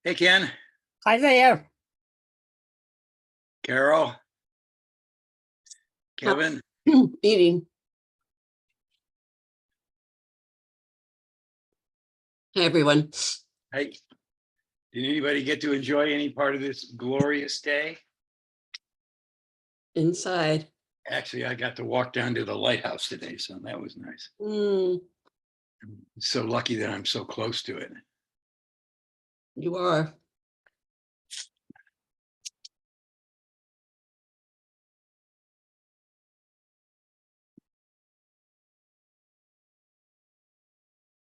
Hey, Ken, Hi there. Carol, Kevin. Eating. Hey, everyone. Hey, did anybody get to enjoy any part of this glorious day? Inside. Actually, I got to walk down to the lighthouse today, so that was nice. Mm, I'm so lucky that I'm so close to it. you are.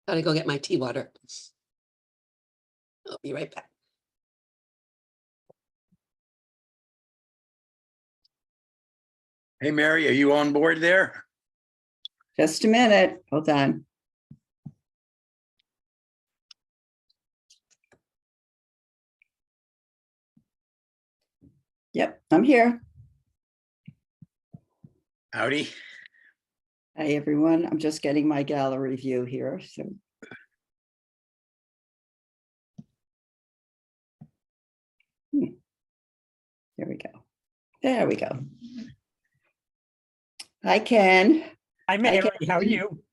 Gotta go get my tea water. I'll be right back. Hey, Mary, are you on board there? Just a minute. Hold on. Yep, I'm here. Howdy. Hi, everyone. I'm just getting my gallery view here. So there we go. There we go. Hi, Ken. Hi, Mary. How are you?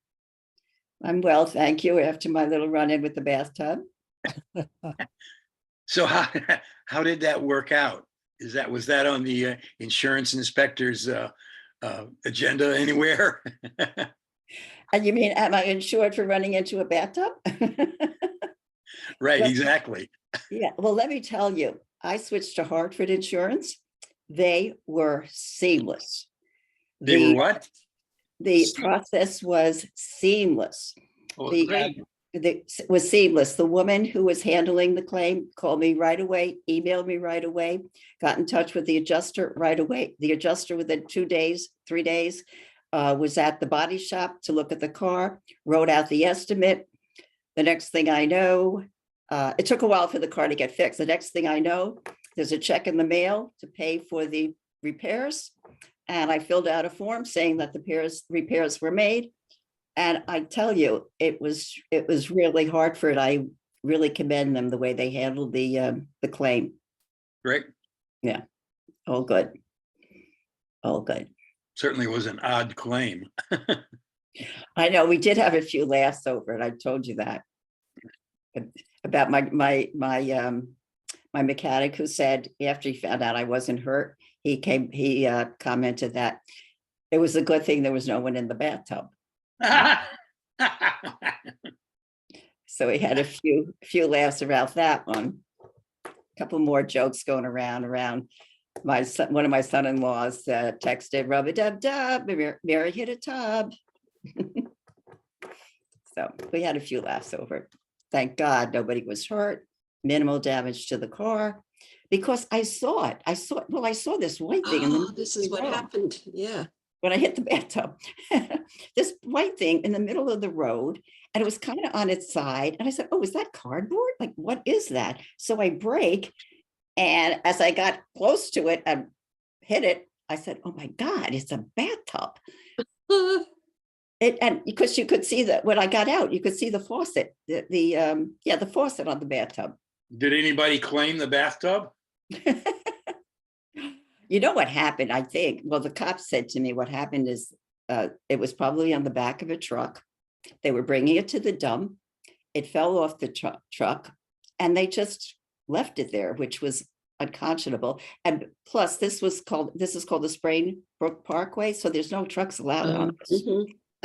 I'm well, thank you. After my little run-in with the bathtub. So how did that work out? Was that on the insurance inspector's agenda anywhere? And you mean, am I insured for running into a bathtub? Right, Well, exactly. yeah, well, let me tell you, I switched to Hartford Insurance. They were seamless. They were what? The process was seamless. Oh, It was seamless. The woman who was handling the claim called me right away, emailed me right away, got in touch with the adjuster right away. The adjuster within 2 days, 3 days, was at the body shop to look at the car, wrote out the estimate. The next thing I know, it took a while for the car to get fixed. The next thing I know, there's a check in the mail to pay for the repairs. And I filled out a form saying that the repairs were made. And I tell you, it was really Hartford. I really commend them the way they handled the claim. Great. Yeah, all good. All good. Certainly was an odd claim. I know we did have a few laughs over it. I told you that about my mechanic who said after he found out I wasn't hurt, he commented that it was a good thing there was no one in the bathtub. So we had a few laughs about that one. A couple more jokes going around. My son, one of my son-in-laws texted, "Rub-a-dub-dub, Mary hit a tub." So we had a few laughs over it. Thank God nobody was hurt. Minimal damage to the car, because I saw it. I saw this white thing. Oh, this is what happened. Yeah. When I hit the bathtub, this white thing in the middle of the road, and it was kind of on its side. And I said, "Oh, is that cardboard? Like, what is that?" So I brake, and as I got close to it and hit it, I said, "Oh my God, it's a bathtub." And because you could see that when I got out, you could see the faucet, the faucet on the bathtub. Did anybody claim the bathtub? You know what happened, I think? Well, the cops said to me what happened is it was probably on the back of a truck. They were bringing it to the dump. It fell off the truck, and they just left it there, which was unconscionable. And plus, this is called the Sprainbrook Parkway, so there's no trucks allowed on this.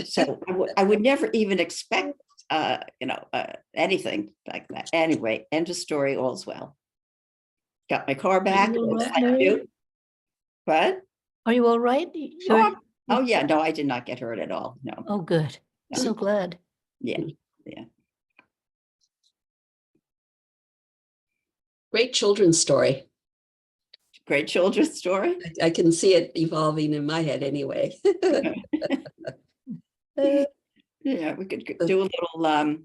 So I would never even expect, anything like that. Anyway, end of story, all's well. Got my car back. What? Are you all right? Oh, yeah, no, I did not get hurt at all. No. Oh, good. No. So glad. Yeah, yeah. Great children's story. Great children's story. I can see it evolving in my head anyway. Yeah, we could do a little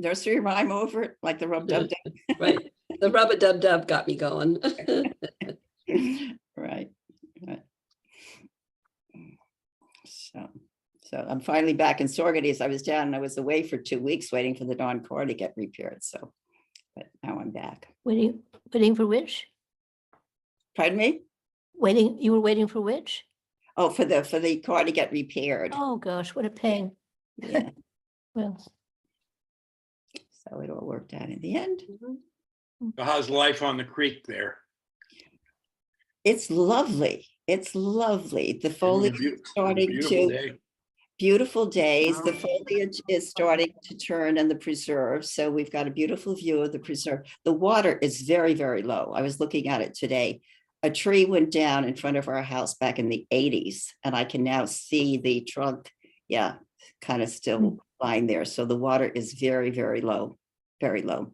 nursery rhyme over it, like the rub dub Right. The rub-a-dub-dub got me going. dub. Right. Right. So I'm finally back in Saugerties. I was down and I was away for 2 weeks waiting for the darn car to get repaired. So, but now I'm back. Waiting for which? Pardon me? You were waiting for which? Oh, for the car to get repaired. Oh, gosh, what a pain. Yeah. Well, So it all worked out in the end. So how's life on the creek there? It's lovely. It's lovely. The foliage is starting Beautiful to, day. beautiful days. The foliage is starting to turn in the preserve. So we've got a beautiful view of the preserve. The water is very, very low. I was looking at it today. A tree went down in front of our house back in the 80s, and I can now see the trunk, yeah, kind of still lying there. So the water is very, very low, very low.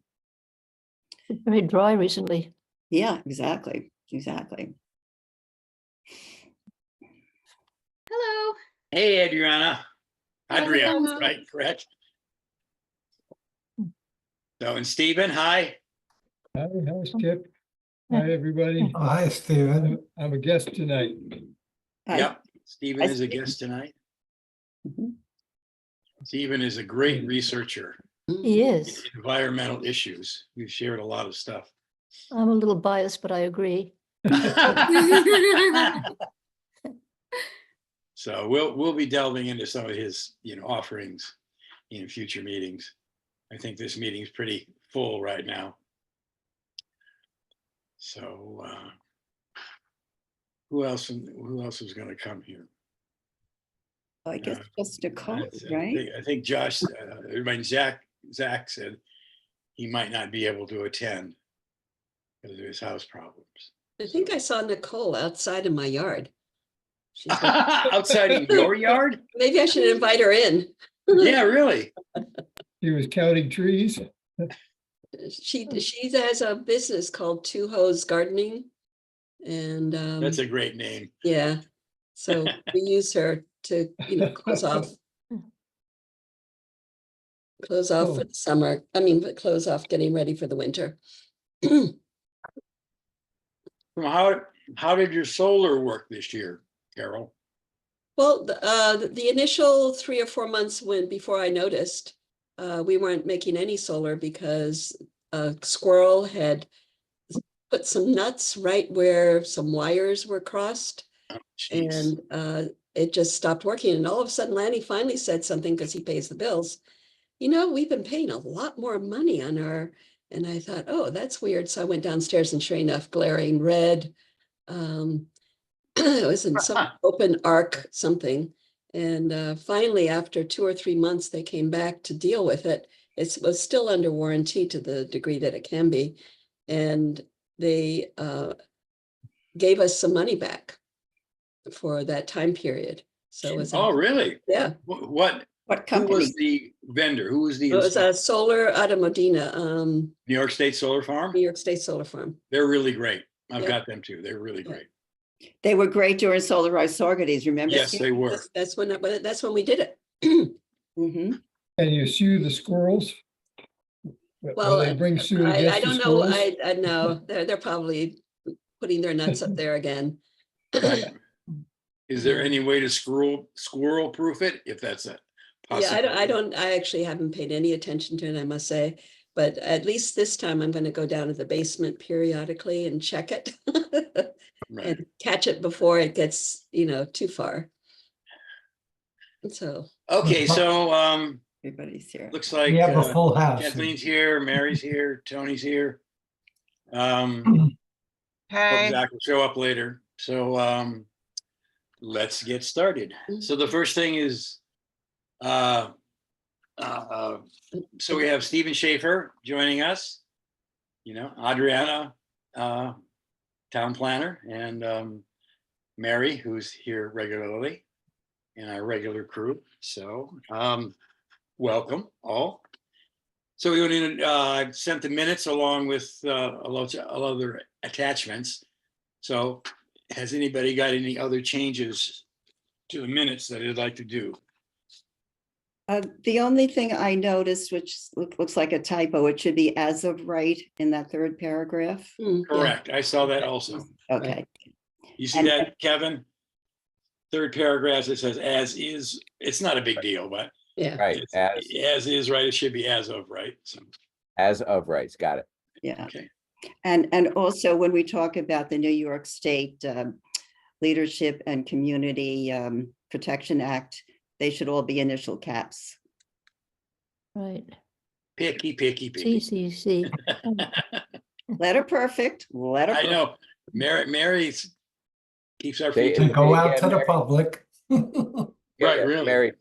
it's very dry recently. Yeah, exactly, exactly. Hello. Hey, Adriana. Adriana, Hello. right, correct? So, and Stephen, hi. Hi, Skip. Hi, everybody. Hi, Stephen. I'm a guest tonight. Yep, Stephen is a guest tonight. Mhm. Stephen is a great researcher He in is. environmental issues. We've shared a lot of stuff. I'm a little biased, but I agree. So we'll be delving into some of his, offerings in future meetings. I think this meeting's pretty full right now. So who else is going to come here? I guess just Nicole, I right? think Josh, Zach said he might not be able to attend because of his house problems. I think I saw Nicole outside in my yard. She's Outside of your yard? maybe I should invite her in. Yeah, really. He was counting trees. She has a business called Two Hose Gardening. And That's a great name. yeah, so we use her to, close off for the summer. I mean, close off getting ready for the winter. How did your solar work this year, Carol? Well, the initial 3 or 4 months before I noticed, we weren't making any solar because a squirrel had put some nuts right where some wires were crossed, Oh, geez. and it just stopped working. And all of a sudden, Lanny finally said something because he pays the bills. We've been paying a lot more money on our, and I thought, oh, that's weird. So I went downstairs and sure enough, glaring red. It was in some open arc something. And finally, after 2 or 3 months, they came back to deal with it. It was still under warranty to the degree that it can be. And they gave us some money back for that time period. So it was, Oh, really? yeah, What What who company? was the vendor? Who was the it was a solar out of Modena, New York State Solar Farm? New York State Solar Farm. They're really great. I've Yeah. got them too. They're really great. They were great during Solarized Saugerties, remember? Yes, they were. That's when we did it. Mm-hmm. And you sue the squirrels? Will Well, they bring suit I against the don't know. squirrels? I know they're probably putting their nuts up there again. Is there any way to squirrel proof it if that's a Yeah, possibility? I actually haven't paid any attention to it, I must say. But at least this time I'm going to go down to the basement periodically and check it Right. and catch it before it gets, too far. So, Okay, so Everybody's here. looks like We have a full house. Kathleen's here, Mary's here, Tony's here. Hope Hey. Zach will show up later. So let's get started. So the first thing is so we have Stephen Schaefer joining us, Adriana, town planner, and Mary, who's here regularly, and our regular crew. So welcome all. So we would sent the minutes along with a lot of other attachments. So has anybody got any other changes to the minutes that they'd like to do? The only thing I noticed, which looks like a typo, it should be as of right in that third paragraph. Yeah. Correct. I saw that also. Okay, You see And- that, Kevin? Third paragraph, it says as is. It's not a big deal, but Yeah. Right, it's as as is, right? It should be as of, right? So, of rights, got it. yeah. okay. And also when we talk about the New York State Leadership and Community Protection Act, they should all be initial caps. Right. Picky, picky, picky. CCC. Letter perfect, letter. I perfect. know. Mary keeps our They- feet. To go out Yeah, to the Mary. public. Right, really.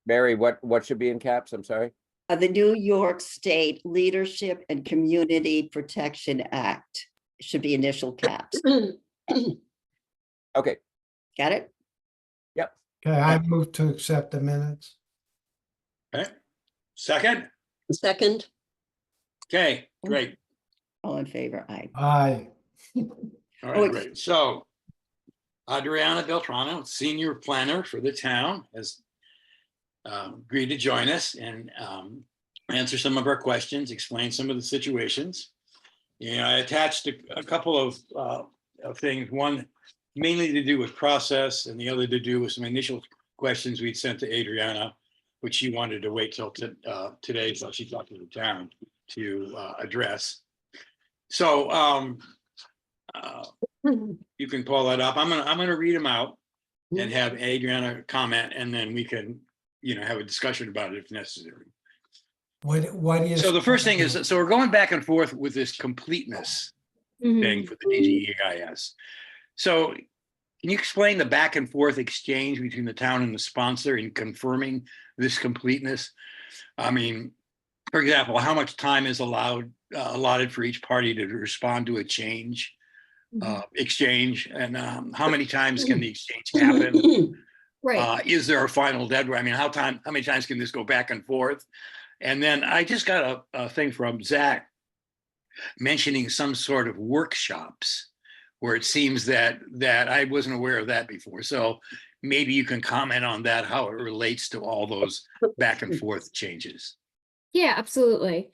Mary, what should be in caps? I'm sorry. The New York State Leadership and Community Protection Act should be initial caps. Okay, Got it? Okay, I move to accept the minutes. Okay. Second? Second, Okay, great. All in favor? Aye. Aye. All Oh, right, it's- great. So Adriana Beltrano, senior planner for the town, has agreed to join us and answer some of our questions, explain some of the situations. You know, I attached a couple of things, one mainly to do with process and the other to do with some initial questions we'd sent to Adriana, which she wanted to wait till today, so she talked to the town to address. So you can pull that up. I'm gonna read them out and have Adriana comment, and then we can, have a discussion about it if necessary. What is? So the first thing is, so we're going back and forth with this completeness thing for the DGEIS. So can you explain the back and forth exchange between the town and the sponsor in confirming this completeness? I mean, for example, how much time is allotted for each party to respond to a change exchange, and how many times can the exchange happen? Right. Is there a final deadline? I mean, how many times can this go back and forth? And then I just got a thing from Zach mentioning some sort of workshops where it seems that I wasn't aware of that before. So maybe you can comment on that, how it relates to all those back and forth changes. Yeah, absolutely.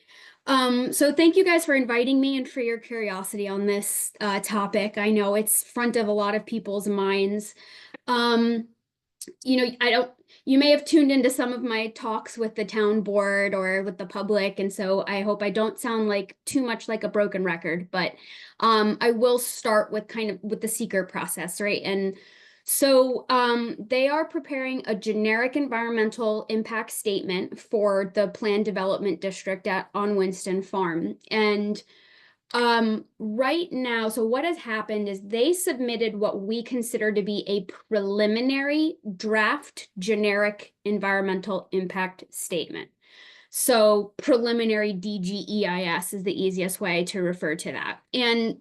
So thank you guys for inviting me and for your curiosity on this topic. I know it's front of a lot of people's minds. You may have tuned into some of my talks with the town board or with the public, and so I hope I don't sound like too much like a broken record, but I will start with with the seeker process, right? And so they are preparing a generic environmental impact statement for the planned development district on Winston Farm. And right now, so what has happened is they submitted what we consider to be a preliminary draft generic environmental impact statement. So preliminary DGEIS is the easiest way to refer to that. And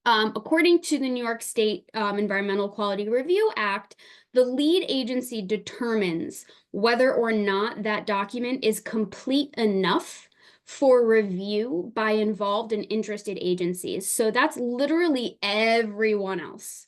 according to the New York State Environmental Quality Review Act, the lead agency determines whether or not that document is complete enough for review by involved and interested agencies. So that's literally everyone else.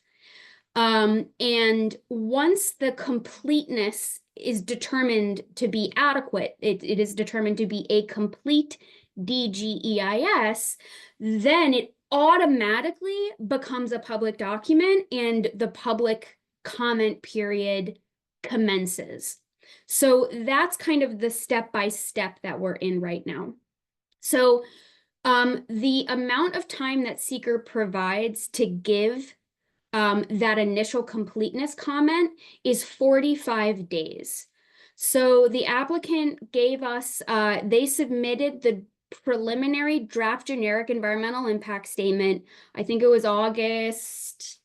And once the completeness is determined to be adequate, it is determined to be a complete DGEIS, then it automatically becomes a public document and the public comment period commences. So that's kind of the step-by-step that we're in right now. So the amount of time that seeker provides to give that initial completeness comment is 45 days. So the applicant gave us, they submitted the preliminary draft generic environmental impact statement. I think it was August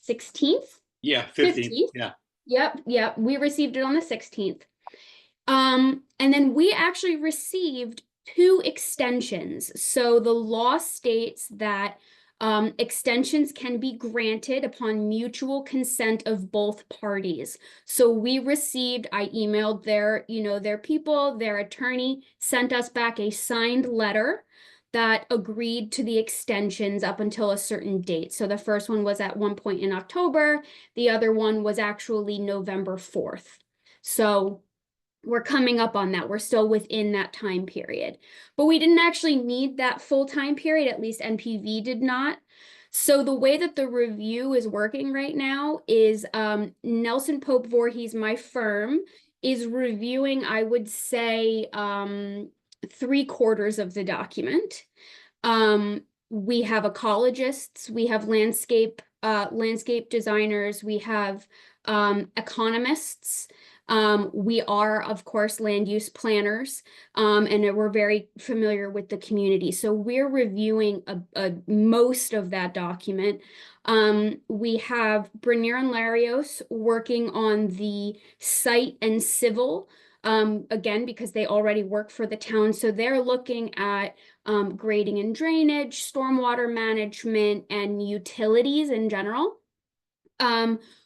16th. Yeah, 15th. Yeah. Yep. We received it on the 16th. And then we actually received 2 extensions. So the law states that extensions can be granted upon mutual consent of both parties. So we received, I emailed their, their people, their attorney sent us back a signed letter that agreed to the extensions up until a certain date. So the first one was at one point in October. The other one was actually November 4th. So we're coming up on that. We're still within that time period. But we didn't actually need that full time period, at least NPV did not. So the way that the review is working right now is Nelson Pope Voorhees, my firm, is reviewing, I would say, 3/4 of the document. We have ecologists, we have landscape designers, we have economists. We are, of course, land use planners, and we're very familiar with the community. So we're reviewing most of that document. We have Brenier and Larios working on the site and civil, again, because they already work for the town. So they're looking at grading and drainage, stormwater management, and utilities in general.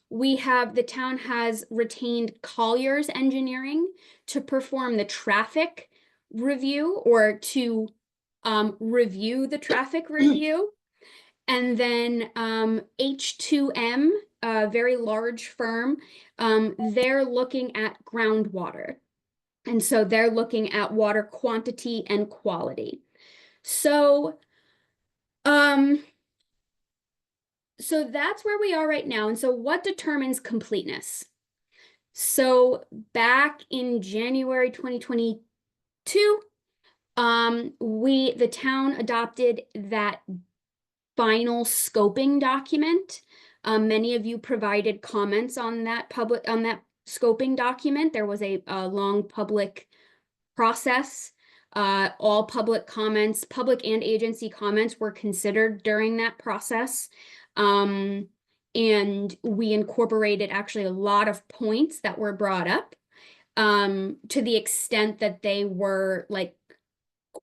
The town has retained Collier's Engineering to perform the traffic review or to review the traffic review. And then H2M, a very large firm, they're looking at groundwater. And so they're looking at water quantity and quality. So that's where we are right now. And so what determines completeness? So back in January 2022, the town adopted that final scoping document. Many of you provided comments on that scoping document. There was a long public process. All public comments, public and agency comments were considered during that process. And we incorporated actually a lot of points that were brought up, to the extent that they were like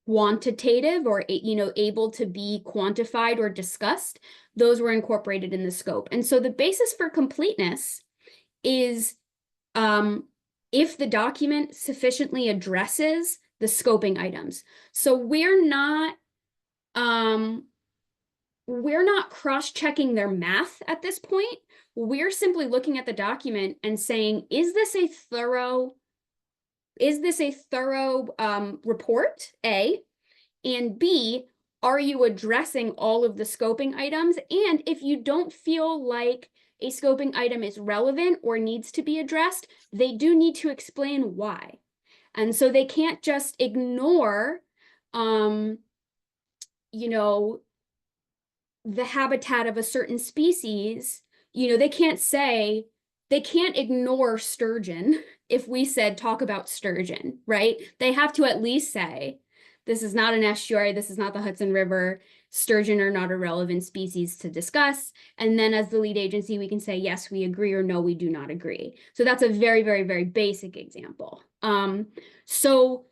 quantitative or, able to be quantified or discussed. Those were incorporated in the scope. And so the basis for completeness is, if the document sufficiently addresses the scoping items. So we're not cross-checking their math at this point. We're simply looking at the document and saying, is this a thorough report, A, and B, are you addressing all of the scoping items? And if you don't feel like a scoping item is relevant or needs to be addressed, they do need to explain why. And so they can't just ignore, the habitat of a certain species. They can't ignore sturgeon if we said talk about sturgeon, right? They have to at least say, this is not an estuary, this is not the Hudson River, sturgeon are not a relevant species to discuss. And then as the lead agency, we can say, yes, we agree, or no, we do not agree. So that's a very, very, very basic example. So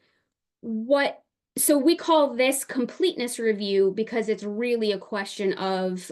we call this completeness review because it's really a question of, is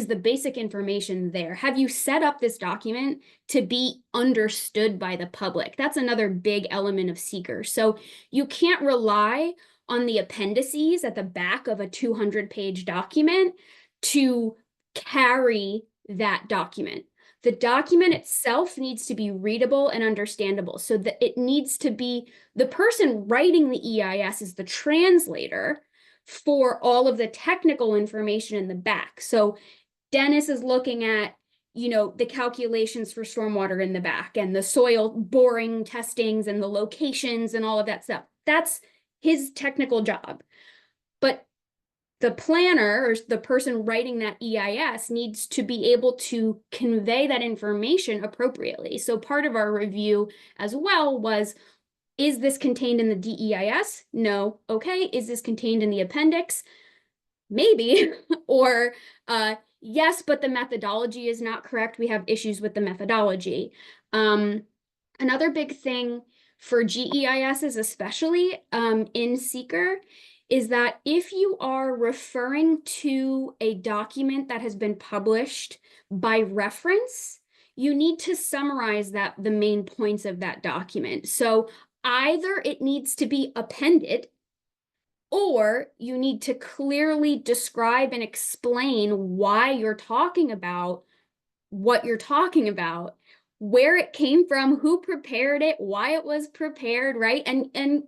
the basic information there? Have you set up this document to be understood by the public? That's another big element of seeker. So you can't rely on the appendices at the back of a 200-page document to carry that document. The document itself needs to be readable and understandable, so that it needs to be, the person writing the EIS is the translator for all of the technical information in the back. So Dennis is looking at, the calculations for stormwater in the back and the soil boring testings and the locations and all of that stuff. That's his technical job. But the planner or the person writing that EIS needs to be able to convey that information appropriately. So part of our review as well was, is this contained in the DEIS? No. Okay. Is this contained in the appendix? Maybe. Or yes, but the methodology is not correct. We have issues with the methodology. Another big thing for GEISs, especially in Seeker, is that if you are referring to a document that has been published by reference, you need to summarize the main points of that document. So either it needs to be appended, or you need to clearly describe and explain why you're talking about what you're talking about, where it came from, who prepared it, why it was prepared, right? And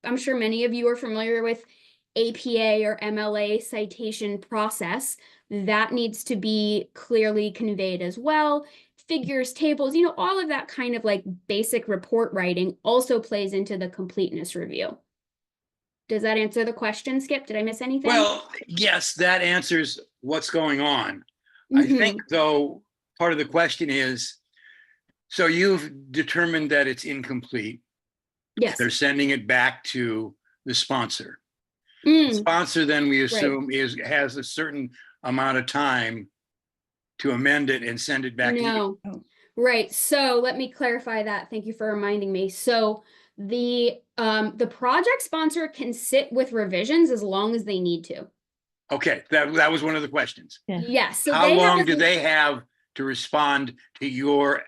I'm sure many of you are familiar with APA or MLA citation process. That needs to be clearly conveyed as well. Figures, tables, all of that kind of like basic report writing also plays into the completeness review. Does that answer the question, Skip? Did I miss anything? Well, yes, that answers what's going on. I think, though, part of the question is, so you've determined that it's incomplete. Yes. They're sending it back to the sponsor. The Mm, sponsor then, we assume, has a certain amount of time to amend it and send it back to you. no. Oh. Right. So let me clarify that. Thank you for reminding me. So the project sponsor can sit with revisions as long as they need to. Okay, that was one of the questions. Yeah. Yes. So How they have long do they have to respond to your?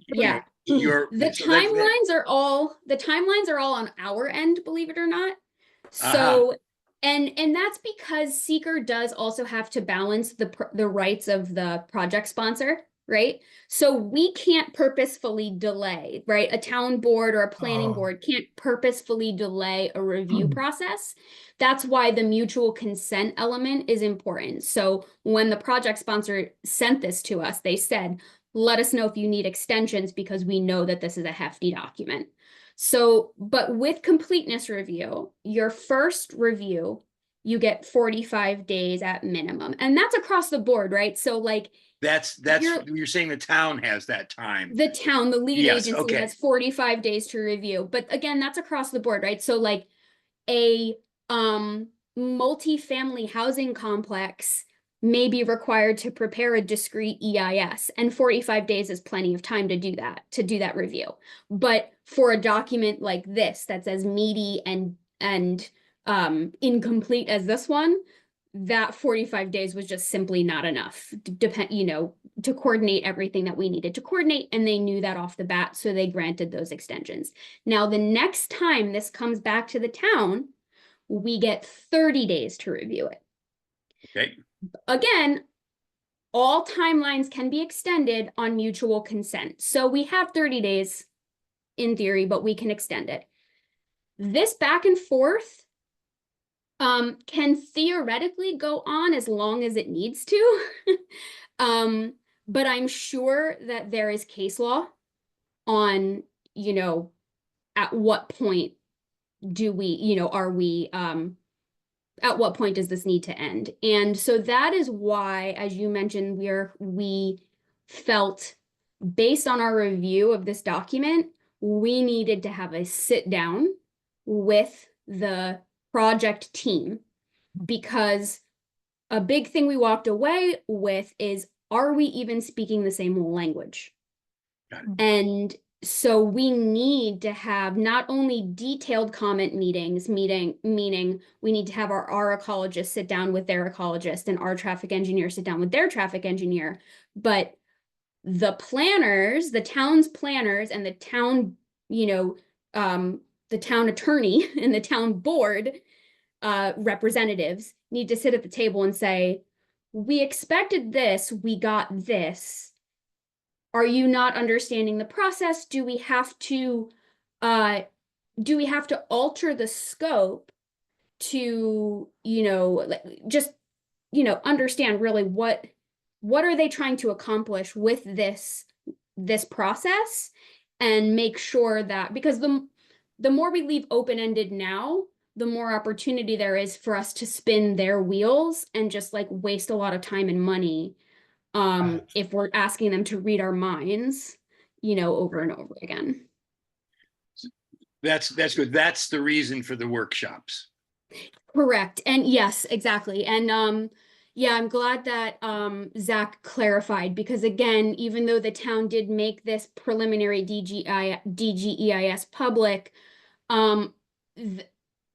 Yeah. Your The so that- timelines are all on our end, believe it or not. So and that's because seeker does also have to balance the rights of the project sponsor, right? So we can't purposefully delay, right? A town board or a planning Oh. board can't purposefully delay a review process. That's why the mutual consent element is important. So when the project sponsor sent this to us, they said, let us know if you need extensions because we know that this is a hefty document. So, but with completeness review, your first review, you get 45 days at minimum. And that's across the board, right? So like that's you're saying the town has that time. the town, the lead Yes, agency okay. has 45 days to review. But again, that's across the board, right? So like a multi-family housing complex may be required to prepare a discrete EIS, and 45 days is plenty of time to do that review. But for a document like this that's as meaty and incomplete as this one, that 45 days was just simply not enough to coordinate everything that we needed to coordinate, and they knew that off the bat, so they granted those extensions. Now the next time this comes back to the town, we get 30 days to review it. Okay. Again, all timelines can be extended on mutual consent. So we have 30 days in theory, but we can extend it. This back and forth can theoretically go on as long as it needs to. But I'm sure that there is case law on, at what point do we, at what point does this need to end? And so that is why, as you mentioned, we felt, based on our review of this document, we needed to have a sit down with the project team, because a big thing we walked away with is, are we even speaking the same language? Got it. And so we need to have not only detailed comment meetings, meaning we need to have our ecologist sit down with their ecologist and our traffic engineer sit down with their traffic engineer, but the planners, the town's planners and the town, the town attorney and the town board representatives need to sit at the table and say, we expected this, we got this. Are you not understanding the process? Do we have to alter the scope to, understand really what are they trying to accomplish with this process, and make sure that, because the more we leave open-ended now, the more opportunity there is for us to spin their wheels and just like waste a lot of time and money if we're asking them to read our minds, over and over again. That's good. That's the reason for the workshops. Correct. And yes, exactly. And yeah, I'm glad that Zach clarified, because again, even though the town did make this preliminary DGEIS public,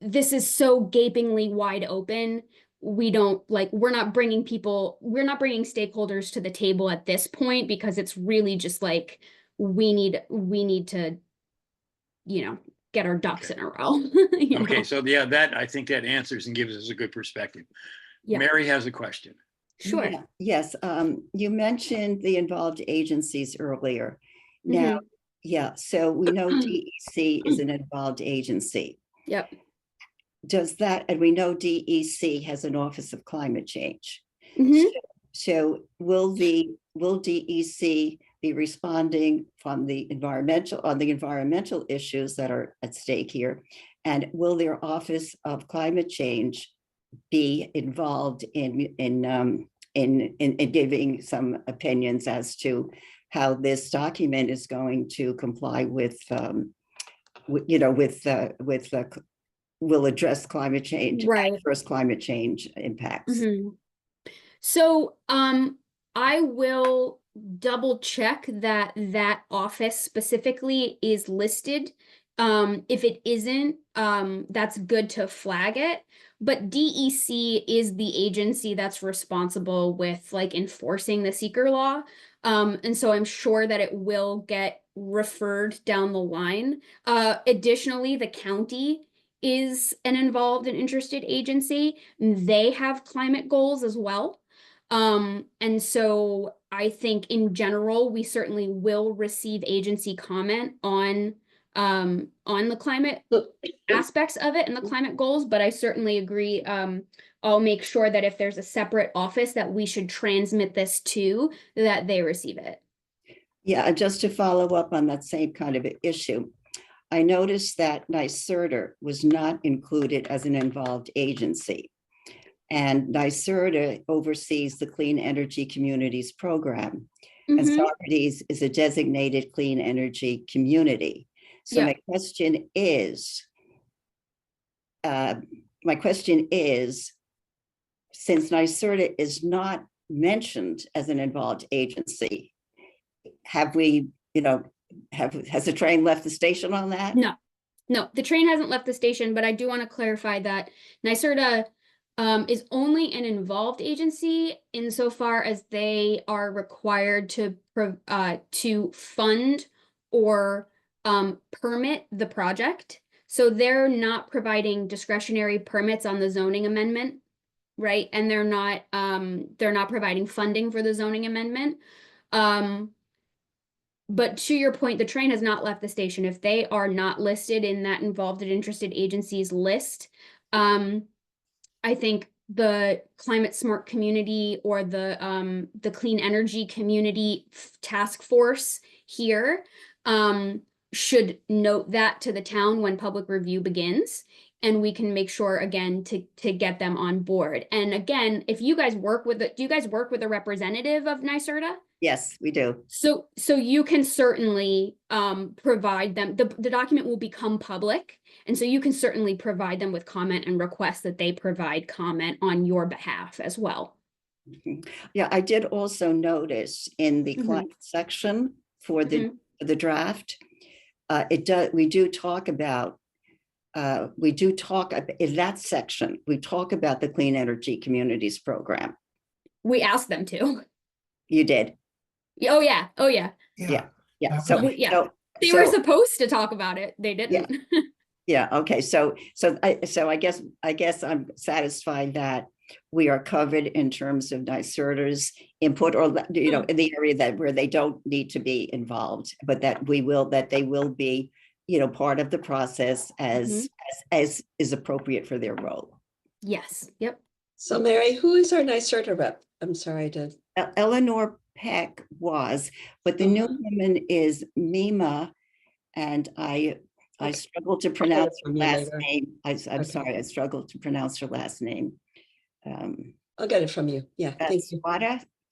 this is so gapingly wide open. We don't like, we're not bringing stakeholders to the table at this point because it's really just like, we need to, get our ducks in a row. you Okay, know? so yeah, I think that answers and gives us a good perspective. Yeah. Mary has a question. Sure. Yeah, yes, you mentioned the involved agencies earlier. Now, yeah, so we know DEC is an involved agency. Yep. And we know DEC has an Office of Climate Change. Mhm. So will DEC be responding on the environmental issues that are at stake here? And will their Office of Climate Change be involved in giving some opinions as to how this document is going to comply will address climate change, Right. adverse climate change impacts? So, I will double check that office specifically is listed. If it isn't, that's good to flag it. But DEC is the agency that's responsible with like enforcing the seeker law. And so I'm sure that it will get referred down the line. Additionally, the county is an involved and interested agency. They have climate goals as well. And so I think in general, we certainly will receive agency comment on the climate aspects of it and the climate goals, but I certainly agree. I'll make sure that if there's a separate office that we should transmit this to, that they receive it. Yeah, just to follow up on that same kind of issue, I noticed that NYSERDA was not included as an involved agency. And NYSERDA oversees the Clean Energy Communities Program. And Socrates is a designated clean energy community. So my question is, since NYSERDA is not mentioned as an involved agency, has the train left the station on that? No, the train hasn't left the station, but I do want to clarify that NYSERDA is only an involved agency insofar as they are required to fund or permit the project. So they're not providing discretionary permits on the zoning amendment, right? And they're not providing funding for the zoning amendment. But to your point, the train has not left the station. If they are not listed in that involved and interested agencies list, I think the climate smart community or the clean energy community task force here should note that to the town when public review begins, and we can make sure again to get them on board. And again, if you guys do you guys work with a representative of NYSERDA? Yes, we do. So you can certainly provide them, the document will become public. And so you can certainly provide them with comment and request that they provide comment on your behalf as well. Yeah, I did also notice in the climate section for the draft, we do talk in that section, we talk about the Clean Energy Communities Program. We asked them to. You did? Oh yeah. Yeah. That They were supposed to talk about it. They didn't. Yeah. Okay. So I guess I'm satisfied that we are covered in terms of NYSERDA's input, or in the area where they don't need to be involved, but that they will be part of the process as is appropriate for their role. Yes. Yep. So Mary, who is our NYSERDA rep? I'm sorry to. Eleanor Peck was, but the new woman is Mima, and I struggle to pronounce her last name. I'm sorry, I struggle to pronounce her last name. I'll get it from you. Yeah, thank you.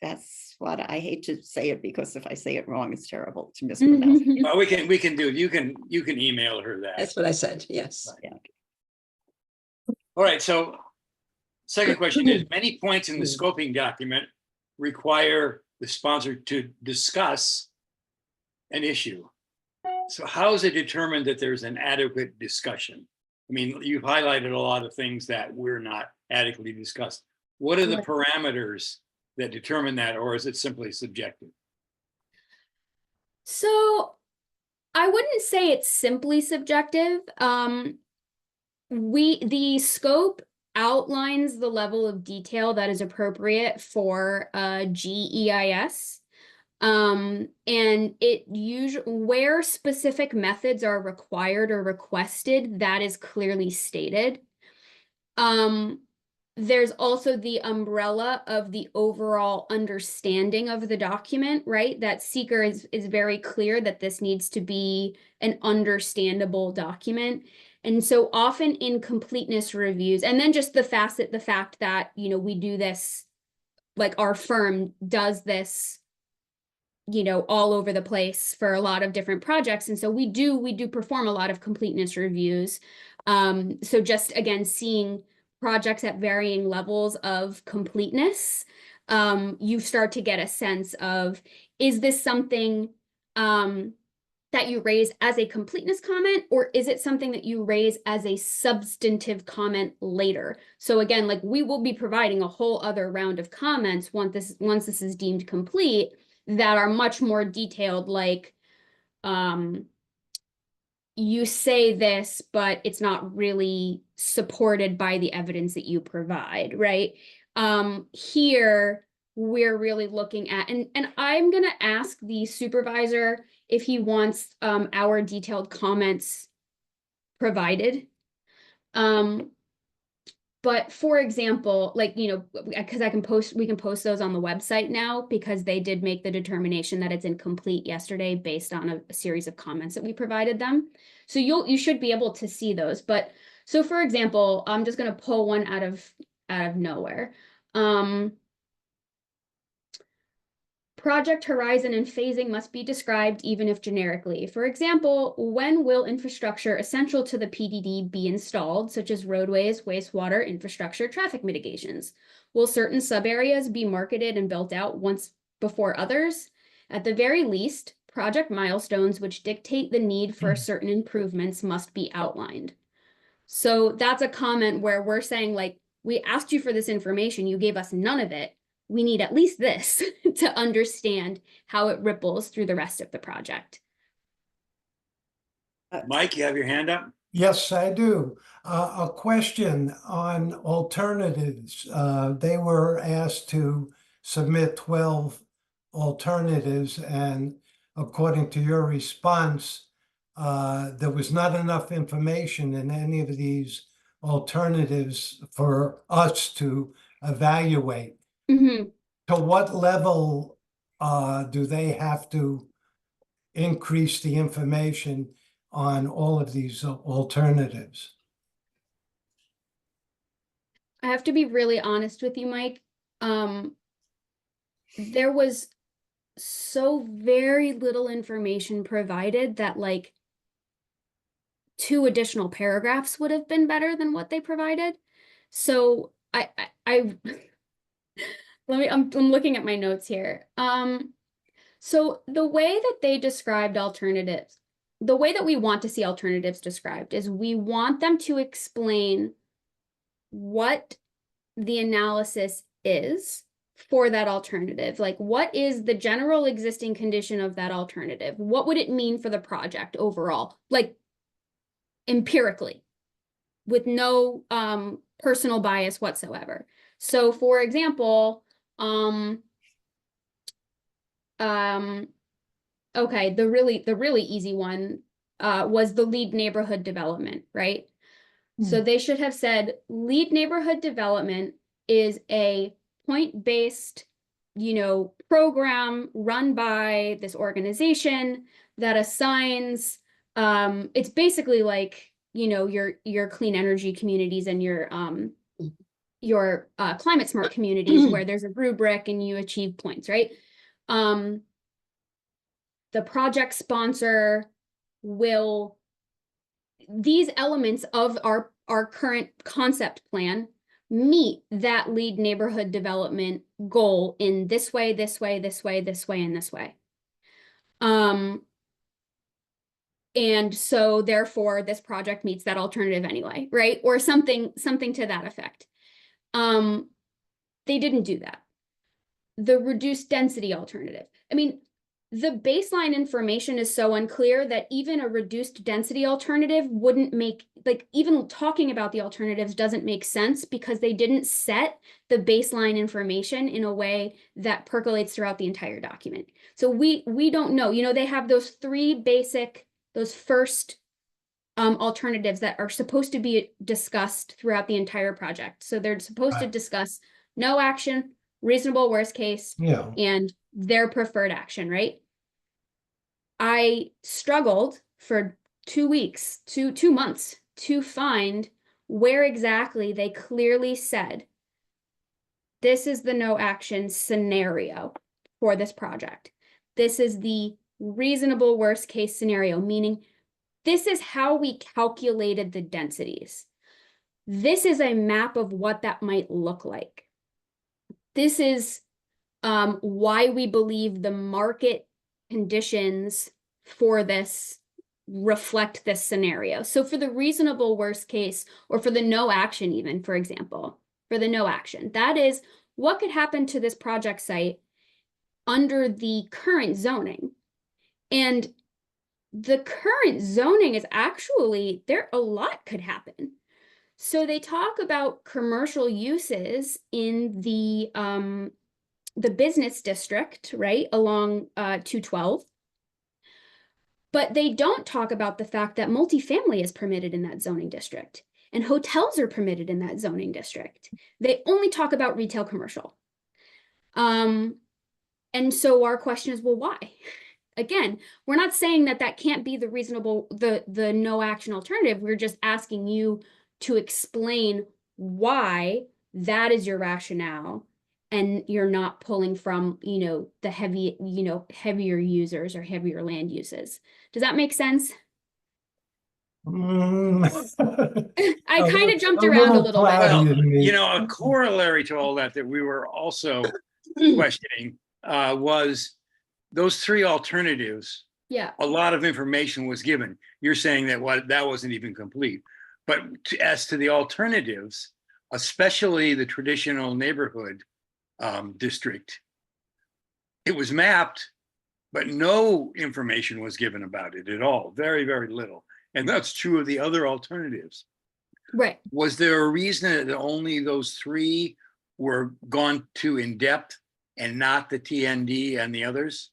That's Swada. I hate to say it because if I say it wrong, it's terrible to mispronounce. Well, we can do it. You can email her that. That's what I said. Yes. Yeah. All right. So second question is, many points in the scoping document require the sponsor to discuss an issue. So how is it determined that there's an adequate discussion? I mean, you've highlighted a lot of things that we're not adequately discussed. What are the Right. parameters that determine that, or is it simply subjective? So I wouldn't say it's simply subjective. The scope outlines the level of detail that is appropriate for GEIS. And it usually, where specific methods are required or requested, that is clearly stated. There's also the umbrella of the overall understanding of the document, right? That seeker is very clear that this needs to be an understandable document. And so often in completeness reviews, and then just the fact that, you know, we do this, like our firm does this, you know, all over the place for a lot of different projects. And so we do perform a lot of completeness reviews. So just again, seeing projects at varying levels of completeness, you start to get a sense of, is this something that you raise as a completeness comment, or is it something that you raise as a substantive comment later? So again, like we will be providing a whole other round of comments once this is deemed complete that are much more detailed, like you say this, but it's not really supported by the evidence that you provide, right? Here, we're really looking at, and I'm gonna ask the supervisor if he wants our detailed comments provided. But for example, like, you know, because we can post those on the website now because they did make the determination that it's incomplete yesterday based on a series of comments that we provided them. So you should be able to see those. But so for example, I'm just going to pull one out of nowhere. Project horizon and phasing must be described even if generically. For example, when will infrastructure essential to the PDD be installed, such as roadways, wastewater, infrastructure, traffic mitigations? Will certain subareas be marketed and built out once before others? At the very least, project milestones which dictate the need for certain improvements must be outlined. So that's a comment where we're saying, like, we asked you for this information, you gave us none of it. We need at least this to understand how it ripples through the rest of the project. Mike, you have your hand up? Yes, I do. A question on alternatives. They were asked to submit 12 alternatives, and according to your response, there was not enough information in any of these alternatives for us to evaluate. Mm-hmm. To what level do they have to increase the information on all of these alternatives? I have to be really honest with you, Mike. There was so very little information provided that like 2 additional paragraphs would have been better than what they provided. So I I'm looking at my notes here. So the way that they described alternatives, the way that we want to see alternatives described is we want them to explain what the analysis is for that alternative. Like, what is the general existing condition of that alternative? What would it mean for the project overall? Like, empirically, with no personal bias whatsoever. So, for example, okay, the really easy one was the lead neighborhood development, right? So they should have said lead neighborhood development is a point-based, you know, program run by this organization that assigns, it's basically like, you know, your clean energy communities and your climate smart communities where there's a rubric and you achieve points, right? The project sponsor will, these elements of our current concept plan meet that lead neighborhood development goal in this way, this way, this way, this way, and this way. And so therefore this project meets that alternative anyway, right? Or something to that effect. They didn't do that. The reduced density alternative. I mean, the baseline information is so unclear that even a reduced density alternative wouldn't make, like, even talking about the alternatives doesn't make sense because they didn't set the baseline information in a way that percolates throughout the entire document. So we don't know, you know, they have those three basic, those first alternatives that are supposed to be discussed throughout the entire project. So they're supposed to Right. discuss no action, reasonable worst case, Yeah. and their preferred action, right? I struggled for 2 weeks, two months to find where exactly they clearly said, this is the no action scenario for this project. This is the reasonable worst case scenario, meaning this is how we calculated the densities. This is a map of what that might look like. This is why we believe the market conditions for this reflect this scenario. So for the reasonable worst case, or for the no action even, for example, for the no action, that is what could happen to this project site under the current zoning. And the current zoning is actually, a lot could happen. So they talk about commercial uses in the business district, right, along 212. But they don't talk about the fact that multifamily is permitted in that zoning district and hotels are permitted in that zoning district. They only talk about retail commercial. And so our question is, well, why? Again, we're not saying that that can't be the reasonable, the no action alternative. We're just asking you to explain why that is your rationale and you're not pulling from, you know, the heavy, you know, heavier users or heavier land uses. Does that make sense? Mm. I kind of jumped A around a little little bit. cloudy. Well, to me. you know, a corollary to all that we were also questioning was those three alternatives. Yeah, A lot of information was given. You're saying that that wasn't even complete. But as to the alternatives, especially the traditional neighborhood district, it was mapped, but no information was given about it at all. Very, very little. And that's true of the other alternatives. right. Was there a reason that only those three were gone to in depth and not the TND and the others?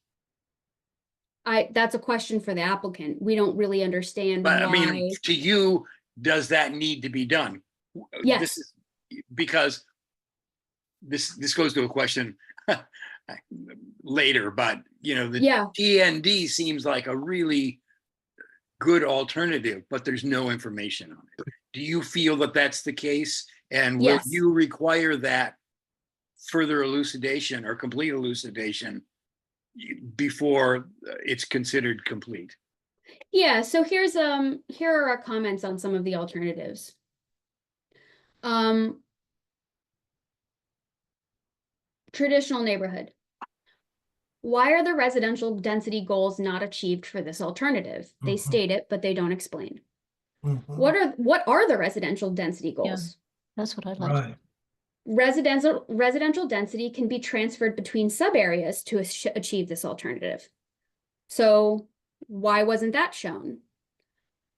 That's a question for the applicant. We don't really understand But I why. mean, to you, does that need to be done? Yes. This is because this goes to a question later, but you know, the Yeah. TND seems like a really good alternative, but there's no information on it. Do you feel that that's the case? And will Yes. you require that further elucidation or complete elucidation before it's considered complete? Yeah, so here are our comments on some of the alternatives. Traditional neighborhood. Why are the residential density goals not achieved for this alternative? They Mhm. state it, but they don't explain. Mhm. What are the residential density goals? That's what I'd like. Right. Residential density can be transferred between sub areas to achieve this alternative. So why wasn't that shown?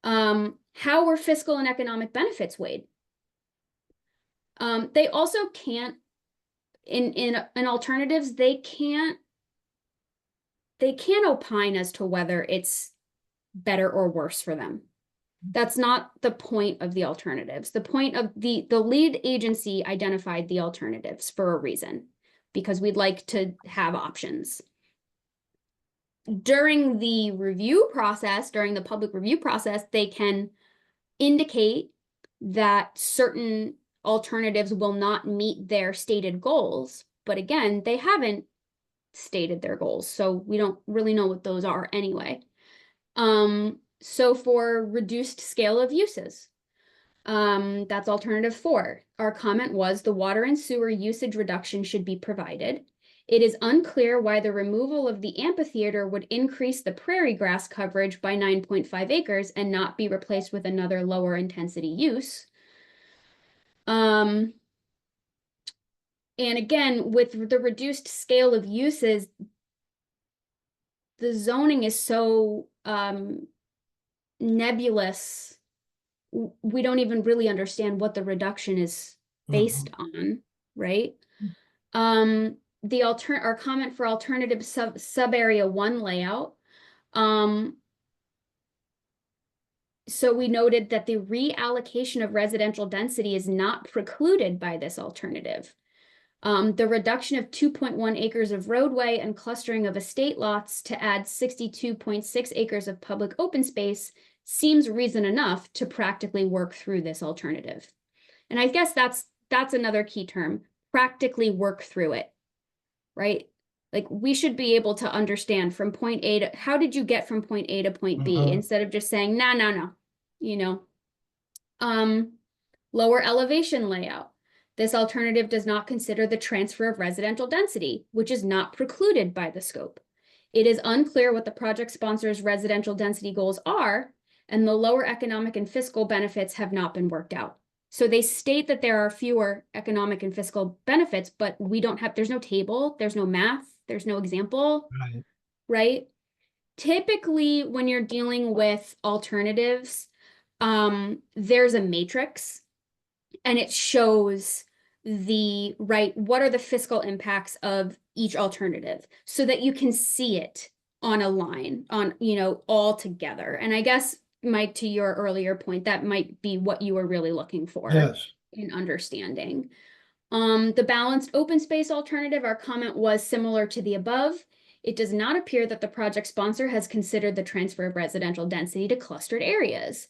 How were fiscal and economic benefits weighed? They also can't, in alternatives, they can't opine as to whether it's better or worse for them. That's not the point of the alternatives. The point of the lead agency identified the alternatives for a reason, because we'd like to have options. During the review process, during the public review process, they can indicate that certain alternatives will not meet their stated goals. But again, they haven't stated their goals, so we don't really know what those are anyway. So for reduced scale of uses, that's alternative 4. Our comment was the water and sewer usage reduction should be provided. It is unclear why the removal of the amphitheater would increase the prairie grass coverage by 9.5 acres and not be replaced with another lower intensity use. And again, with the reduced scale of uses, the zoning is so nebulous. We don't even really understand what the reduction is based on, right? Our comment for alternative sub area 1 layout. So we noted that the reallocation of residential density is not precluded by this alternative. The reduction of 2.1 acres of roadway and clustering of estate lots to add 62.6 acres of public open space seems reason enough to practically work through this alternative. And I guess that's another key term, practically work through it, right? Like we should be able to understand from point A to, how did you get from point A to point B, instead of just saying, no, you know. Lower elevation layout. This alternative does not consider the transfer of residential density, which is not precluded by the scope. It is unclear what the project sponsor's residential density goals are, and the lower economic and fiscal benefits have not been worked out. So they state that there are fewer economic and fiscal benefits, but there's no table, there's no math, there's no example, right? Typically, when you're dealing with alternatives, there's a matrix and it shows what are the fiscal impacts of each alternative so that you can see it on a line all together. And I guess, Mike, to your earlier point, that might be what you were really looking for in understanding. The balanced open space alternative, our comment was similar to the above. It does not appear that the project sponsor has considered the transfer of residential density to clustered areas.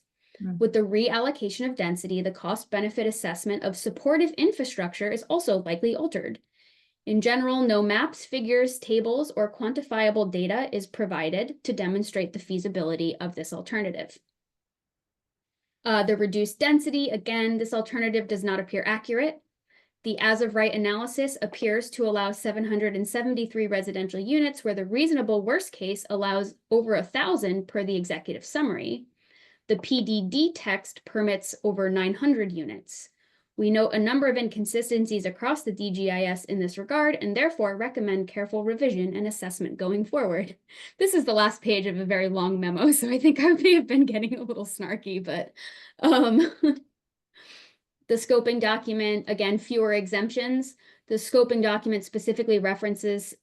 With the reallocation of density, the cost-benefit assessment of supportive infrastructure is also likely altered. In general, no maps, figures, tables, or quantifiable data is provided to demonstrate the feasibility of this alternative. The reduced density, again, this alternative does not appear accurate. The as-of-right analysis appears to allow 773 residential units, where the reasonable worst case allows over 1,000 per the executive summary. The PDD text permits over 900 units. We note a number of inconsistencies across the DGIS in this regard and therefore recommend careful revision and assessment going forward. This is the last page of a very long memo, so I think I may have been getting a little snarky, but the scoping document, again, fewer exemptions. The scoping document specifically references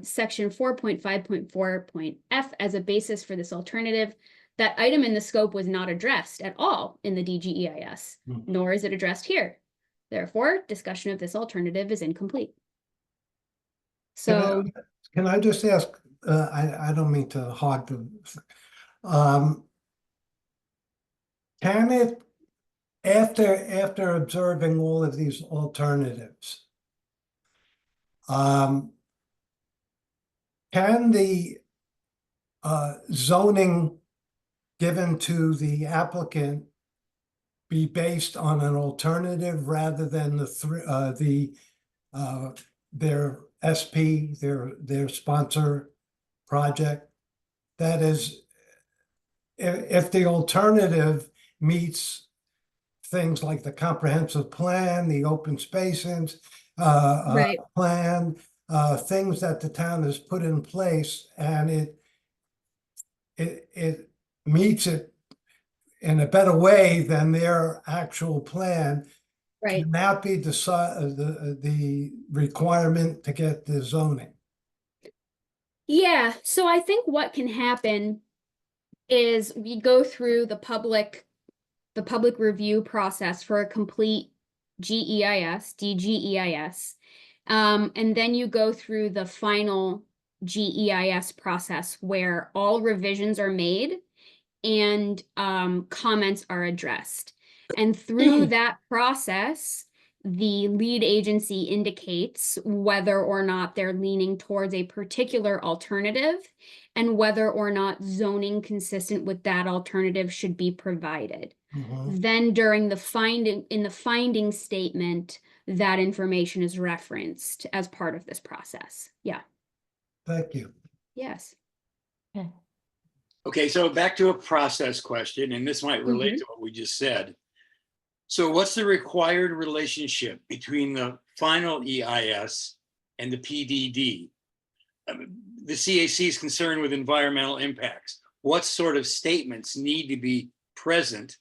section 4.5.4.f as a basis for this alternative. That item in the scope was not addressed at all in the DGEIS, nor is it addressed here. Therefore, discussion of this alternative is incomplete. So, can I just ask, I don't mean to hog the, can it, after observing all of these alternatives, can the zoning given to the applicant be based on an alternative rather than their SP, their sponsor project? That is, if the alternative meets things like the comprehensive plan, the open spaces plan, things that the town has put in place, and it meets it in a better way than their actual plan, can that be the requirement to get the zoning? Yeah, so I think what can happen is we go through the public review process for a complete GEIS, DGEIS, and then you go through the final GEIS process where all revisions are made and comments are addressed. And through that process, the lead agency indicates whether or not they're leaning towards a particular alternative and whether or not zoning consistent with that alternative should be provided. Then during the finding statement, that information is referenced as part of this process. Yeah. Thank you. Yes. Okay. Okay, so back to a process question, and this might relate to what we just said. So what's the required relationship between the final EIS and the PDD? The CAC is concerned with environmental impacts. What sort of statements need to be present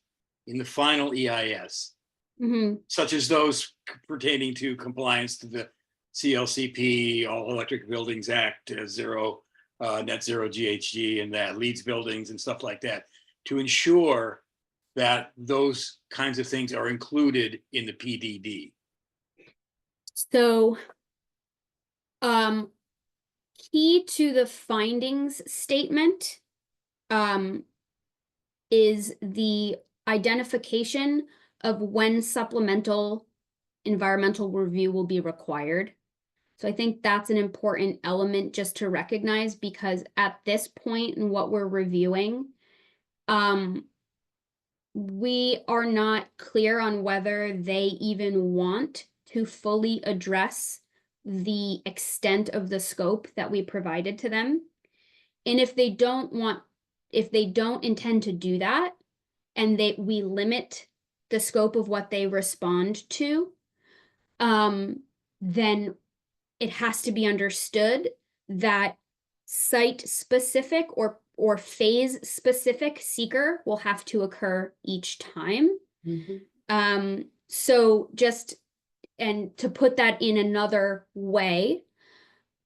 in the final EIS, such as those pertaining to compliance to the CLCP, All Electric Buildings Act, Net Zero GHG, and that leads buildings and stuff like that, to ensure that those kinds of things are included in the PDD? So, key to the findings statement is the identification of when supplemental environmental review will be required. So I think that's an important element just to recognize, because at this point in what we're reviewing, we are not clear on whether they even want to fully address the extent of the scope that we provided to them. And if they don't intend to do that, and we limit the scope of what they respond to, then it has to be understood that site-specific or phase-specific seeker will have to occur each time. So just, and to put that in another way,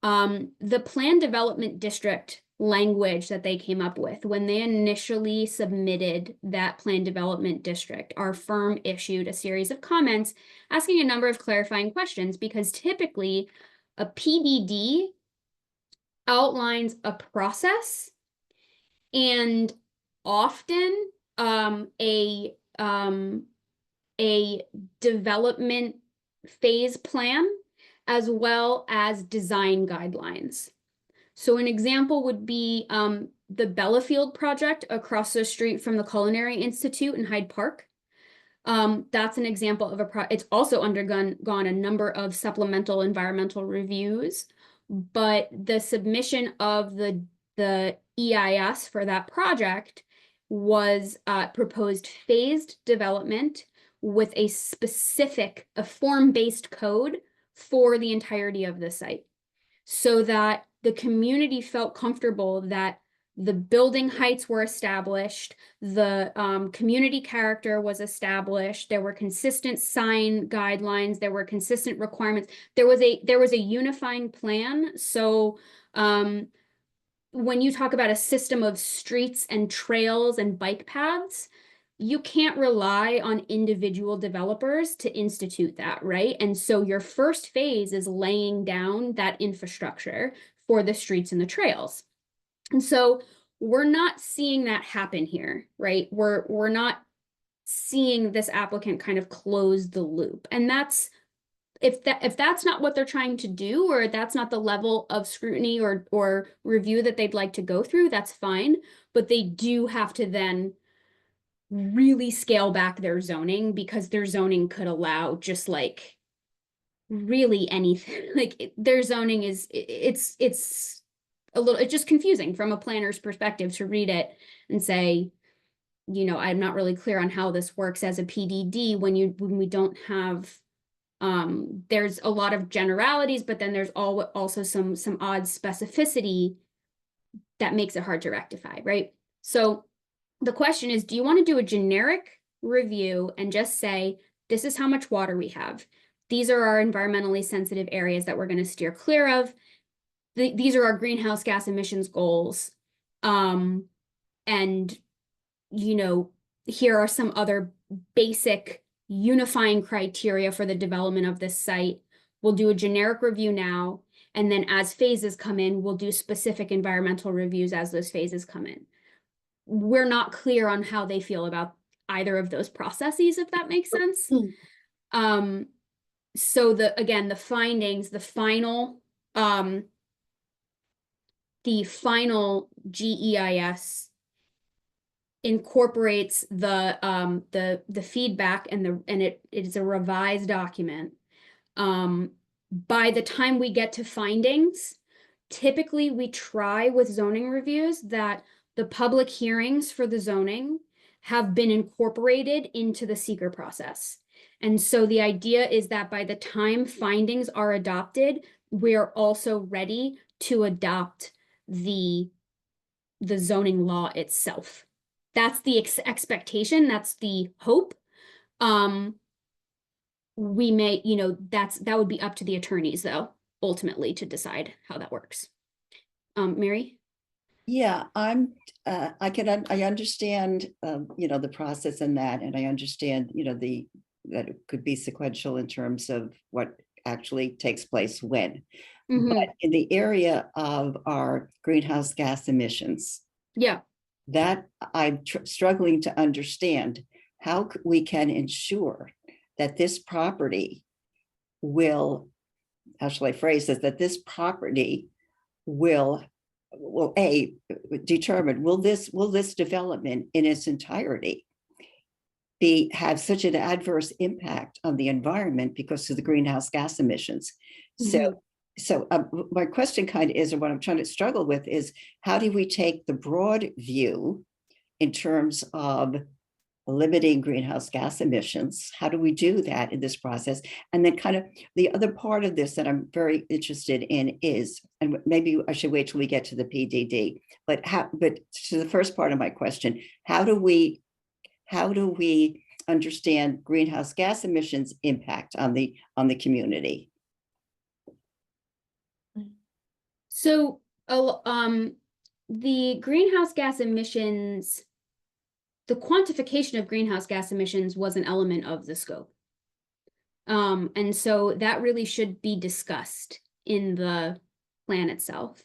the plan development district language that they came up with when they initially submitted that plan development district, our firm issued a series of comments asking a number of clarifying questions, because typically a PDD outlines a process, and often a development phase plan, as well as design guidelines. So an example would be the Bellafield project across the street from the Culinary Institute in Hyde Park. That's an example of it's also undergone a number of supplemental environmental reviews, but the submission of the EIS for that project was proposed phased development with a form-based code for the entirety of the site, so that the community felt comfortable that the building heights were established, the community character was established, there were consistent sign guidelines, there were consistent requirements, there was a unifying plan. So when you talk about a system of streets and trails and bike paths, you can't rely on individual developers to institute that, right? And so your first phase is laying down that infrastructure for the streets and the trails. And so we're not seeing that happen here, right? We're not seeing this applicant kind of close the loop. And that's, if that's not what they're trying to do, or that's not the level of scrutiny or review that they'd like to go through, that's fine. But they do have to then really scale back their zoning, because their zoning could allow just like really anything. Like their zoning is, it's just confusing from a planner's perspective to read it and say, you know, I'm not really clear on how this works as a PDD when we don't have, there's a lot of generalities, but then there's also some odd specificity that makes it hard to rectify, right? So the question is, do you want to do a generic review and just say, this is how much water we have, these are our environmentally sensitive areas that we're going to steer clear of, these are our greenhouse gas emissions goals, and you know, here are some other basic unifying criteria for the development of this site. We'll do a generic review now, and then as phases come in, we'll do specific environmental reviews as those phases come in. We're not clear on how they feel about either of those processes, if that makes sense. So again, the findings, the final GEIS incorporates the feedback, and it is a revised document By the time we get to findings, typically we try with zoning reviews that the public hearings for the zoning have been incorporated into the seeker process. And so the idea is that by the time findings are adopted, we're also ready to adopt the zoning law itself. That's the expectation, that's the hope. We may, that would be up to the attorneys though, ultimately to decide how that works. Mary? Yeah, I understand, the process in that, and I understand, that it could be sequential in terms of what actually takes place when. Mhm. But in the area of our greenhouse gas emissions, Yeah. that I'm struggling to understand how we can ensure that this property will, how shall I phrase this, that this property will determine, will this development in its entirety have such an adverse impact on the environment because of the greenhouse gas emissions? So my question kind of is, or what I'm trying to struggle with is, how do we take the broad view in terms of limiting greenhouse gas emissions? How do we do that in this process? And then kind of the other part of this that I'm very interested in is, and maybe I should wait till we get to the PDD, but to the first part of my question, how do we understand greenhouse gas emissions impact on the community? So, the greenhouse gas emissions, the quantification of greenhouse gas emissions was an element of the scope. And so that really should be discussed in the plan itself.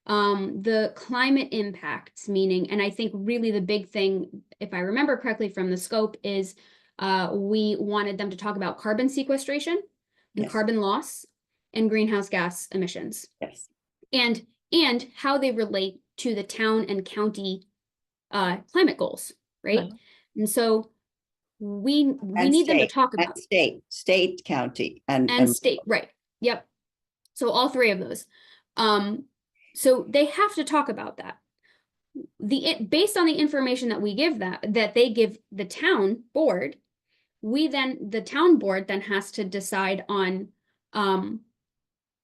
The climate impacts, meaning, and I think really the big thing, if I remember correctly from the scope, is we wanted them to talk about carbon sequestration and Yes. carbon loss and greenhouse gas emissions. Yes. And how they relate to the town and county climate goals, right? Right. And so we And need them to state, talk and about state, county, and state, right? Yep. So all three of those. So they have to talk about that. Based on the information that we give that they give the town board, the town board then has to decide on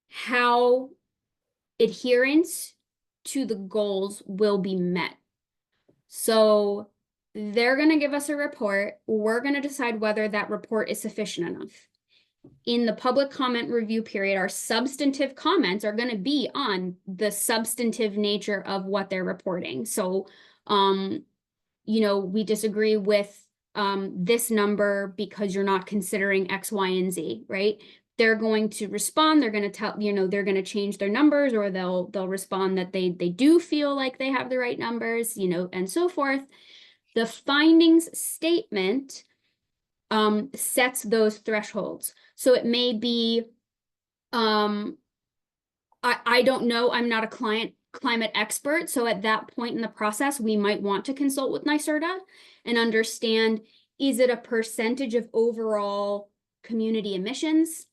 how adherence to the goals will be met. So they're going to give us a report. We're going to decide whether that report is sufficient enough. In the public comment review period, our substantive comments are going to be on the substantive nature of what they're reporting. So, we disagree with this number because you're not considering X, Y, and Z, right? They're going to respond. They're going to tell, they're going to change their numbers, or they'll respond that they do feel like they have the right numbers, and so forth. The findings statement sets those thresholds. So it may be, I don't know, I'm not a climate expert. So at that point in the process, we might want to consult with NYSERDA and understand, is it a percentage of overall community emissions?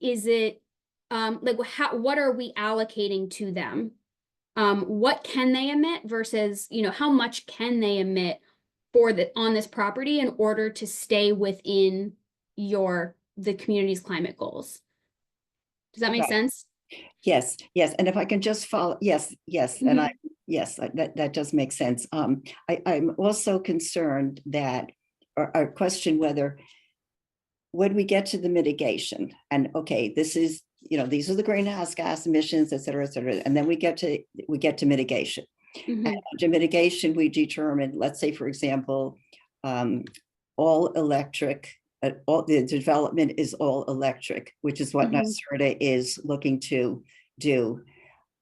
Is it what are we allocating to them? What can they emit versus, how much can they emit on this property in order to stay within the community's climate goals? Does that make Right. sense? Yes, and if I can just follow, yes, and that does make sense. I'm also concerned that, or question whether, when we get to the mitigation, and okay, this is, these are the greenhouse gas emissions, et cetera, and then we get to mitigation. And to mitigation, we determine, let's say, for example, all electric, all the development is all electric, which is what NYSERDA is looking to do.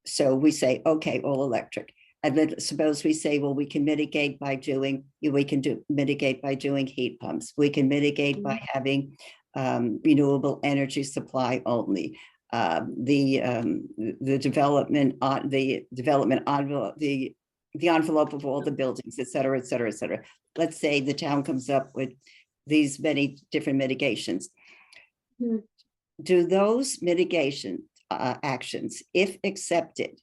So we say, okay, all electric. And then suppose we say, well, we can mitigate by doing heat pumps. We can mitigate by having renewable energy supply only. The development envelope, the envelope of all the buildings, et cetera, et cetera, et cetera. Let's say the town comes up with these many different mitigations. do those mitigation actions, if accepted,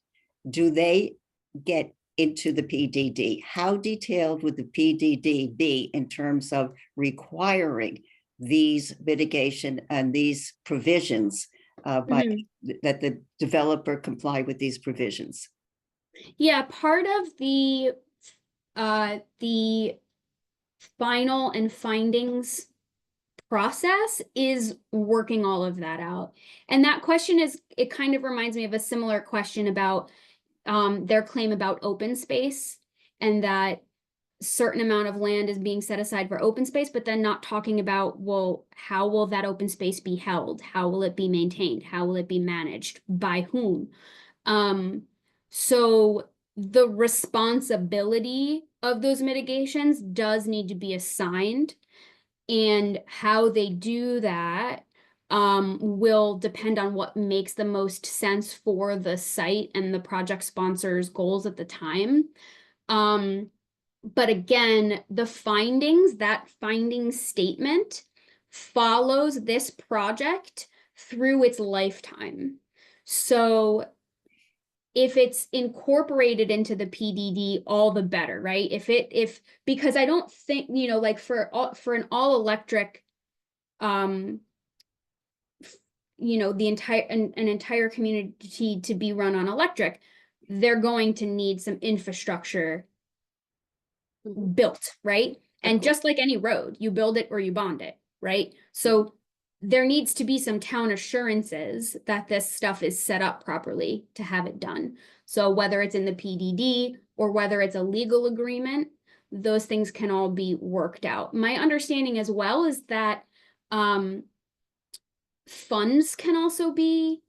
do they get into the PDD? How detailed would the PDD be in terms of requiring these mitigation and these provisions that the developer comply with these provisions? Yeah, part of the final and findings process is working all of that out. And that question it kind of reminds me of a similar question about their claim about open space, and that certain amount of land is being set aside for open space, but then not talking about, well, how will that open space be held? How will it be maintained? How will it be managed? By whom? So the responsibility of those mitigations does need to be assigned, and how they do that will depend on what makes the most sense for the site and the project sponsor's goals at the time. But again, that finding statement follows this project through its lifetime. So if it's incorporated into the PDD, all the better, right? Because I don't think, like for an all electric, an entire community to be run on electric, they're going to need some infrastructure built, right? And just like any road, you build it or you bond it, right? So there needs to be some town assurances that this stuff is set up properly to have it done. So whether it's in the PDD or whether it's a legal agreement, those things can all be worked out. My understanding as well is that funds can also be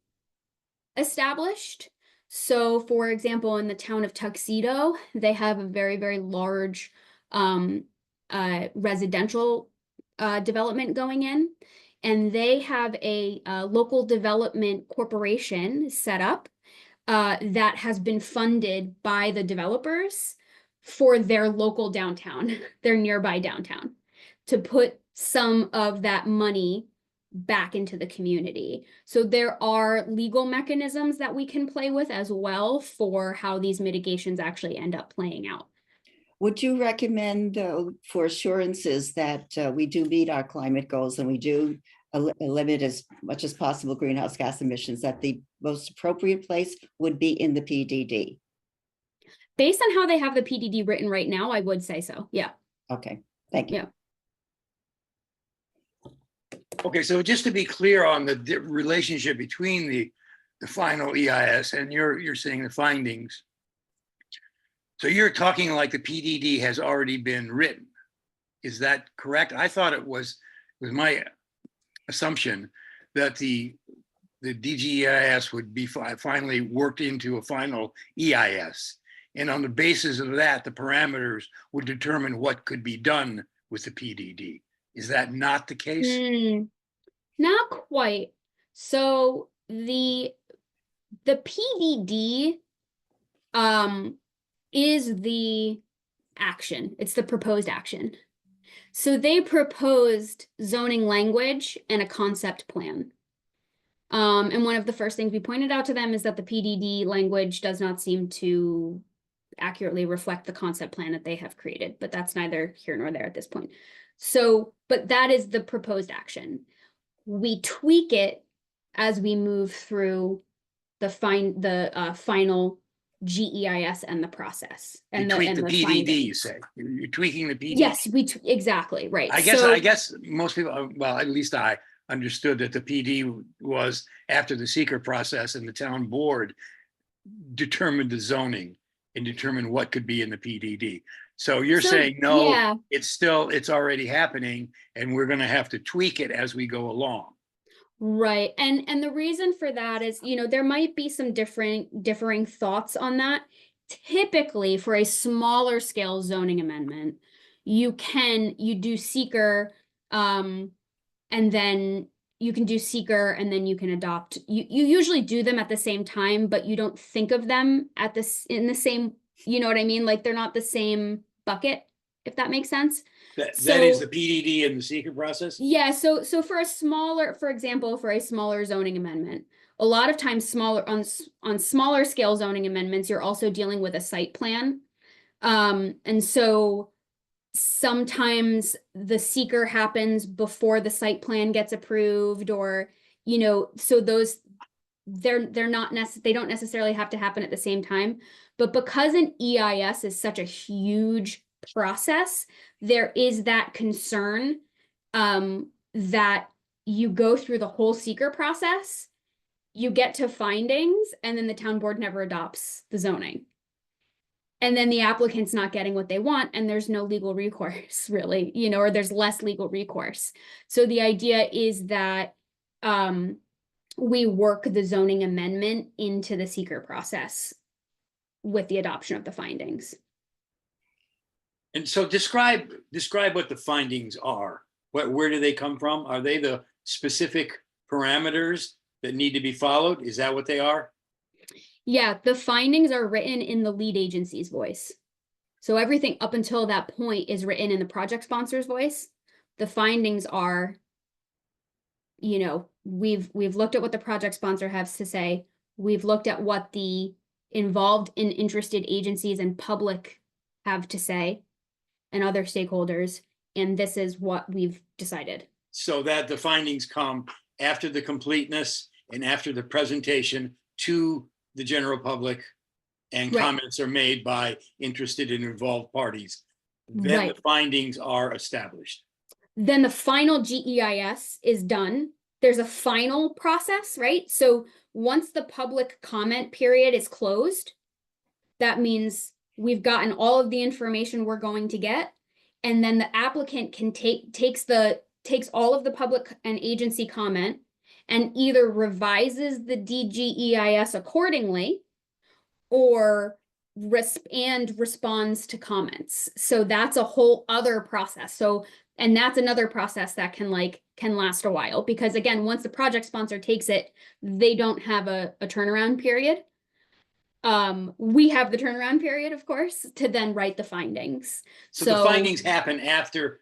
established. So for example, in the town of Tuxedo, they have a very, very large residential development going in. And they have a local development corporation set up that has been funded by the developers for their local downtown, their nearby downtown, to put some of that money back into the community. So there are legal mechanisms that we can play with as well for how these mitigations actually end up playing out. Would you recommend for assurances that we do meet our climate goals and we do limit as much as possible greenhouse gas emissions, that the most appropriate place would be in the PDD? Based on how they have the PDD written right now, I would say so. Yeah. Okay, thank you. Yeah. Okay, so just to be clear on the relationship between the final EIS and you're saying the findings. So you're talking like the PDD has already been written. Is that correct? I thought it was my assumption that the DGEIS would be finally worked into a final EIS. And on the basis of that, the parameters would determine what could be done with the PDD. Is that not the case? Not quite. So the PDD is the action. It's the proposed action. So they proposed zoning language and a concept plan. And one of the first things we pointed out to them is that the PDD language does not seem to accurately reflect the concept plan that they have created, but that's neither here nor there at this point. So, but that is the proposed action. We tweak it as we move through the final GEIS and the process. And you tweak and the PDD, findings. you say. You're tweaking the PDD. Yes, exactly, right. I guess most people, well, at least I understood that the PD was after the seeker process and the town board determined the zoning and determined what could be in the PDD. So you're saying, no, yeah. it's already happening and we're going to have to tweak it as we go along. Right. And the reason for that is, there might be some differing thoughts on that. Typically for a smaller scale zoning amendment, you do seeker, and then you can do seeker and then you can adopt. You usually do them at the same time, but you don't think of them in the same, you know what I mean? Like they're not the same bucket. if that makes sense. That is So- the PDD and the secret process? Yeah, so for a smaller, for example, for a smaller zoning amendment, a lot of times on smaller scale zoning amendments, you're also dealing with a site plan. And so sometimes the seeker happens before the site plan gets approved, or, you know, so those they're not they don't necessarily have to happen at the same time. But because an EIS is such a huge process, there is that concern that you go through the whole seeker process, you get to findings, and then the town board never adopts the zoning. And then the applicant's not getting what they want, and there's no legal recourse, really, you know, or there's less legal recourse. So the idea is that we work the zoning amendment into the seeker process with the adoption of the findings. And so describe what the findings are. Where do they come from? Are they the specific parameters that need to be followed? Is that what they are? Yeah, the findings are written in the lead agency's voice. So everything up until that point is written in the project sponsor's voice. The findings are, you know, we've looked at what the project sponsor has to say. We've looked at what the involved and interested agencies and public have to say, and other stakeholders, and this is what we've decided. So that the findings come after the completeness and after the presentation to the general public, and Right. comments are made by interested and involved parties. Then Right. the findings are established. Then the final GEIS is done. There's a final process, right? So once the public comment period is closed, that means we've gotten all of the information we're going to get. And then the applicant can takes all of the public and agency comment and either revises the DGEIS accordingly or responds to comments. So that's a whole other process. So, and that's another process that can last a while, because again, once the project sponsor takes it, they don't have a turnaround period. We have the turnaround period, of course, to then write the findings. So the findings happen after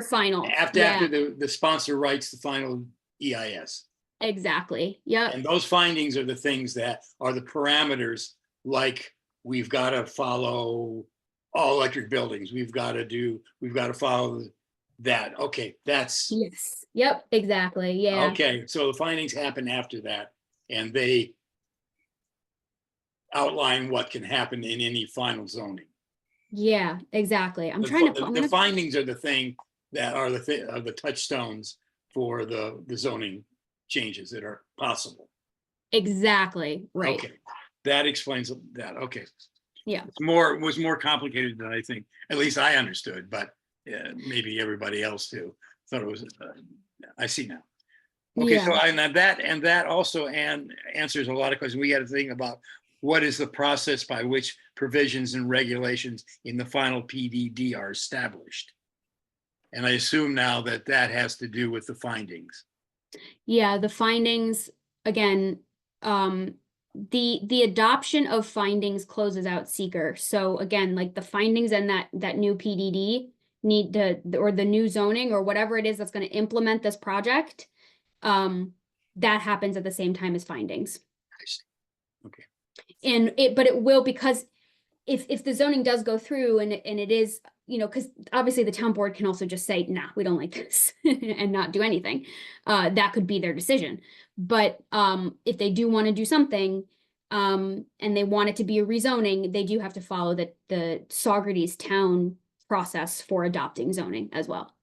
final. after the sponsor writes the final EIS. Exactly. Yep. And those findings are the things that are the parameters, like we've got to follow all electric buildings. We've got to follow that. Okay, that's Yes. Yep. Exactly. Yeah. okay. So the findings happen after that, and they outline what can happen in any final zoning. Yeah. Exactly. I'm The trying fi- to. I'm the gonna- findings are the thing that are the touchstones for the zoning changes that are possible. Exactly. Right. Okay, that explains that. Okay. Yeah. It was more complicated than I think, at least I understood, but maybe everybody else too. Thought it was, I see now. Okay, so Yeah. and that also answers a lot of questions. We got to think about what is the process by which provisions and regulations in the final PDD are established. And I assume now that has to do with the findings. Yeah, the findings, again, the adoption of findings closes out seeker. So again, like the findings and that new PDD need or the new zoning or whatever it is that's going to implement this project, that happens at the same time as findings. I see. Okay. But it will, because if the zoning does go through and it is, you know, because obviously the town board can also just say, nah, we don't like this and not do anything. That could be their decision. But if they do want to do something and they want it to be a rezoning, they do have to follow the Saugerties town process for adopting zoning as well.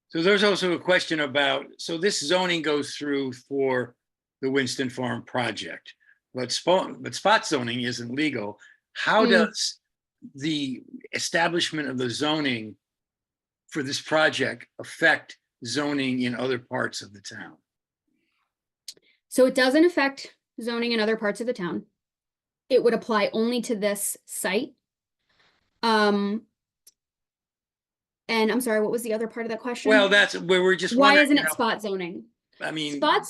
So there's also a question about, so this zoning goes through for the Winston Farm project, but spot zoning isn't legal. How does the establishment of the zoning for this project affect zoning in other parts of the town? So it doesn't affect zoning in other parts of the town. It would apply only to this site. And I'm sorry, what was the other part of that question? Well, that's where we're just Why wondering, isn't you it know, spot zoning? I mean, Spot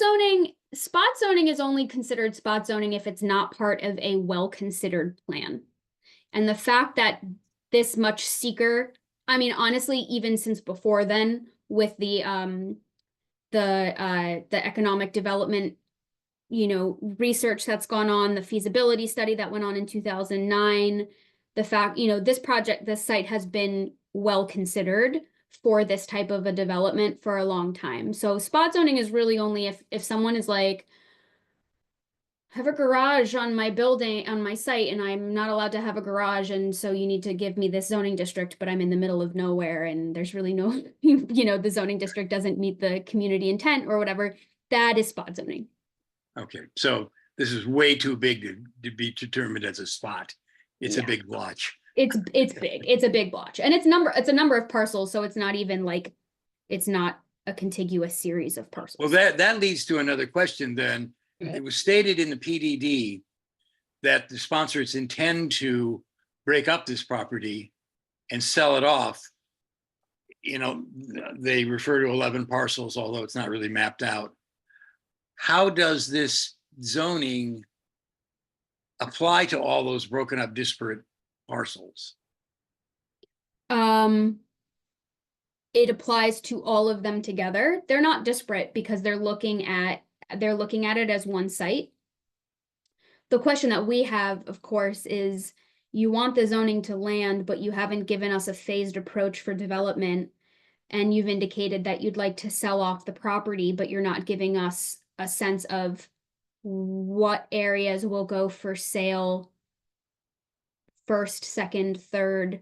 zoning is only considered spot zoning if it's not part of a well-considered plan. And the fact that this much seeker, I mean, honestly, even since before then, with the economic development, research that's gone on, the feasibility study that went on in 2009, the fact, this site has been well considered for this type of a development for a long time. So spot zoning is really only if someone is like, I have a garage on my building, on my site, and I'm not allowed to have a garage, and so you need to give me this zoning district, but I'm in the middle of nowhere and there's really no, the zoning district doesn't meet the community intent or whatever. That is spot zoning. Okay, so this is way too big to be determined as a spot. It's a Yeah. big blotch. It's big. It's a big blotch. And it's a number of parcels, so it's not even like, it's not a contiguous series of parcels. Well, that leads to another question then. It was stated in the PDD that the sponsors intend to break up this property and sell it off. They refer to 11 parcels, although it's not really mapped out. How does this zoning apply to all those broken up disparate parcels? It applies to all of them together. They're not disparate because they're looking at it as one site. The question that we have, of course, is you want the zoning to land, but you haven't given us a phased approach for development. And you've indicated that you'd like to sell off the property, but you're not giving us a sense of what areas will go for sale first, second, third.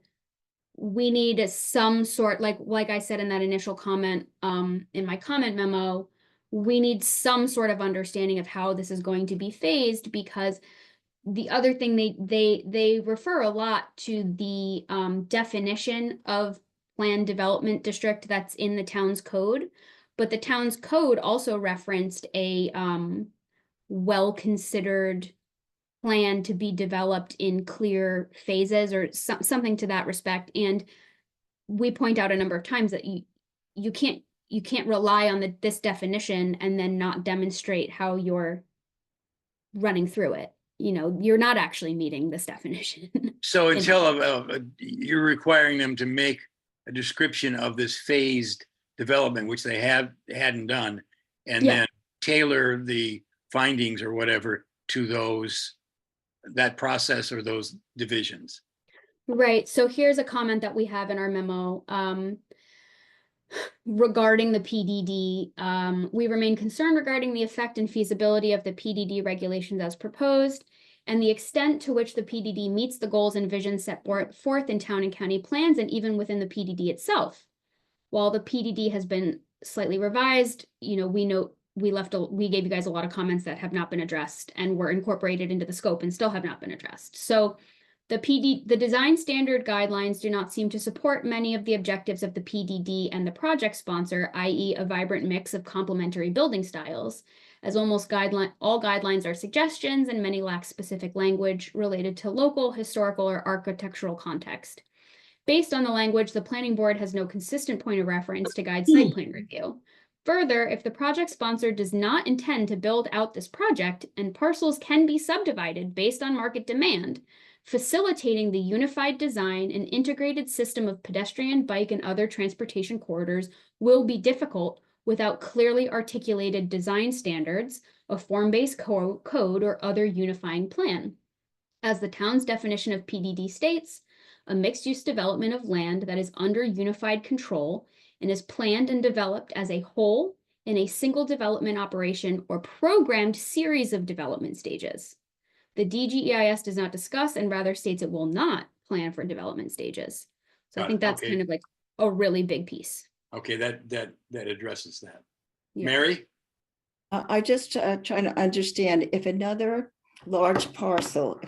We need some sort, like I said in that initial comment, in my comment memo, we need some sort of understanding of how this is going to be phased, because the other thing they refer a lot to the definition of planned development district that's in the town's code, but the town's code also referenced a well-considered plan to be developed in clear phases or something to that respect. And we point out a number of times that you can't rely on this definition and then not demonstrate how you're running through it. You're not actually meeting this definition. So until you're requiring them to make a description of this phased development, which they hadn't done, and Yeah. then tailor the findings or whatever to that process or those divisions. Right. So here's a comment that we have in our memo. Regarding the PDD, we remain concerned regarding the effect and feasibility of the PDD regulations as proposed, and the extent to which the PDD meets the goals and visions set forth in town and county plans, and even within the PDD itself. While the PDD has been slightly revised, we note we gave you guys a lot of comments that have not been addressed and were incorporated into the scope and still have not been addressed. So the design standard guidelines do not seem to support many of the objectives of the PDD and the project sponsor, i.e. a vibrant mix of complementary building styles, as almost all guidelines are suggestions and many lack specific language related to local, historical, or architectural context. Based on the language, the planning board has no consistent point of reference to guide site plan review. Further, if the project sponsor does not intend to build out this project and parcels can be subdivided based on market demand, facilitating the unified design and integrated system of pedestrian, bike, and other transportation corridors will be difficult without clearly articulated design standards, a form-based code, or other unifying plan. As the town's definition of PDD states, a mixed-use development of land that is under unified control and is planned and developed as a whole in a single development operation or programmed series of development stages. The DGEIS does not discuss and rather states it will not plan for development stages. So I think that's kind of like a really big piece. Okay, that addresses that. Yeah. Mary? I just trying to understand if another large parcel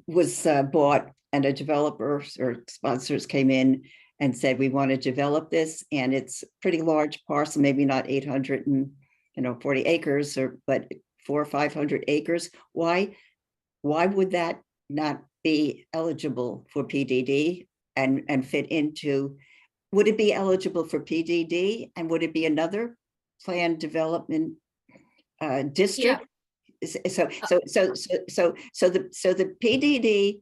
was bought and a developer or sponsors came in and said, we want to develop this, and it's a pretty large parcel, maybe not 840 acres, but 400 or 500 acres. Why would that not be eligible for PDD and fit into? Would it be eligible for PDD, and would it be another planned development district? the PDD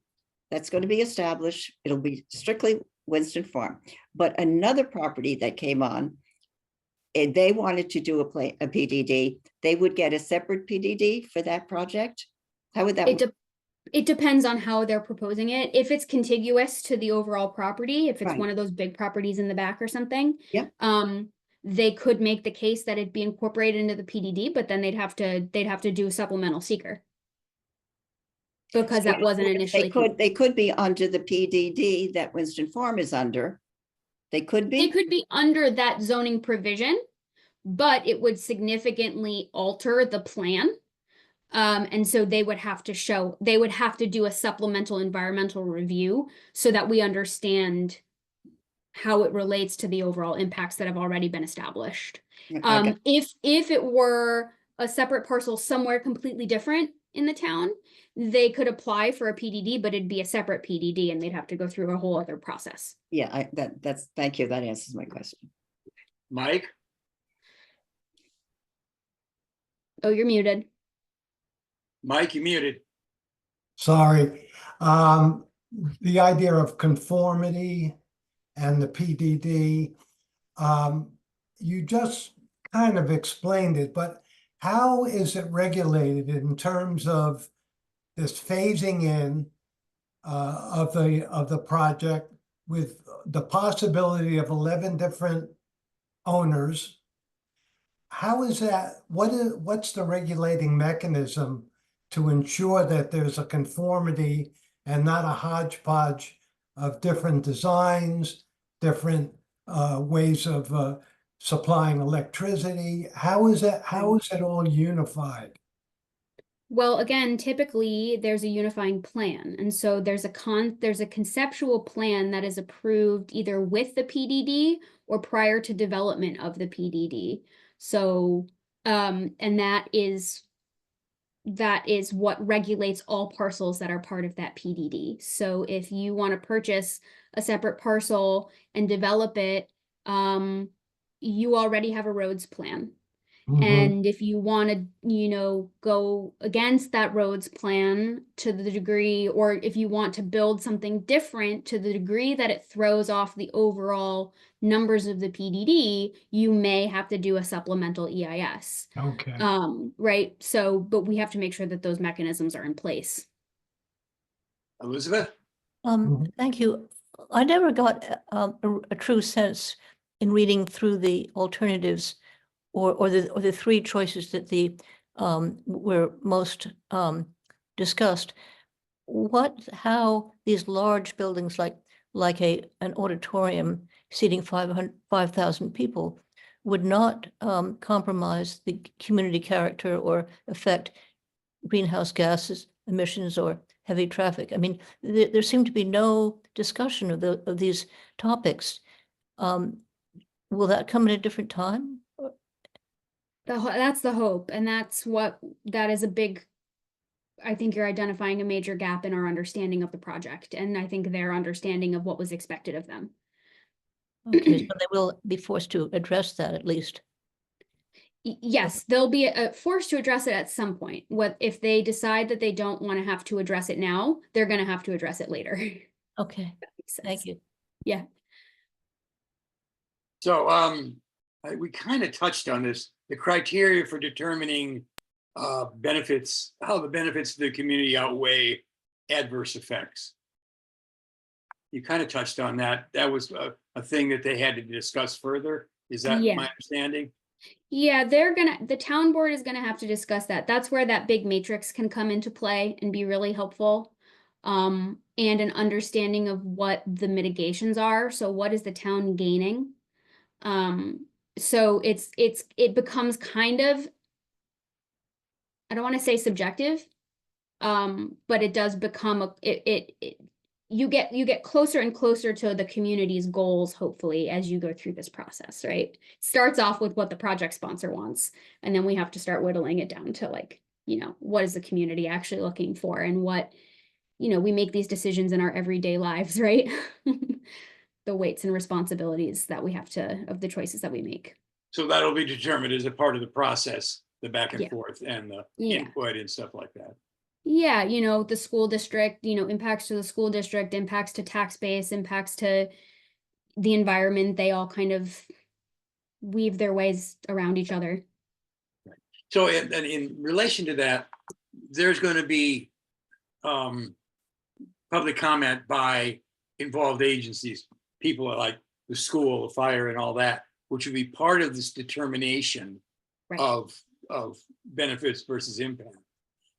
that's going to be established, it'll be strictly Winston Farm. But another property that came on, and they wanted to do a PDD, they would get a separate PDD for that project? How would that work? It depends on how they're proposing it. If it's contiguous to the overall property, if it's Right. one of those big properties in the back or something. Yep. They could make the case that it'd be incorporated into the PDD, but then they'd have to do a supplemental seeker. Because that wasn't initially. They could be under the PDD that Winston Farm is under. They could They be. could be under that zoning provision, but it would significantly alter the plan. And so they would have to do a supplemental environmental review so that we understand how it relates to the overall impacts that have already been established. Okay. If it were a separate parcel somewhere completely different in the town, they could apply for a PDD, but it'd be a separate PDD and they'd have to go through a whole other process. Yeah, thank you. That answers my question. Mike? Oh, you're muted. Mike, you muted. Sorry. The idea of conformity and the PDD, you just kind of explained it, but how is it regulated in terms of this phasing in of the project with the possibility of 11 different owners? How is that? What's the regulating mechanism to ensure that there's a conformity and not a hodgepodge of different designs, different ways of supplying electricity? How is it all unified? Well, again, typically there's a unifying plan. And so there's a conceptual plan that is approved either with the PDD or prior to development of the PDD. So, and that is what regulates all parcels that are part of that PDD. So if you want to purchase a separate parcel and develop it, you already have a roads plan. And if you want to, go against that roads plan to the degree, or if you want to build something different to the degree that it throws off the overall numbers of the PDD, you may have to do a supplemental EIS. Okay. Right. So, but we have to make sure that those mechanisms are in place. Elizabeth? Thank you. I never got a true sense in reading through the alternatives or the three choices that were most discussed. How these large buildings like an auditorium seating 5,000 people would not compromise the community character or affect greenhouse gases emissions or heavy traffic. I mean, there seemed to be no discussion of these topics. Will that come at a different time? That's the hope, and that is a big. I think you're identifying a major gap in our understanding of the project, and I think their understanding of what was expected of them. Okay, so they will be forced to address that at least. Yes, they'll be forced to address it at some point. What if they decide that they don't want to have to address it now? They're going to have to address it later. Okay, thank you. Yeah. So we kind of touched on this, the criteria for determining benefits, how the benefits to the community outweigh adverse effects. You kind of touched on that. That was a thing that they had to discuss further. Is that my understanding? Yeah, the town board is gonna have to discuss that. That's where that big matrix can come into play and be really helpful. And an understanding of what the mitigations are. So what is the town gaining? So it becomes kind of, I don't want to say subjective, but it does become you get closer and closer to the community's goals, hopefully, as you go through this process, right? It starts off with what the project sponsor wants, and then we have to start whittling it down to what is the community actually looking for, and what, we make these decisions in our everyday lives, right? The weights and responsibilities that we have of the choices that we make. So that'll be determined as a part of the process the back and Yeah. forth and the Yeah. input and stuff like that. Yeah, the school district, impacts to the school district, impacts to tax base, impacts to the environment, they all kind of weave their ways around each other. So in relation to that, there's going to be public comment by involved agencies, people like the school, the fire, and all that, which would be part of this determination Right. of benefits versus impact.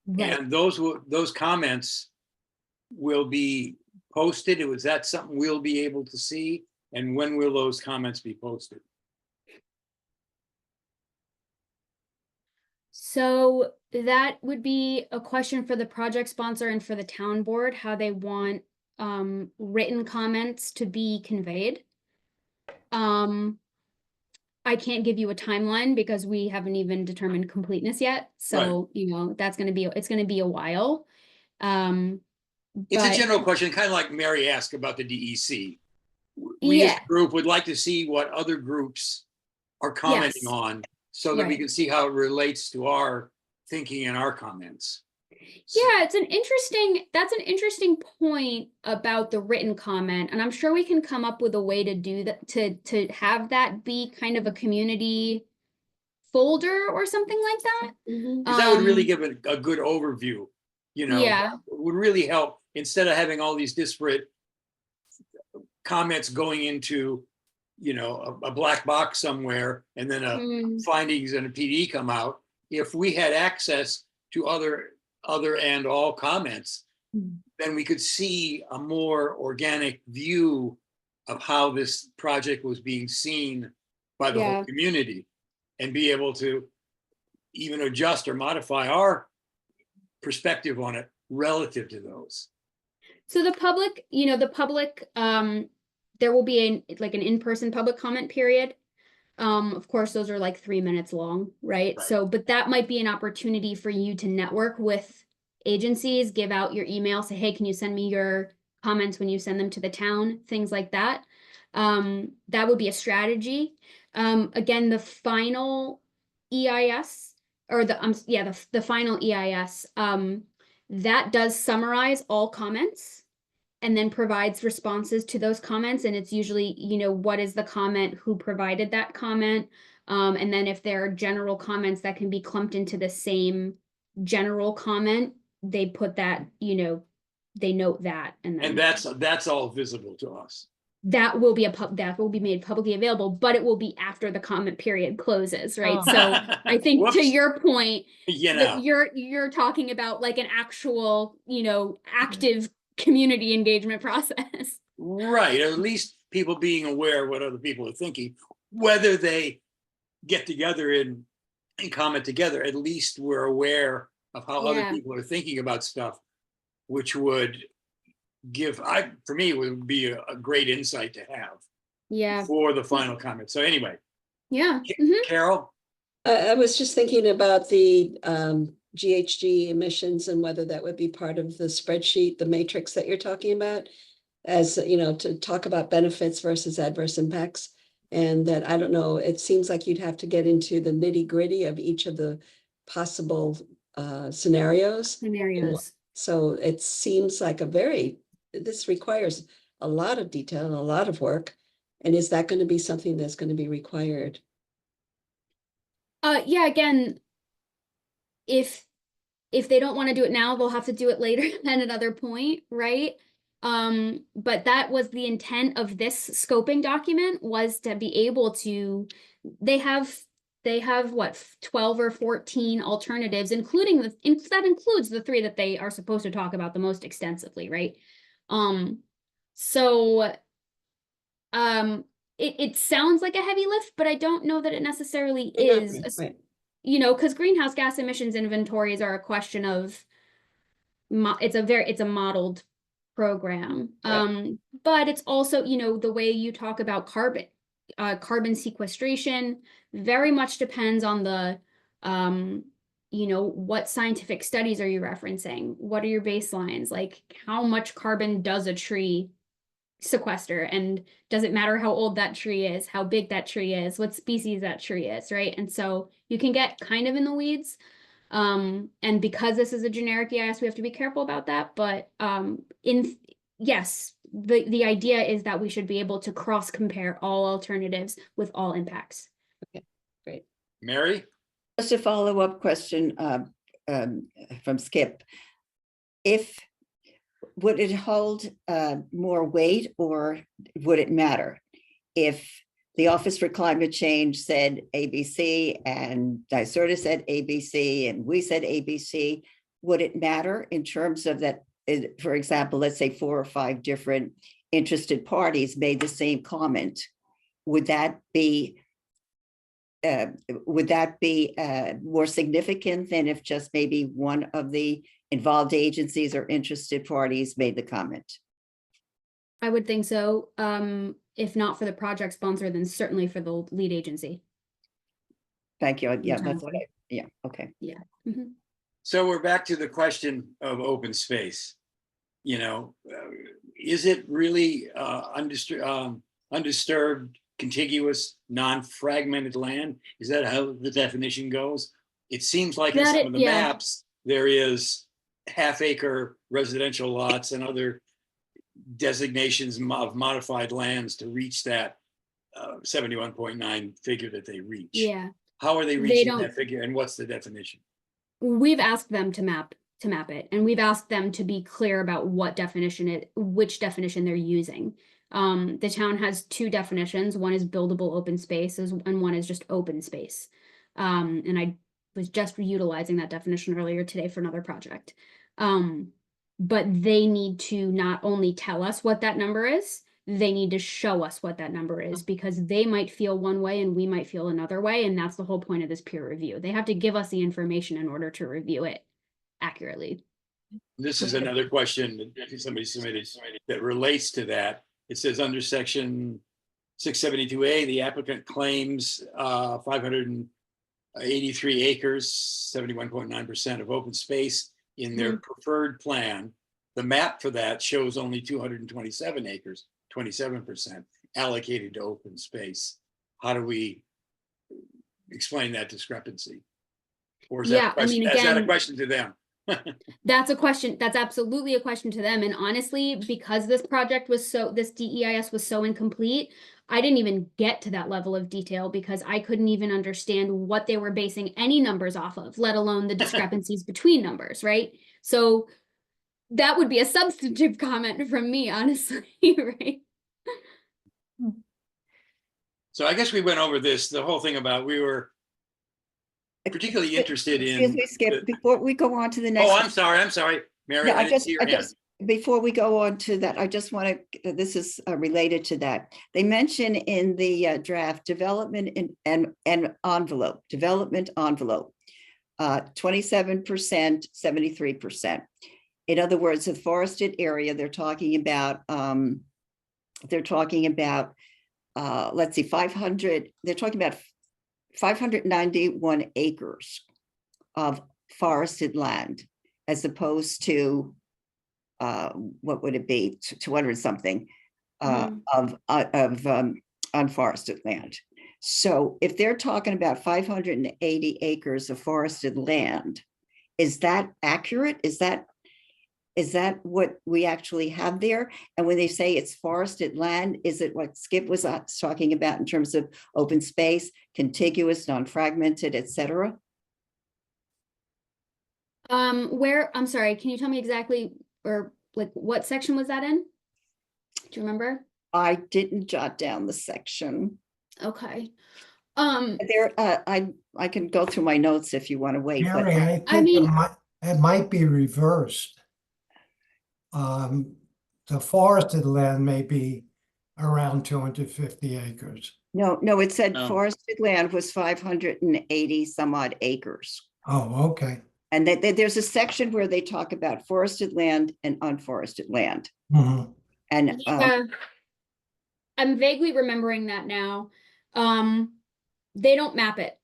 Right. And those comments will be posted. Was that something we'll be able to see? And when will those comments be posted? So that would be a question for the project sponsor and for the town board, how they want written comments to be conveyed. I can't give you a timeline because we haven't even determined completeness yet. So, it's going to be a while. It's a But general question, kind of like Mary asked about the DEC. We as yeah, a group would like to see what other groups are commenting Yes. on so that we Right. can see how it relates to our thinking and our comments. yeah, that's an interesting point about the written comment. And I'm sure we can come up with a way to do that, to have that be kind of a community folder or something like that. Mhm. Because that would really Um, give it a good overview, Yeah. It would really help instead of having all these disparate comments going into, a black box somewhere and then findings and a PD come out. If we had access to other and all comments, then we could see a more organic view of how this project was being seen by the whole Yeah. community and be able to even adjust or modify our perspective on it relative to those. So the public, there will be an in-person public comment period. Of course, those are like 3 minutes long, right? Right. So, but that might be an opportunity for you to network with agencies, give out your email, say, hey, can you send me your comments when you send them to the town, things like that. That would be a strategy. Again, the final EIS or the final EIS, that does summarize all comments and then provides responses to those comments. And it's usually, what is the comment, who provided that comment? And then if there are general comments that can be clumped into the same general comment, they put that, they note that. And then And that's all visible to us. that will be made publicly available, but it will be after the comment period closes, right? Oh. So I think to Whoops. your point, that Yeah. you're talking about like an actual, active community engagement process. Right. Or at least people being aware of what other people are thinking, whether they get together and comment together, at least we're aware of how other Yeah. people are thinking about stuff, which would for me, it would be a great insight to have Yeah. for the final comment. So anyway, Yeah. Mhm. Carol, I was just thinking about the GHG emissions and whether that would be part of the spreadsheet, the matrix that you're talking about, as to talk about benefits versus adverse impacts. And that, I don't know, it seems like you'd have to get into the nitty-gritty of each of the possible scenarios. Scenarios. So it seems like this requires a lot of detail and a lot of work. And is that going to be something that's going to be required? Yeah, again, if they don't want to do it now, they'll have to do it later at another point, right? But that was the intent of this scoping document, was to be able to, they have what, 12 or 14 alternatives, that includes the 3 that they are supposed to talk about the most extensively, right? So it sounds like a heavy lift, but I don't know that it necessarily is. Right. Because greenhouse gas emissions inventories are a question of it's a modeled program. Right. But it's also, the way you talk about carbon sequestration very much depends on the what scientific studies are you referencing? What are your baselines? Like, how much carbon does a tree sequester, and does it matter how old that tree is, how big that tree is, what species that tree is, right? And so you can get kind of in the weeds. And because this is a generic EIS, we have to be careful about that. But yes, the idea is that we should be able to cross compare all alternatives with all impacts. Mary? Just a follow-up question from Skip. Would it hold more weight, or would it matter if the Office for Climate Change said ABC and NYSERDA said ABC and we said ABC? Would it matter in terms of that? For example, let's say 4 or 5 different interested parties made the same comment. Would that be more significant than if just maybe one of the involved agencies or interested parties made the comment? I would think so. If not for the project sponsor, then certainly for the lead agency. Thank you. Yeah, town that's board. what yeah, okay. Mhm. So we're back to the question of open space. You know, is it really undisturbed, contiguous, non-fragmented land? Is that how the definition goes? It seems like in some of the maps, there is half-acre residential lots and other designations of modified lands to reach that 71.9 figure that they reach. Yeah, How are they reaching that figure, and what's the definition? we've asked them to map it, and we've asked them to be clear about what definition which definition they're using. The town has 2 definitions. One is buildable open spaces, and one is just open space. And I was just utilizing that definition earlier today for another project. But they need to not only tell us what that number is, they need to show us what that number is, because they might feel one way and we might feel another way. And that's the whole point of this peer review. They have to give us the information in order to review it accurately. This is another question that somebody submitted that relates to that. It says under section 672A, the applicant claims 583 acres, 71.9% of open space in their preferred plan. The map for that shows only 227 acres, 27% allocated to open space. How do we explain that discrepancy? Or is that I mean, is that a again, question to them? that's a question. That's absolutely a question to them. And honestly, because this project was this DEIS was so incomplete, I didn't even get to that level of detail because I couldn't even understand what they were basing any numbers off of, let alone the discrepancies between numbers, right? So that would be a substantive comment from me, honestly, right? So I guess we went over this, the whole thing about, we were particularly interested in. Excuse me, Skip, before we go on to the next. Oh, I'm sorry, Mary. Yeah, I didn't see your hand. Before we go on to that, I just want to, this is related to that. They mention in the draft development and envelope, 27%, 73%. In other words, the forested area, they're talking about, let's see, 500, they're talking about 591 acres of forested land, as opposed to what would it be, 200 something of unforested land. So if they're talking about 580 acres of forested land, is that accurate? Is that what we actually have there? And when they say it's forested land, is it what Skip was talking about in terms of open space, contiguous, non-fragmented, etc.? I'm sorry, can you tell me exactly, or like what section was that in? Do you remember? I didn't jot down the section. Okay. There, I can go through my notes if you want to wait. Mary, I I think mean- it might be reversed. The forested land may be around 250 acres. No, it said No. forested land was 580 some odd acres. Oh, okay. And that there's a section where they talk about forested land and unforested land. Mhm. And Yeah, I'm vaguely remembering that now. They don't map it.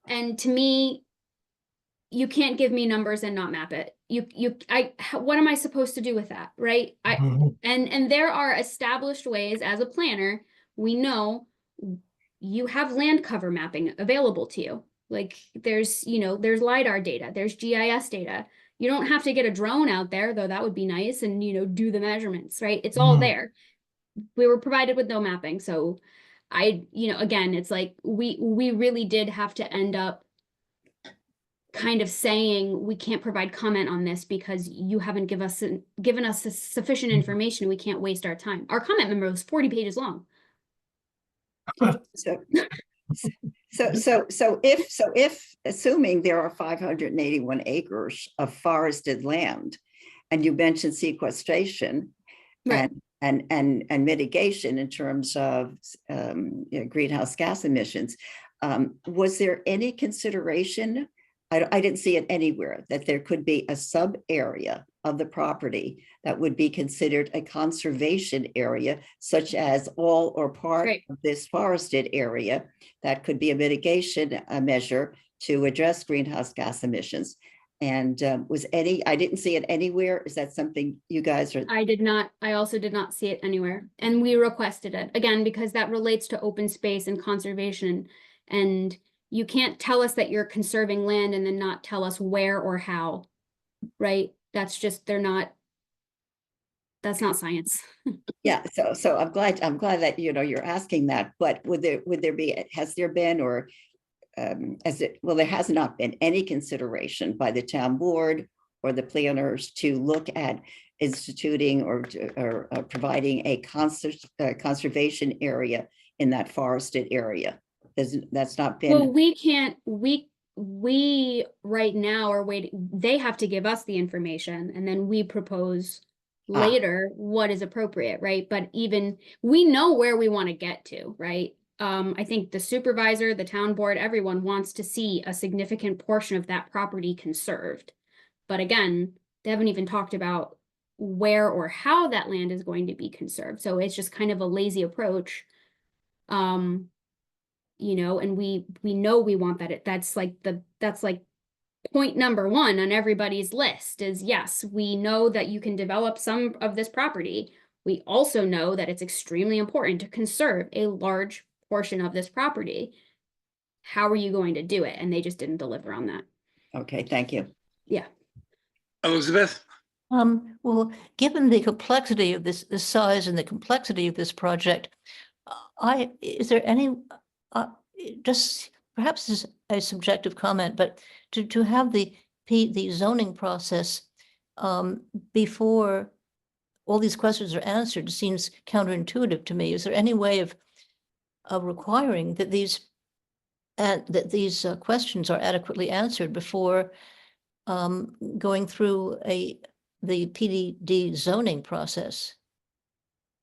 And to me, you can't give me numbers and not map it. what am I supposed to do with that, right? Mhm. And there are established ways as a planner, we know you have land cover mapping available to you. Like there's LiDAR data, there's GIS data. You don't have to get a drone out there, though that would be nice, and do the measurements, right? It's all Mhm. there. We were provided with no mapping, so again, it's like we really did have to end up kind of saying we can't provide comment on this because you haven't given us sufficient information. We can't waste our time. Our comment memo was 40 pages long. So, if, assuming there are 581 acres of forested land, and you mentioned sequestration Right. and mitigation in terms of greenhouse gas emissions, was there any consideration? I didn't see it anywhere that there could be a sub area of the property that would be considered a conservation area, such as all or part Right. of this forested area that could be a mitigation measure to address greenhouse gas emissions. And I didn't see it anywhere. Is that something you guys are? I also did not see it anywhere. And we requested it again, because that relates to open space and conservation. And you can't tell us that you're conserving land and then not tell us where or how, right? That's just, that's not science. Yeah, so I'm glad that you're asking that, but has there been, or there has not been any consideration by the town board or the planners to look at instituting or providing a conservation area in that forested area? That's not been. Well, we right now are waiting. They have to give us the information and then we propose later what is appropriate, right? But even we know where we want to get to, right? I think the supervisor, the town board, everyone wants to see a significant portion of that property conserved. But again, they haven't even talked about where or how that land is going to be conserved. So it's just kind of a lazy approach. And we know we want that. That's like point number one on everybody's list is, yes, we know that you can develop some of this property. We also know that it's extremely important to conserve a large portion of this property. How are you going to do it? And they just didn't deliver on that. Okay, thank you. Yeah. Elizabeth? Well, given the complexity of the size and the complexity of this project, is there any, just perhaps this is a subjective comment, but to have the zoning process before all these questions are answered seems counterintuitive to me. Is there any way of requiring that these questions are adequately answered before going through the PDD zoning process?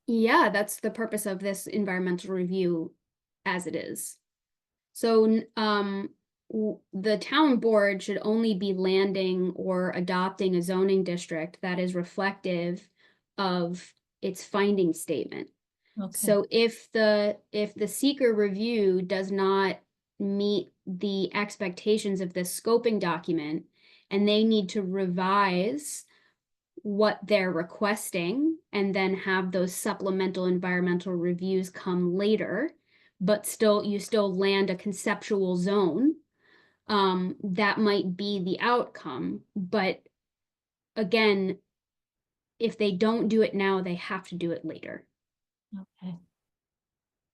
Yeah, that's the purpose of this environmental review as it is. So the town board should only be landing or adopting a zoning district that is reflective of its finding statement. Okay. So if the seeker review does not meet the expectations of this scoping document and they need to revise what they're requesting and then have those supplemental environmental reviews come later, but you still land a conceptual zone, that might be the outcome. But again, if they don't do it now, they have to do it later. Okay.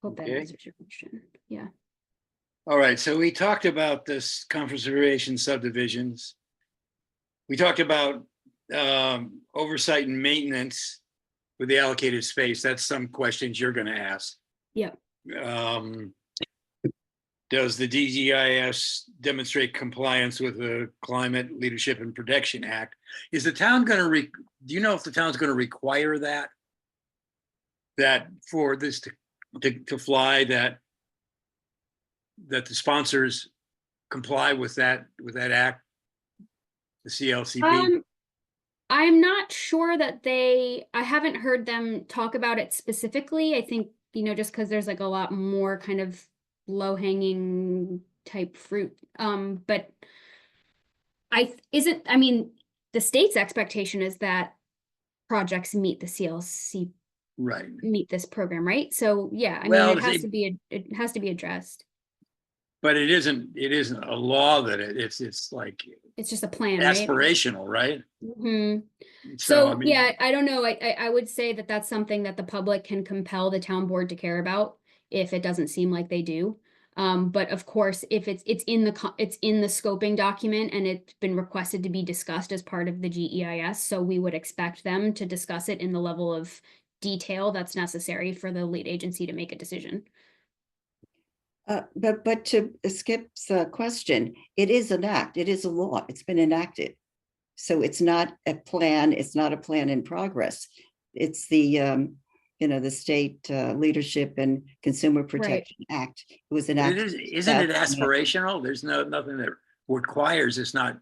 Hope that Okay. answers your question. Yeah. All right, so we talked about this conservation subdivisions. We talked about oversight and maintenance with the allocated space. That's some questions you're going to ask. Yep. Does the DGIS demonstrate compliance with the Climate Leadership and Protection Act? Is the town going to, do you know if the town's going to require that for this to fly, that the sponsors comply with that act, the CLCP? I'm not sure that I haven't heard them talk about it specifically. I think, just because there's like a lot more kind of low-hanging type fruit. But the state's expectation is that projects meet the CLC, Right. meet this program, right? So yeah, I Well, mean, it has to be addressed. But it isn't a law that it's like It's just a plan, right? aspirational, right? Mhm. So, I So, mean, yeah, I don't know. I would say that that's something that the public can compel the town board to care about if it doesn't seem like they do. But of course, if it's in the scoping document and it's been requested to be discussed as part of the GEIS, so we would expect them to discuss it in the level of detail that's necessary for the lead agency to make a decision. But to Skip's question, it is an act, it is a law, it's been enacted. So it's not a plan, it's not a plan in progress. It's the, the State Leadership and Consumer Protection Act. It was enacted. isn't it aspirational? There's nothing that requires, it's not, I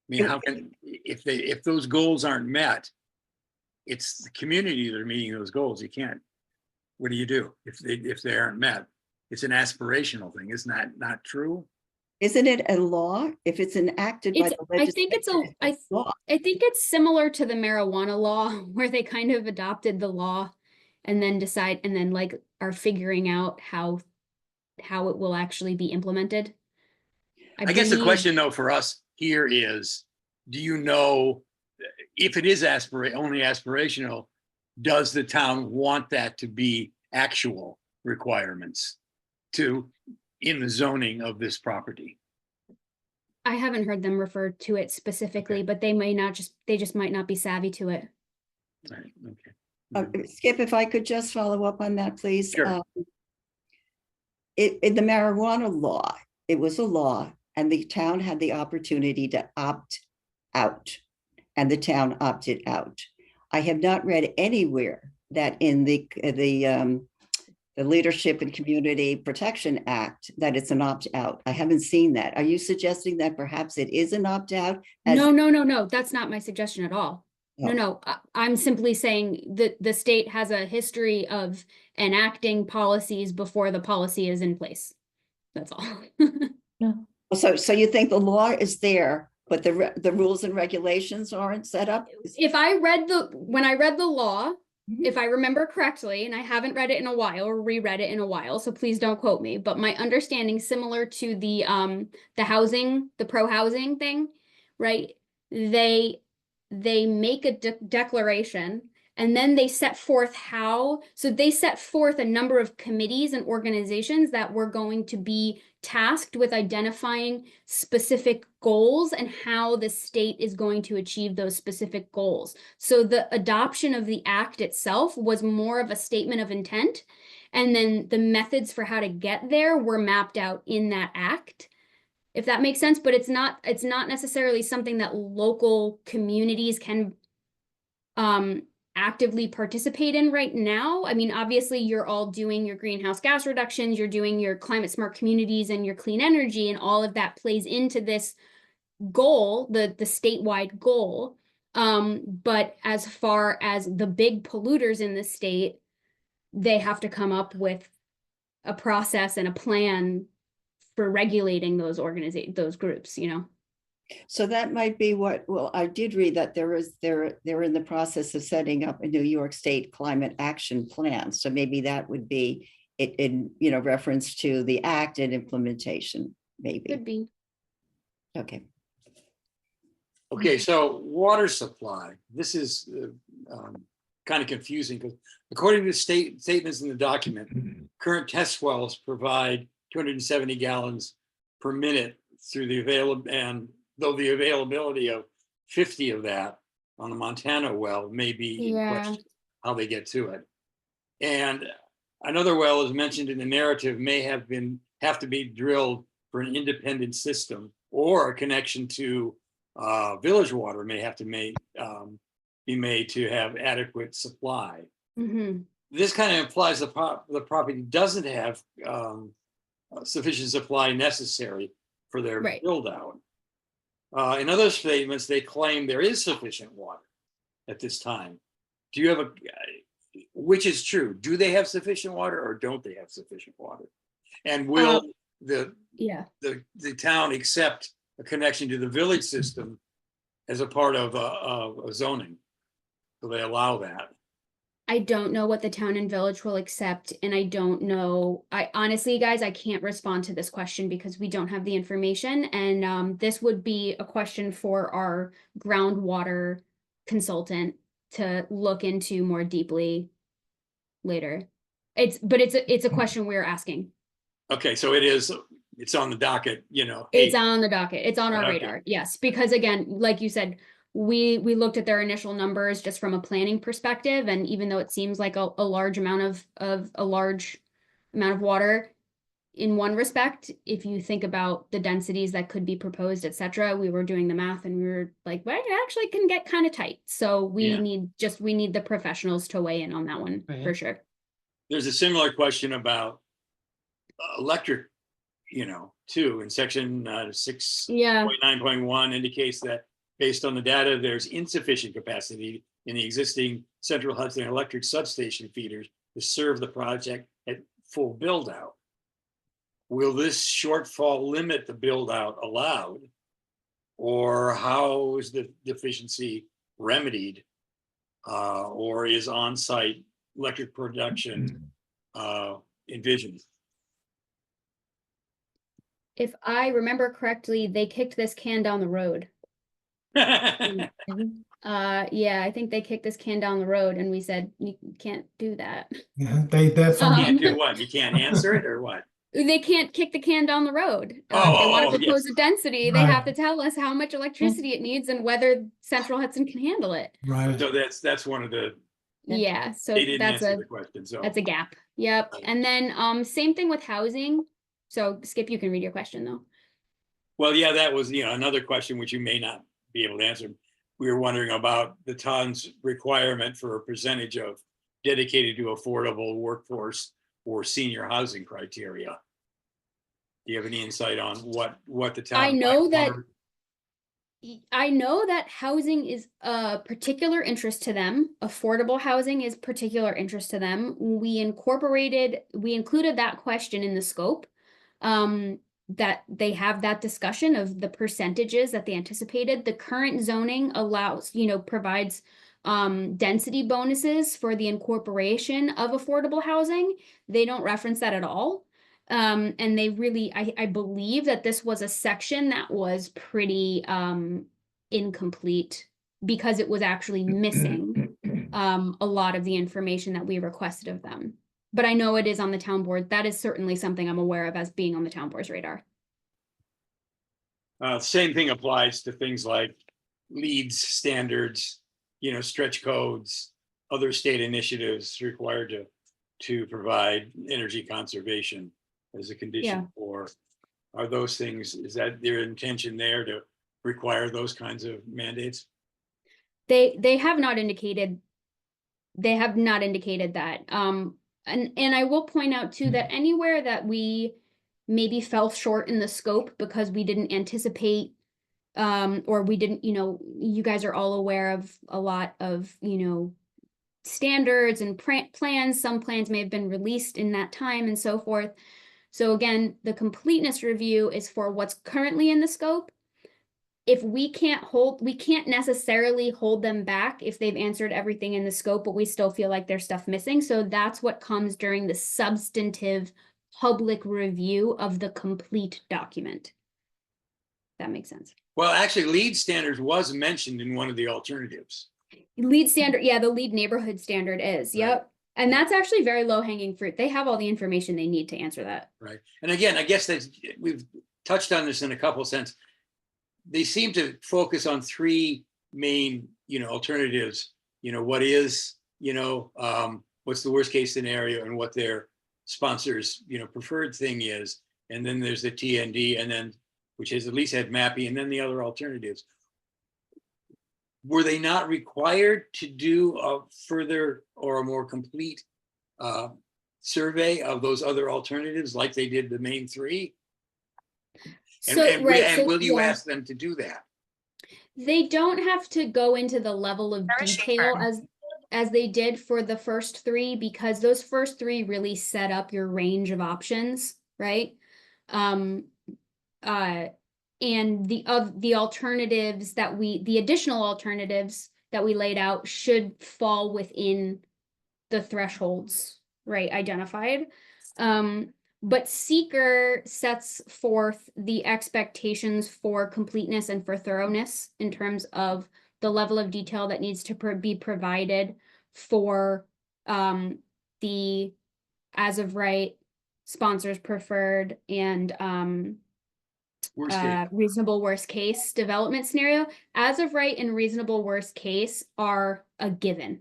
mean, how can, if those goals aren't met, it's the community that are meeting those goals. You can't, what do you do if they aren't met? It's an aspirational thing. Isn't that not true? Isn't it a law? If it's enacted by the legislature, I think it's a law. I think it's similar to the marijuana law where they kind of adopted the law and then like are figuring out how it will actually be implemented. I guess the believe- question though for us here is, do you know if it is only aspirational, does the town want that to be actual requirements in the zoning of this property? I haven't heard them refer to it specifically, but they just might not be savvy to it. Right, okay. Skip, if I could just follow up on that, please. Sure. In the marijuana law, it was a law and the town had the opportunity to opt out and the town opted out. I have not read anywhere that in the Leadership and Community Protection Act that it's an opt-out. I haven't seen that. Are you suggesting that perhaps it is an opt-out? No, that's not my suggestion at all. Oh. No, I'm simply saying that the state has a history of enacting policies before the policy is in place. That's all. No. So you think the law is there, but the rules and regulations aren't set up? When I read the law, Mhm. if I remember correctly, and I haven't read it in a while or reread it in a while, so please don't quote me, but my understanding similar to the pro-housing thing, right? They make a declaration and then they set forth they set forth a number of committees and organizations that were going to be tasked with identifying specific goals and how the state is going to achieve those specific goals. So the adoption of the act itself was more of a statement of intent, and then the methods for how to get there were mapped out in that act, if that makes sense. But it's not necessarily something that local communities can actively participate in right now. I mean, obviously you're all doing your greenhouse gas reductions, you're doing your climate smart communities and your clean energy, and all of that plays into this goal, the statewide goal. But as far as the big polluters in the state, they have to come up with a process and a plan for regulating those groups, So that might be I did read that they're in the process of setting up a New York State climate action plan. So maybe that would be it in reference to the act and implementation, maybe. Could be. Okay. Okay, so water supply. This is kind of confusing because according to statements in the document, current test wells provide 270 gallons per minute through the the availability of 50 of that on the Montana well may be in question how they get to it. And another well is mentioned in the narrative may have to be drilled for an independent system, or a connection to village water may have to be made to have adequate supply. Mm-hmm. This kind of implies the property doesn't have sufficient supply necessary for their build out. In other statements, they claim there is sufficient water at this time. Do you have which is true? Do they have sufficient water or don't they have sufficient water? And will the town accept a connection to the village system as a part of zoning. So they allow that. I don't know what the town and village will accept, and I don't know, I honestly, guys, I can't respond to this question because we don't have the information, and this would be a question for our groundwater consultant to look into more deeply later. It's a question we're asking. Okay, so it's on the docket, It's hey, on the docket. It's on our Okay. radar. Yes, because again, like you said, we looked at their initial numbers just from a planning perspective, and even though it seems like a large amount of a large amount of water, in one respect, if you think about the densities that could be proposed, etc., we were doing the math and we were like, well, it actually can get kind of tight. So we Yeah. need the professionals to weigh in on that one for sure. there's a similar question about electric, too, in section 6.9.1 Yeah. indicates that based on the data, there's insufficient capacity in the existing Central Hudson electric substation feeders to serve the project at full build out. Will this shortfall limit the build out allowed? Or how is the deficiency remedied? Or is on-site electric production envisioned? If I remember correctly, they kicked this can down the road. Yeah, I think they kicked this can down the road and we said, you can't do that. Yeah, they definitely, Can't do what? You can't answer it or what? They can't kick the can down the road. If they Oh, want to propose yes. a density, they have to Right. tell us how much electricity it needs and whether Central Hudson can handle it. right. So that's one of the, Yeah, so they didn't that's answer the question, so. a gap. Yep. Right. And then same thing with housing. So Skip, you can read your question though. Well, yeah, that was, another question which you may not be able to answer. We were wondering about the town's requirement for a percentage of dedicated to affordable workforce or senior housing criteria. Do you have any insight on what the town? I know that wanted? I know that housing is a particular interest to them. Affordable housing is particular interest to them. We included that question in the scope. That they have that discussion of the percentages that they anticipated. The current zoning allows, provides density bonuses for the incorporation of affordable housing. They don't reference that at all. And they really, I believe that this was a section that was pretty incomplete because it was actually missing a lot of the information that we requested of them. But I know it is on the town board. That is certainly something I'm aware of as being on the town board's radar. Same thing applies to things like leads standards, stretch codes, other state initiatives required to provide energy conservation as a condition Yeah. for, are those things, is that their intention there to require those kinds of mandates? They have not indicated that. And I will point out too that anywhere that we maybe fell short in the scope because we didn't anticipate or we didn't, you guys are all aware of a lot of, standards and plans. Some plans may have been released in that time and so forth. So again, the completeness review is for what's currently in the scope. If we can't necessarily hold them back if they've answered everything in the scope, but we still feel like there's stuff missing. So that's what comes during the substantive public review of the complete document. That makes sense. Well, actually, lead standards was mentioned in one of the alternatives. Lead standard, yeah, the lead neighborhood standard is, Right. yep. And that's actually very low hanging fruit. They have all the information they need to answer that. Right. And again, I guess that we've touched on this in a couple of sense. They seem to focus on three main, alternatives. What is, what's the worst case scenario and what their sponsors, preferred thing is. And then there's the TND, and then which has at least had mapping, and then the other alternatives. Were they not required to do a further or a more complete survey of those other alternatives like they did the main three? And, will you ask them to do that? They don't have to go into the level of detail as they did for the first three, because those first three really set up your range of options, right? the alternatives the additional alternatives that we laid out should fall within the thresholds, right, identified. But seeker sets forth the expectations for completeness and for thoroughness in terms of the level of detail that needs to be provided for the as of right, sponsors preferred, and Worst case. reasonable worst case development scenario. As of right and reasonable worst case are a given.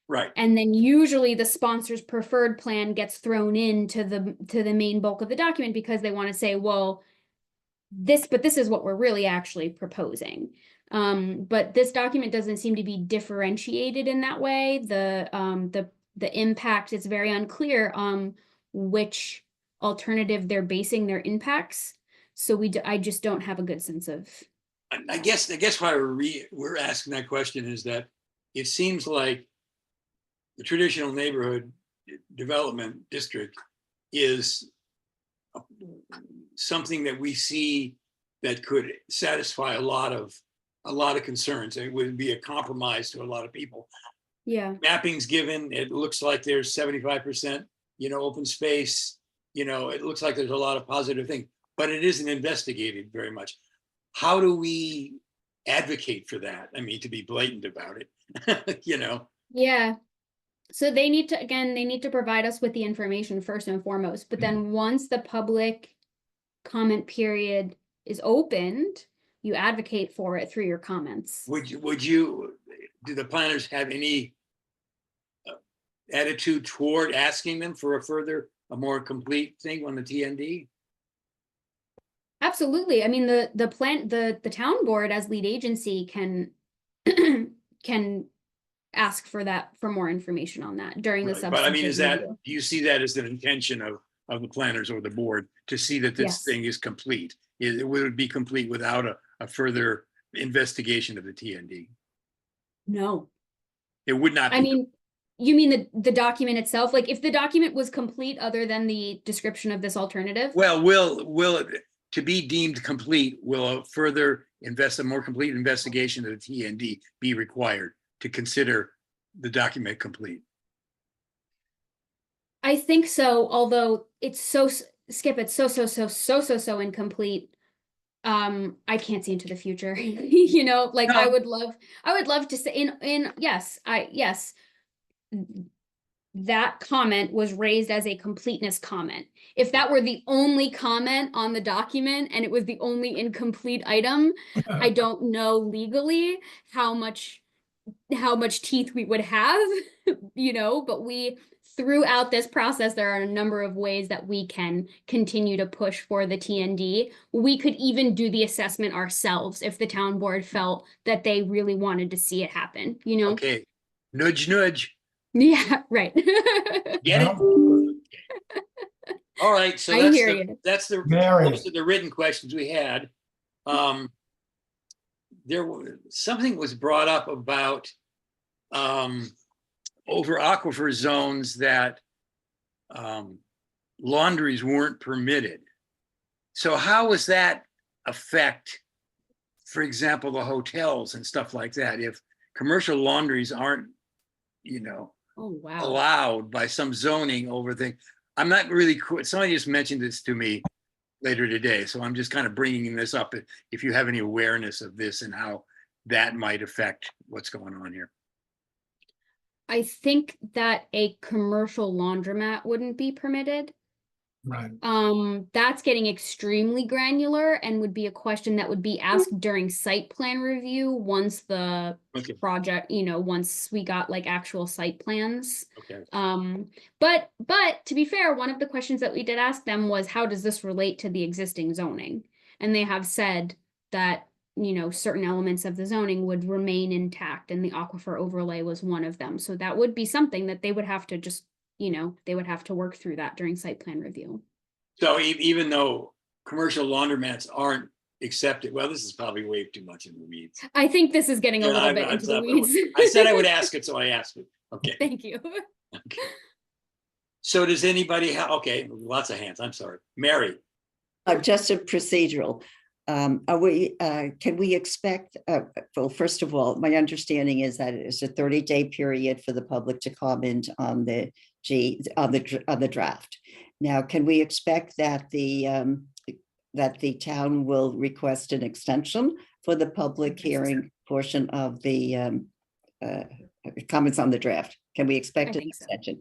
Right. And then usually the sponsor's preferred plan gets thrown into the main bulk of the document because they want to say, well, this is what we're really actually proposing. But this document doesn't seem to be differentiated in that way. The impact is very unclear which alternative they're basing their impacts. So I just don't have a good sense of. I guess why we're asking that question is that it seems like the traditional neighborhood development district is something that we see that could satisfy a lot of concerns. It would be a compromise to a lot of people. Yeah. Mapping's given. It looks like there's 75%, open space. It looks like there's a lot of positive things, but it isn't investigated very much. How do we advocate for that? I mean, to be blatant about it, Yeah. So they need to provide us with the information first and foremost, but then once the public comment period is opened, you advocate for it through your comments. Do the planners have any attitude toward asking them for a more complete thing on the TND? Absolutely. I mean, the town board as lead agency can ask for more information on that during the Right. But I mean, substantive review. do you see that as an intention of the planners or the board to see that this Yes. thing is complete? Would it be complete without a further investigation of the TND? No. It would not. I mean, you mean the document itself? Like if the document was complete other than the description of this alternative? Well, will it, to be deemed complete, will a more complete investigation of the TND be required to consider the document complete? I think so, although it's Skip, it's so incomplete. I can't see into the future. Like No. I would love to say yes, that comment was raised as a completeness comment. If that were the only comment on the document and it was the only incomplete item, I don't know legally how much teeth we would have, but throughout this process, there are a number of ways that we can continue to push for the TND. We could even do the assessment ourselves if the town board felt that they really wanted to see it happen, Okay, nudge, nudge. Yeah, right. Get it? All right, so I hear you. that's the Mary. most of the written questions we had. Something was brought up about over aquifer zones that laundries weren't permitted. So how does that affect, for example, the hotels and stuff like that? If commercial laundries aren't, Oh, wow. allowed by some zoning over thing. I'm not really, somebody just mentioned this to me later today. So I'm just kind of bringing this up if you have any awareness of this and how that might affect what's going on here. I think that a commercial laundromat wouldn't be permitted. Right. That's getting extremely granular and would be a question that would be asked during site plan review once the Okay. project, once we got like actual site plans. Okay. But to be fair, one of the questions that we did ask them was, how does this relate to the existing zoning? And they have said that, certain elements of the zoning would remain intact, and the aquifer overlay was one of them. So that would be something that they would have to just, they would have to work through that during site plan review. So even though commercial laundromats aren't accepted, well, this is probably way too much in the weeds. I think this is getting a Yeah, little bit into the weeds. I said I would ask it, so I asked it. Okay. Thank you. Okay. So does anybody have, okay, lots of hands, I'm sorry. Mary. Just a procedural. Can we expect, well, first of all, my understanding is that it's a 30-day period for the public to comment on the on the draft. Now, can we expect that the town will request an extension for the public hearing portion of the comments on the draft? Can we expect I an think so. extension?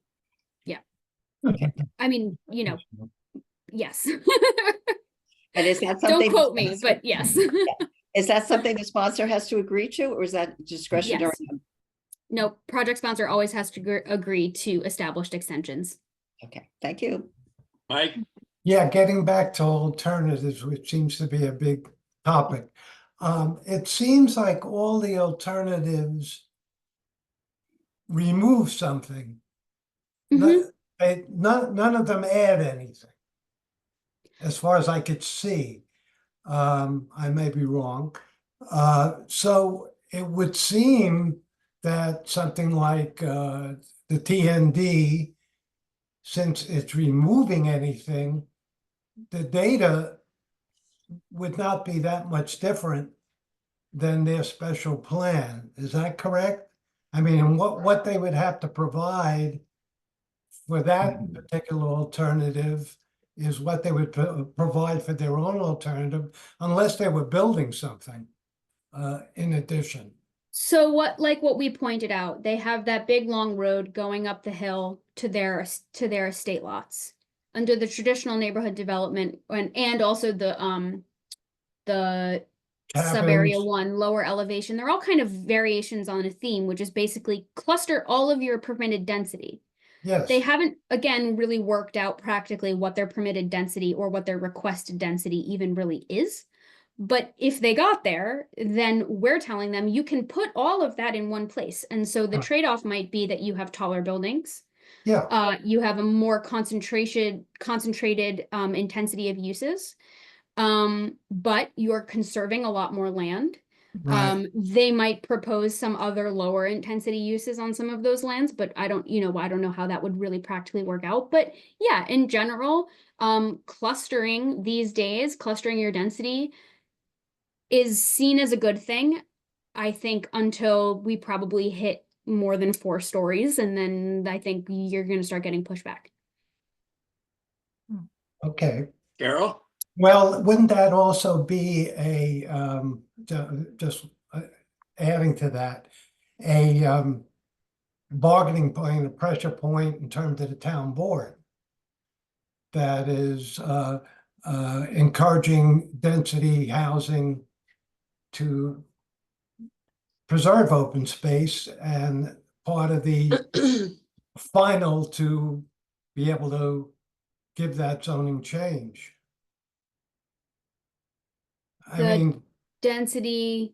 I mean, you know, yes. And is that Don't something? quote me, but yes. Is that something the sponsor has to agree to, or is that discretionary? Yes. No, project sponsor always has to agree to established extensions. Okay, thank you. Mike, Yeah, getting back to alternatives, which seems to be a big topic. It seems like all the alternatives remove something. Mhm. None of them add anything, as far as I could see. I may be wrong. So it would seem that something like the TND, since it's removing anything, the data would not be that much different than their special plan. Is that correct? I mean, what they would have to provide for that particular alternative is what they would provide for their own alternative, unless they were building something in addition. So what we pointed out, they have that big long road going up the hill to their estate lots. Under the traditional neighborhood development and also the sub area Cabins. 1 lower elevation, they're all kind of variations on a theme, which is basically cluster all of your permitted density. Yes. They haven't, again, really worked out practically what their permitted density or what their requested density even really is. But if they got there, then we're telling them you can put all of that in one place. And so the trade-off might be that you have taller buildings. Yeah. You have a more concentrated intensity of uses. But you're conserving a lot more land. Right. They might propose some other lower intensity uses on some of those lands, but I don't know how that would really practically work out. But yeah, in general, clustering these days, clustering your density is seen as a good thing, I think, until we probably hit more than 4 stories, and then I think you're going to start getting pushback. Okay. Carol? Well, wouldn't that also be a just adding to that, a bargaining point, a pressure point in terms of the town board that is encouraging density housing to preserve open space, and part of the final to be able to give that zoning change? I The mean, density,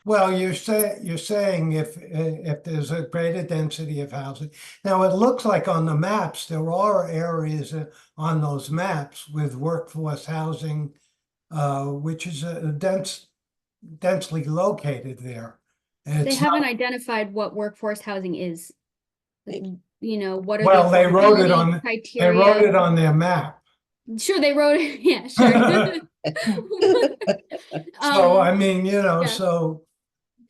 well, you're saying if there's a greater density of housing. Now, it looks like on the maps, there are areas on those maps with workforce housing, which is densely located there. And they it's haven't not, identified what workforce housing is. You know, what are well, the they wrote it affordability on, they criteria? wrote it on their map. Sure, they wrote it. Yeah, sure. So, I mean, yeah. so.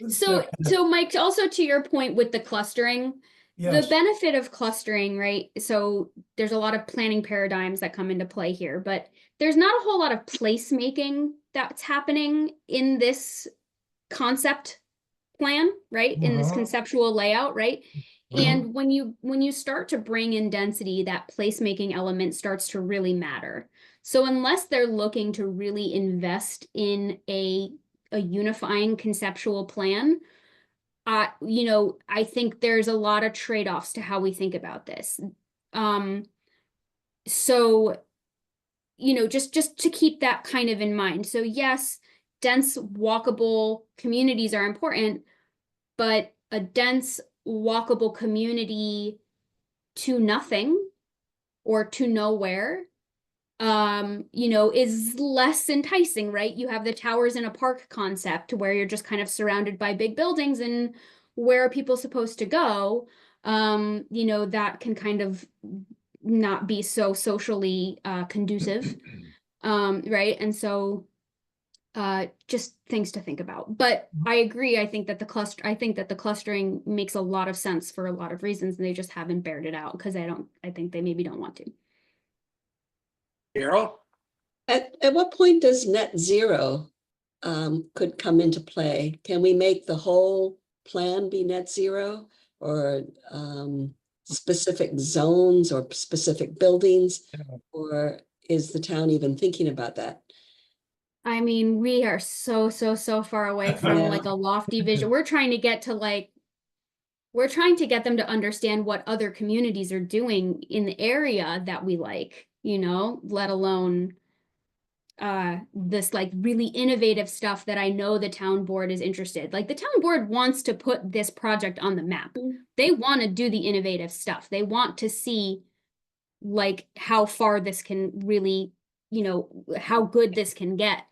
So Mike, also to your point with the clustering, the Yes, benefit of clustering, right? So there's a lot of planning paradigms that come into play here, but there's not a whole lot of placemaking that's happening in this concept plan, right? In this conceptual layout, right? And when you start to bring in density, that placemaking element starts to really matter. So unless they're looking to really invest in a unifying conceptual plan, I think there's a lot of trade-offs to how we think about this. So, just to keep that kind of in mind. So yes, dense walkable communities are important, but a dense walkable community to nothing or to nowhere is less enticing, right? You have the towers in a park concept where you're just kind of surrounded by big buildings, and where are people supposed to go? That can kind of not be so socially conducive. Right? And so just things to think about. But I agree. I think that the clustering makes a lot of sense for a lot of reasons, and they just haven't bared it out because I think they maybe don't want to. Carol? At what point does net zero could come into play? Can we make the whole plan be net zero, or specific zones or specific buildings? Or is the town even thinking about that? I mean, we are so far away from Yeah. like a lofty vision. We're trying to get to like, we're trying to get them to understand what other communities are doing in the area that we like, let alone this like really innovative stuff that I know the town board is interested. Like the town board wants to put this project on the map. They want to do the innovative stuff. They want to see like how far this can really, how good this can get.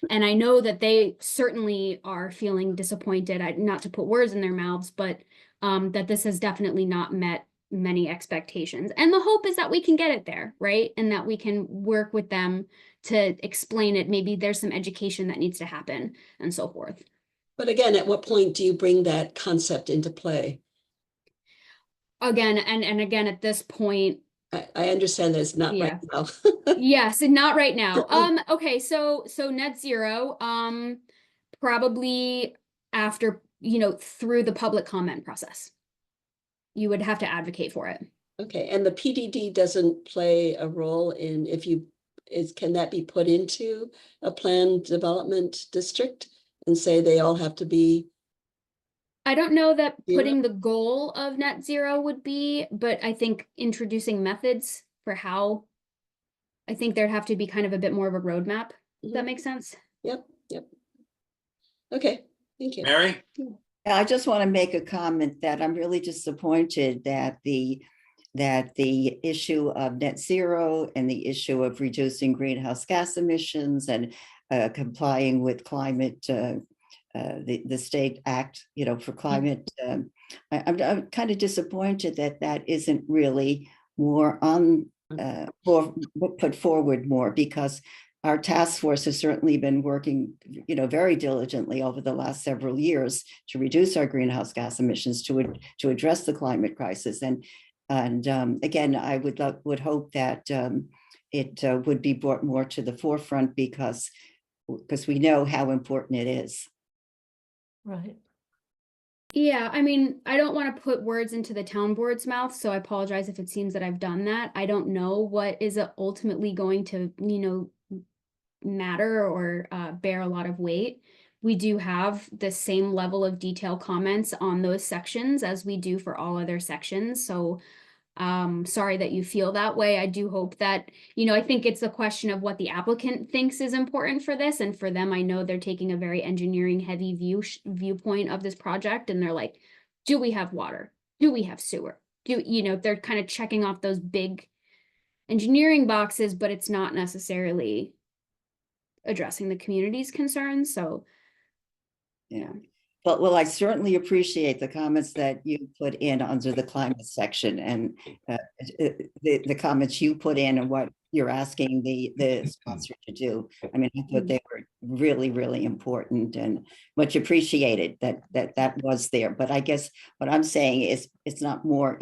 And I know that they certainly are feeling disappointed, not to put words in their mouths, but that this has definitely not met many expectations. And the hope is that we can get it there, right? And that we can work with them to explain it. Maybe there's some education that needs to happen and so forth. But again, at what point do you bring that concept into play? Again, and again, at this point, I understand that it's not right now. yes, and not right now. Okay, so net zero, probably after, through the public comment process. You would have to advocate for it. Okay, and the PDD doesn't play a role in can that be put into a planned development district and say they all have to be? I don't know that Zero? putting the goal of net zero would be, but I think introducing methods for how, I think there'd have to be kind of a bit more of a roadmap. Does that make sense? Yep. Okay, thank you. Mary? I just want to make a comment that I'm really disappointed that the issue of net zero and the issue of reducing greenhouse gas emissions and complying with climate, the state act, for climate. I'm kind of disappointed that that isn't really more on put forward more, because our task force has certainly been working, very diligently over the last several years to reduce our greenhouse gas emissions, to address the climate crisis. And again, I would hope that it would be brought more to the forefront, because we know how important it is. Right. Yeah, I mean, I don't want to put words into the town board's mouth, so I apologize if it seems that I've done that. I don't know what is ultimately going to, matter or bear a lot of weight. We do have the same level of detail comments on those sections as we do for all other sections. So sorry that you feel that way. I do hope that, I think it's a question of what the applicant thinks is important for this. And for them, I know they're taking a very engineering heavy viewpoint of this project. And they're like, do we have water? Do we have sewer? They're kind of checking off those big engineering boxes, but it's not necessarily addressing the community's concerns. So, Yeah. But I certainly appreciate the comments that you put in under the climate section, and the comments you put in and what you're asking the sponsor to do. I mean, I thought they were really, really important and much appreciated that was there. But I guess what I'm saying is it's not more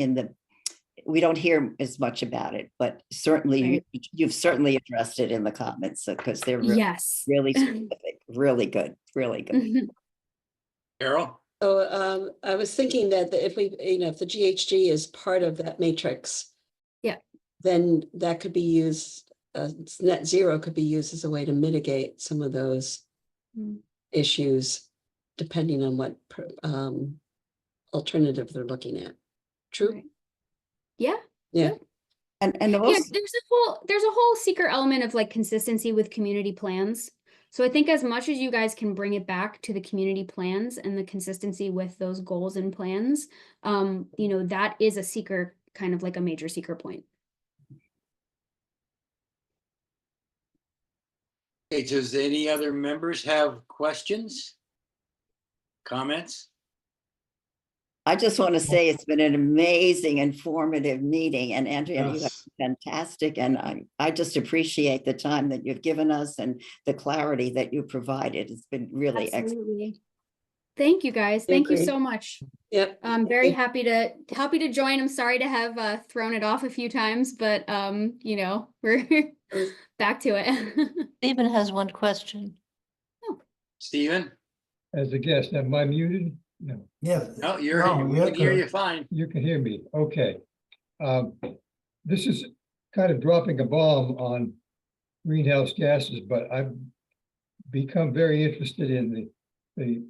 we don't hear as much about it, but certainly Right. you've certainly addressed it in the comments, because they're yes. really specific, really good, really good. Carol? So I was thinking that if if the GHG is part of that matrix. Yeah. Then that could be used, net zero could be used as a way to mitigate some of those issues, depending on what alternative they're looking at. True? Right. Yeah. Yeah. And Yeah, also, there's a whole seeker element of like consistency with community plans. So I think as much as you guys can bring it back to the community plans and the consistency with those goals and plans, that is a seeker, kind of like a major seeker point. Okay, does any other members have questions? Comments? I just want to say it's been an amazing, informative meeting, and Andrea, you have Yes. been fantastic, and I just appreciate the time that you've given us and the clarity that you provided. It's been really excellent. Absolutely. Thank you, guys. I Thank you agree. so much. Yep. I'm thank very you. happy to join. I'm sorry to have thrown it off a few times, but you know, we're back to it. Stephen has one question. Stephen? As a guest, am I muted? No, Yeah. No, we you're can hear good. you fine. you can hear me. Okay. This is kind of dropping a bomb on greenhouse gases, but I've become very interested in the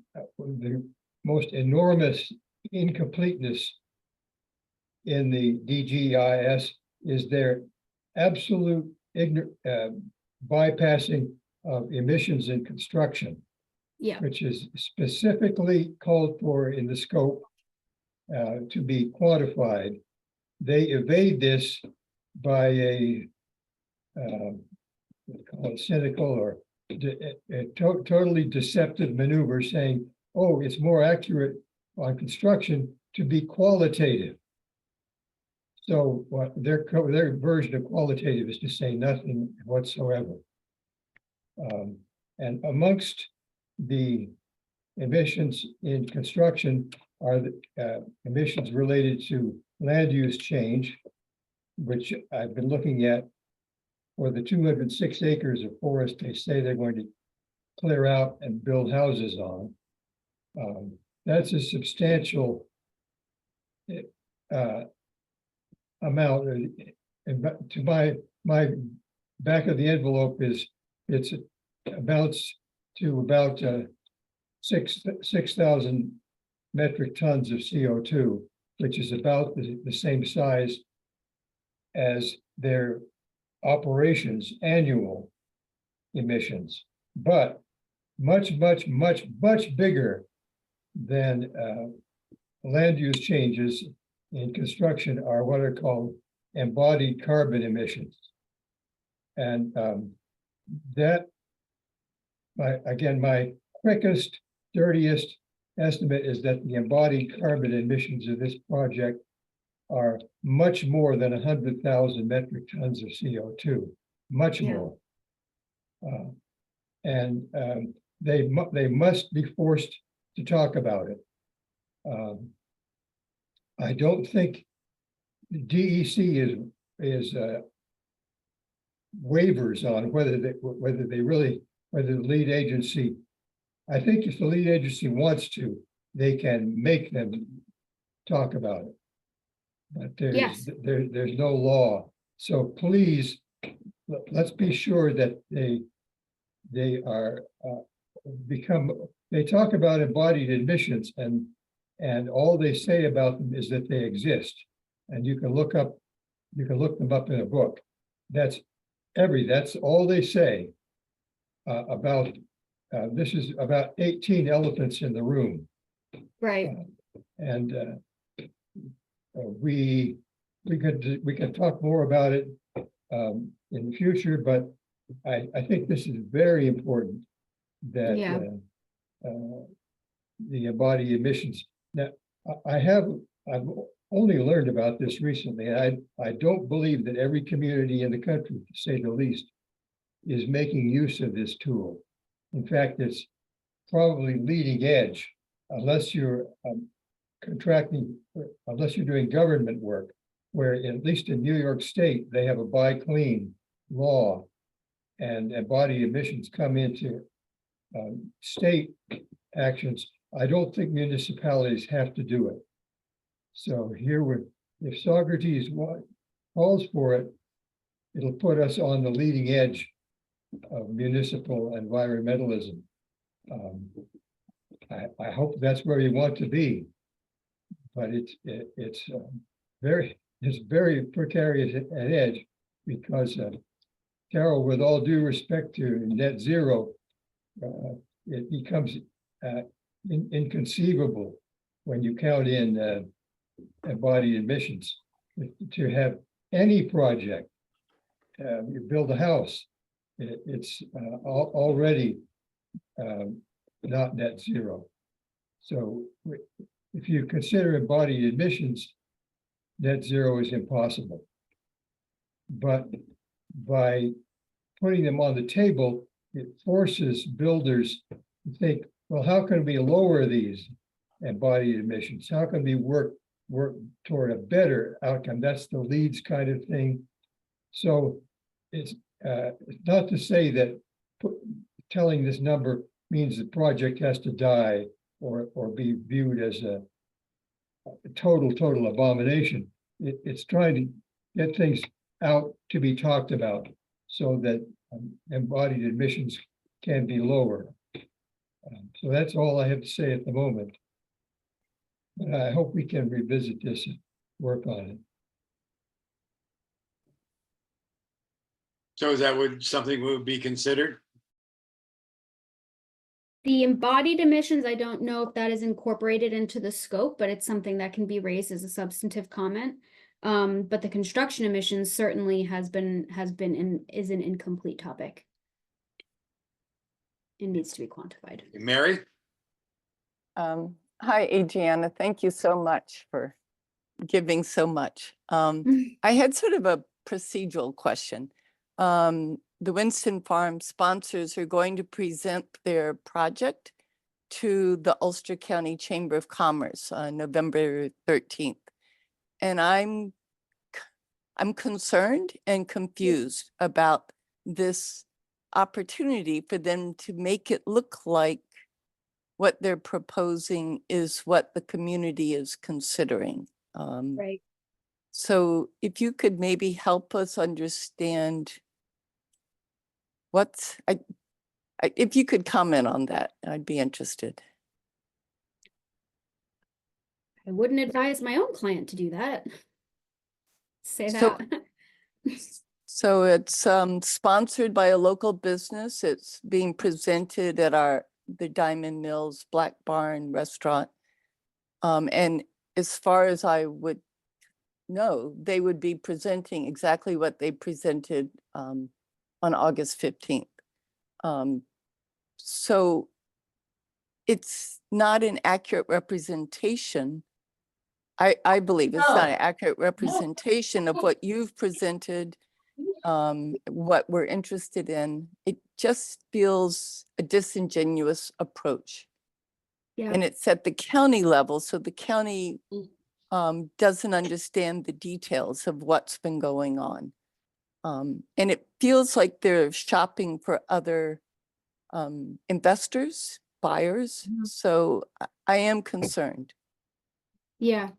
most enormous incompleteness in the DGIS is their absolute bypassing of emissions in construction, Yeah. which is specifically called for in the scope to be quantified. They evade this by a call it cynical or totally deceptive maneuver, saying, "Oh, it's more accurate on construction to be qualitative." So what their version of qualitative is to say nothing whatsoever. And amongst the emissions in construction are the emissions related to land use change, which I've been looking at for the 206 acres of forest they say they're going to clear out and build houses on. That's a substantial amount. And to my back of the envelope is it's amounts to about 6,000 metric tons of CO2, which is about the same size as their operations annual emissions, but much bigger than land use changes in construction are what are called embodied carbon emissions. And that, again, my quickest, dirtiest estimate is that the embodied carbon emissions of this project are much more than 100,000 metric tons of CO2, much more. And they must be forced to talk about it. I don't think the DEC is waivers on whether the lead agency. I think if the lead agency wants to, they can make them talk about it. But there's no law. So please, let's be sure that they are they talk about embodied emissions and all they say about them is that they exist. And you can look them up in a book. That's all they say about this is about 18 elephants in the room. Right. And we can talk more about it in the future, but I think this is very important that the embodied emissions. Now, I've only learned about this recently. I don't believe that every community in the country, to say the least, is making use of this tool. In fact, it's probably leading edge, unless you're unless you're doing government work, where at least in New York State, they have a buy clean law and embodied emissions come into state actions. I don't think municipalities have to do it. So here if Socrates calls for it, it'll put us on the leading edge of municipal environmentalism. I hope that's where we want to be, but it's very precarious at edge because Carol, with all due respect to net zero, it becomes inconceivable when you count in embodied emissions. To have any project, you build a house, it's already not net zero. So if you consider embodied emissions, net zero is impossible. But by putting them on the table, it forces builders to think, well, how can we lower these embodied emissions? How can we work toward a better outcome? That's the LEEDs kind of thing. So it's not to say that telling this number means the project has to die or be viewed as a total abomination. It's trying to get things out to be talked about so that embodied emissions can be lower. So that's all I have to say at the moment. But I hope we can revisit this and work on it. So is that something would be considered? The embodied emissions, I don't know if that is incorporated into the scope, but it's something that can be raised as a substantive comment. But the construction emissions certainly is an incomplete topic. It needs to be quantified. Mary? Hi, Adriana. Thank you so much for giving so much. I had sort of a procedural question. The Winston Farm sponsors are going to present their project to the Ulster County Chamber of Commerce on November 13th. And I'm concerned and confused about this opportunity for them to make it look like what they're proposing is what the community is considering. Right. So if you could maybe help us understand if you could comment on that, I'd be interested. I wouldn't advise my own client to do that. Say So- that. So it's sponsored by a local business. It's being presented at the Diamond Mills Black Barn restaurant. And as far as I would know, they would be presenting exactly what they presented on August 15th. So it's not an accurate representation. I believe it's not an accurate representation of what you've presented, what we're interested in. It just feels a disingenuous approach. Yeah. And it's at the county level, so the county doesn't understand the details of what's been going on. And it feels like they're shopping for other investors, buyers. So I am concerned. Yeah.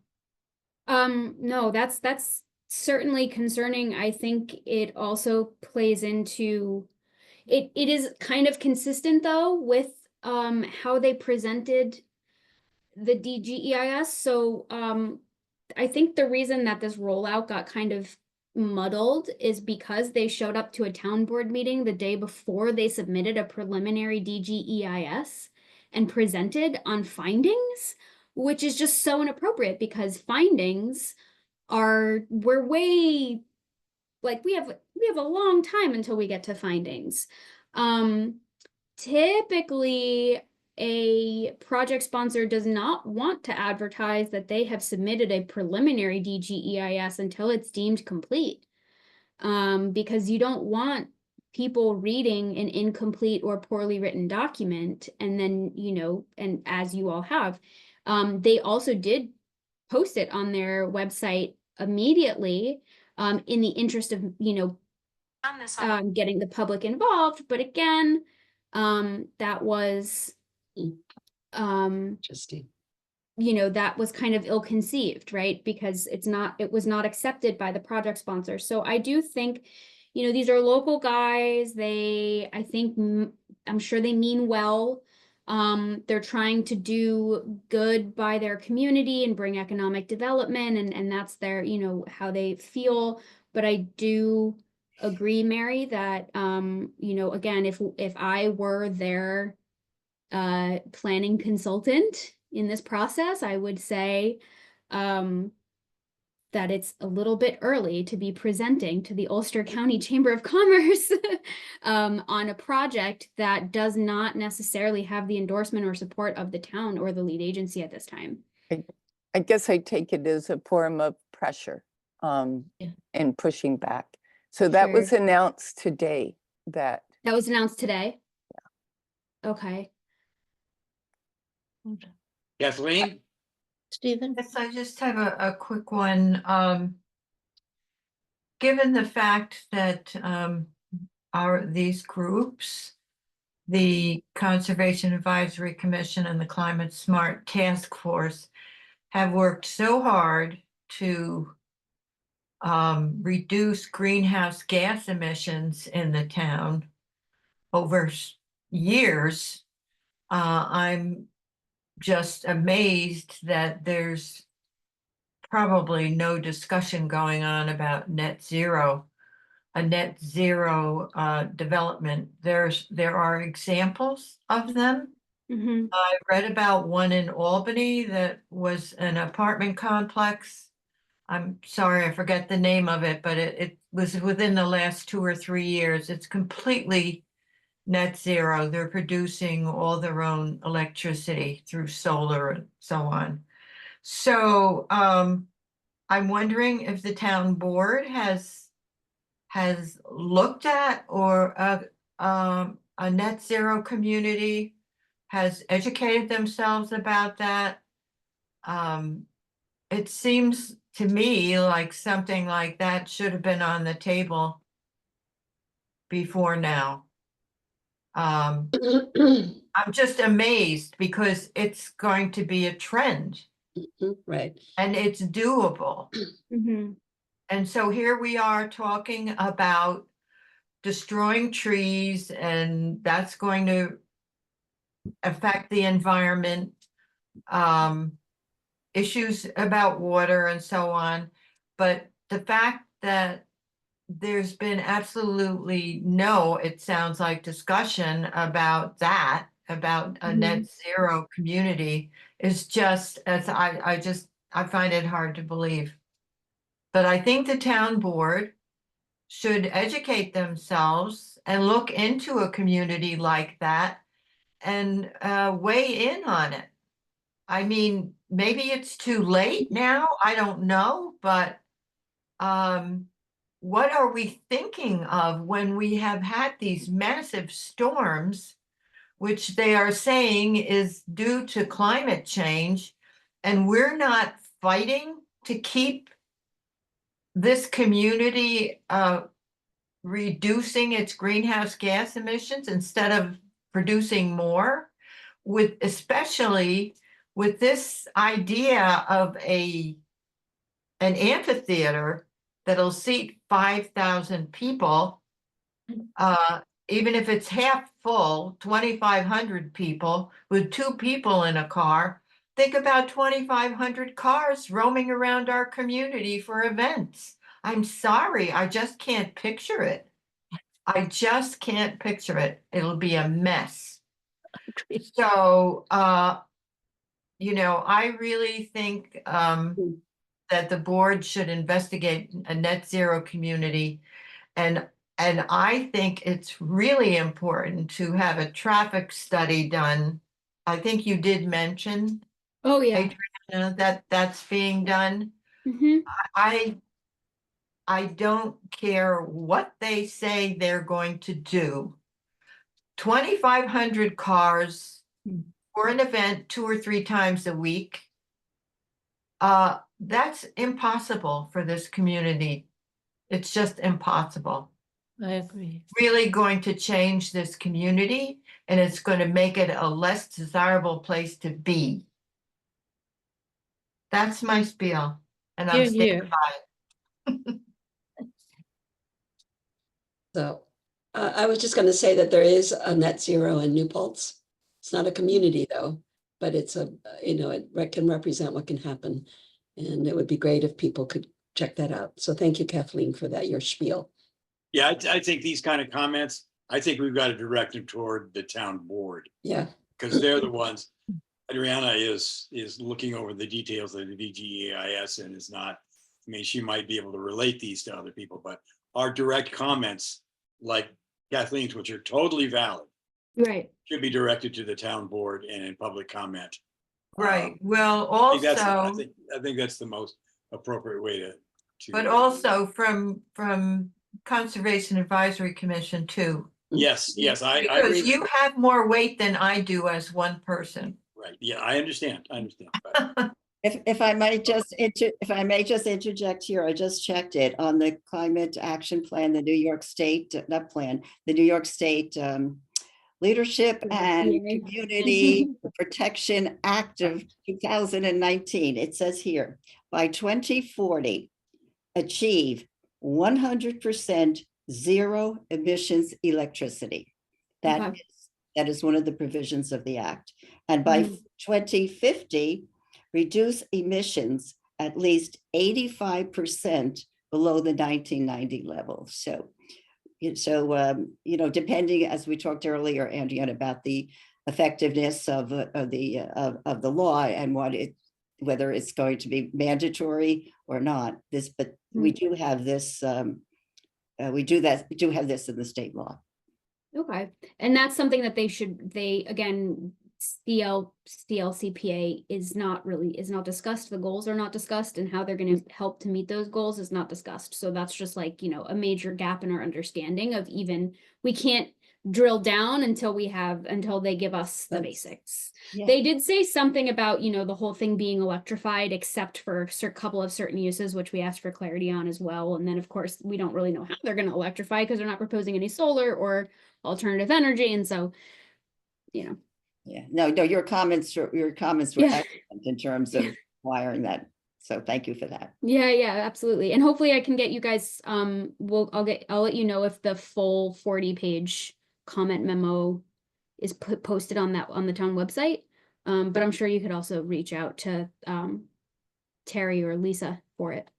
No, that's certainly concerning. I think it also plays into it is kind of consistent though with how they presented the DGEIS. So I think the reason that this rollout got kind of muddled is because they showed up to a town board meeting the day before they submitted a preliminary DGEIS and presented on findings, which is just so inappropriate because findings we're way, like we have a long time until we get to findings. Typically a project sponsor does not want to advertise that they have submitted a preliminary DGEIS until it's deemed complete. Because you don't want people reading an incomplete or poorly written document and then, and as you all have, they also did post it on their website immediately, in the interest of, getting the public involved. But again, that was, Interesting. that was kind of ill-conceived, right? Because it was not accepted by the project sponsor. So I do think, these are local guys. I'm sure they mean well. They're trying to do good by their community and bring economic development, and that's their, how they feel. But I do agree, Mary, that, again, if I were their planning consultant in this process, I would say that it's a little bit early to be presenting to the Ulster County Chamber of Commerce on a project that does not necessarily have the endorsement or support of the town or the lead agency at this time. I guess I take it as a form of pressure Yeah. and pushing back. So that was Sure. announced today that, That was announced today? Okay. Kathleen? Stephen? Yes, I just have a quick one. Given the fact that these groups, the Conservation Advisory Commission and the Climate Smart Task Force, have worked so hard to reduce greenhouse gas emissions in the town over years, I'm just amazed that there's probably no discussion going on about net zero, a net zero development. There are examples of them. Mm-hmm. I read about one in Albany that was an apartment complex. I'm sorry, I forget the name of it, but it was within the last 2 or 3 years. It's completely net zero. They're producing all their own electricity through solar and so on. So I'm wondering if the town board has looked at or a net zero community, has educated themselves about that. It seems to me like something like that should have been on the table before now. I'm just amazed because it's going to be a trend Right. and it's doable. Mm-hmm. And so here we are talking about destroying trees, and that's going to affect the environment, issues about water and so on. But the fact that there's been absolutely no, it sounds like, discussion about that, about a net zero community is just, as I find it hard to believe. But I think the town board should educate themselves and look into a community like that and weigh in on it. I mean, maybe it's too late now, I don't know, but what are we thinking of when we have had these massive storms, which they are saying is due to climate change, and we're not fighting to keep this community reducing its greenhouse gas emissions instead of producing more, with especially with this idea of an amphitheater that'll seat 5,000 people, even if it's half full, 2,500 people with 2 people in a car. Think about 2,500 cars roaming around our community for events. I'm sorry, I just can't picture it. I just can't picture it. It'll be a mess. So, you know, I really think that the board should investigate a net zero community. And I think it's really important to have a traffic study done. I think you did mention, Oh, yeah. Adriana, that that's being done. Mm-hmm. I don't care what they say they're going to do. 2,500 cars for an event 2 or 3 times a week. That's impossible for this community. It's just impossible. I agree. Really going to change this community, and it's going to make it a less desirable place to be. That's my spiel, and I'm Here, standing here. by it. So I was just going to say that there is a net zero in New Paltz. It's not a community though, but it's a, it can represent what can happen. And it would be great if people could check that out. So thank you, Kathleen, for that, your spiel. Yeah, I think these kind of comments, I think we've got to direct them toward the town board, Yeah. because they're the ones. Adriana is looking over the details of the DGEIS and is not, I mean, she might be able to relate these to other people, but our direct comments, like Kathleen's, which are totally valid, Right. should be directed to the town board and in public comment. Right, well, I think also, I think that's the most appropriate way to. but also from Conservation Advisory Commission too. Yes, I Because agree. you have more weight than I do as one person. Right, yeah, I understand, but If I might just, if I may just interject here, I just checked it on the Climate Action Plan, the New York State, not plan, the New York State Leadership and Yeah. Community Protection Act of 2019. It says here, by 2040, achieve 100% zero emissions electricity. Okay. That is one of the provisions of the act. And by Mhm. 2050, reduce emissions at least 85% below the 1990 level. So, depending, as we talked earlier, Andrea, about the effectiveness of the law and whether it's going to be mandatory or not. But we do have this. We do have this in the state law. Okay, and that's something that again, CLCPA is not discussed. The goals are not discussed, and how they're going to help to meet those goals is not discussed. So that's just like, a major gap in our understanding of we can't drill down until they give us the basics. Yeah. They did say something about, the whole thing being electrified, except for a couple of certain uses, which we asked for clarity on as well. And then of course, we don't really know how they're going to electrify because they're not proposing any solar or alternative energy. And so, Yeah, no, your comments were Yeah. excellent in terms of wiring that. So thank you for that. Yeah, absolutely. And hopefully I can get you guys, I'll let you know if the full 40-page comment memo is posted on the town website. But I'm sure you could also reach out to Terry or Lisa for it.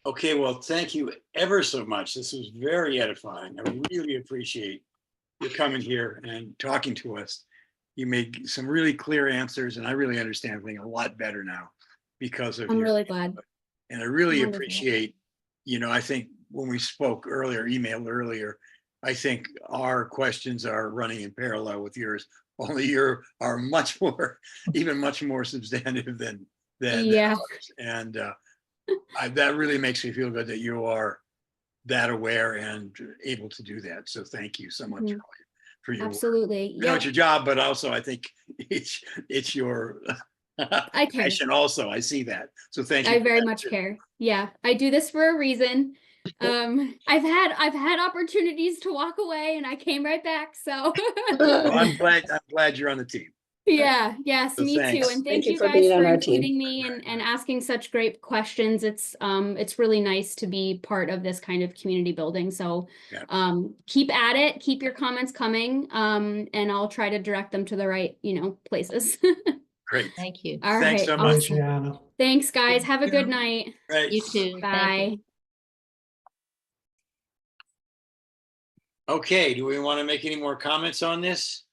okay, well, thank you ever so much. This was very edifying. I really appreciate you coming here and talking to us. You made some really clear answers, and I really understand everything a lot better now because of I'm your really glad. and I really Wonderful. appreciate, I think when we spoke earlier, emailed earlier, I think our questions are running in parallel with yours, only you are even much more substantive than Yeah. ours. And that really makes me feel good that you are that aware and able to do that. So thank you so much Mhm. for your work. Absolutely. You know, it's your job, but also I think it's your I care. passion also. I see that. So thank you. I for very that much too. care. Yeah, I do this for a reason. I've had opportunities to walk away and I came right back. So Well, I'm glad you're on the team. yes, So me too. thanks. And Thank thank you you for guys being for on our team. including me and asking such great questions. It's really nice to be part of this kind of community building. So Yeah. keep at it, keep your comments coming. And I'll try to direct them to the right, places. Great. Thank you. All Thanks right. so Thanks, much. Anna. Thanks, guys. Have a good night. Right. You too. Thank you. Bye. Okay, do we want to make any more comments on this?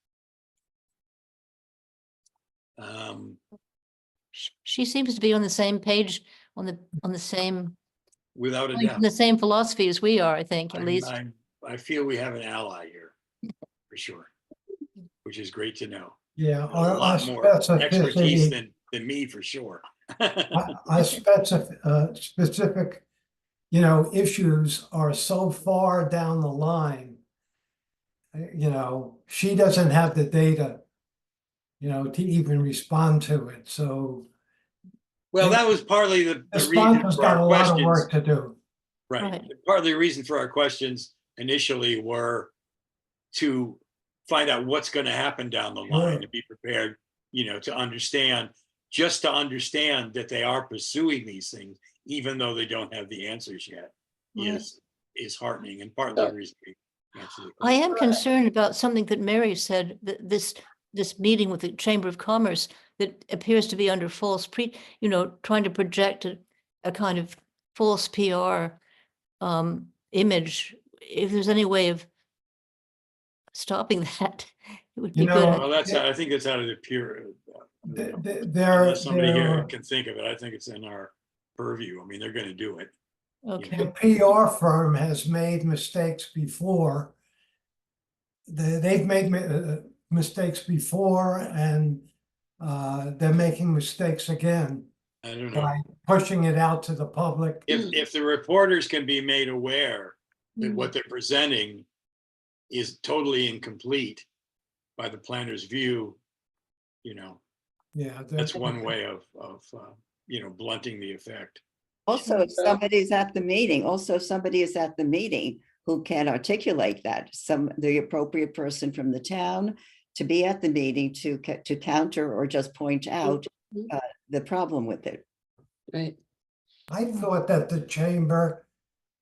She seems to be on the same page, on the same, Without a coming doubt. from the same philosophy as we are, I think, at least. I feel we have an ally here, for sure, which is great to know. Yeah, A our lot more expertise specificity, than me, for sure. our specific, issues are so far down the line. She doesn't have the data, to even respond to it. So Well, that was partly the the reason sponsor's for got our a lot of questions. work to do. Right. Right. Part of the reason for our questions initially were to find out what's going to happen down the line, Sure. to be prepared, to understand that they are pursuing these things, even though they don't have the answers yet, Right. is heartening, and part of the reason we answer the I am question. concerned about something that Mary said, that this meeting with the Chamber of Commerce that appears to be under false trying to project a kind of false PR image. If there's any way of stopping that, it would be good. Well, I think that's out of the pure, There, unless somebody here can think of it. I think it's in our purview. I mean, they're going to do it. Okay. the PR firm has made mistakes before. They've made mistakes before, and they're making mistakes again I don't know. by pushing it out to the public. If the reporters can be made aware that what they're presenting is totally incomplete by the planner's view, Yeah. that's one way of blunting the effect. Also, if somebody is at the meeting who can articulate that, the appropriate person from the town to be at the meeting to counter or just point out the problem with it. Right. I thought that the chamber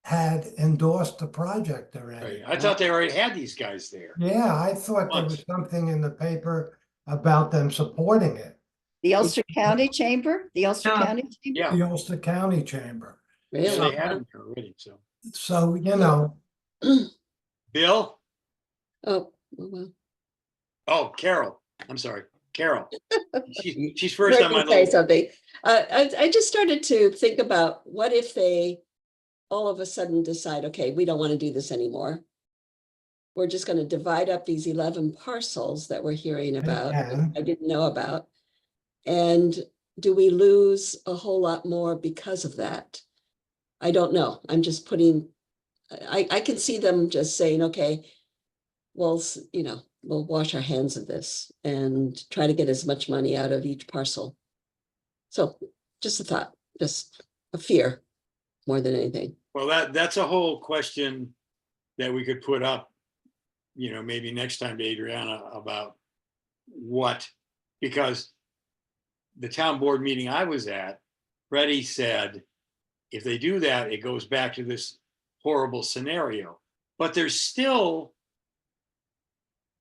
had endorsed the project Right. already. I thought they already had these guys there. Yeah, I thought there was something in the paper about them supporting it. The Ulster County Chamber, the Ulster Yeah. County Chamber. Yeah, The Ulster County Chamber. yeah, Really? they had them there already. So, So, Bill. Oh, well. Oh, Carol. I'm sorry, Carol. She's first Let on me my say list. something. I just started to think about what if they all of a sudden decide, okay, we don't want to do this anymore. We're just going to divide up these 11 parcels that we're hearing about, can. I didn't know about. And do we lose a whole lot more because of that? I don't know. I'm just putting, I can see them just saying, okay, well, we'll wash our hands of this and try to get as much money out of each parcel. So just a thought, just a fear more than anything. Well, that's a whole question that we could put up, maybe next time to Adriana about because the town board meeting I was at, Freddie said, if they do that, it goes back to this horrible scenario. But there's still,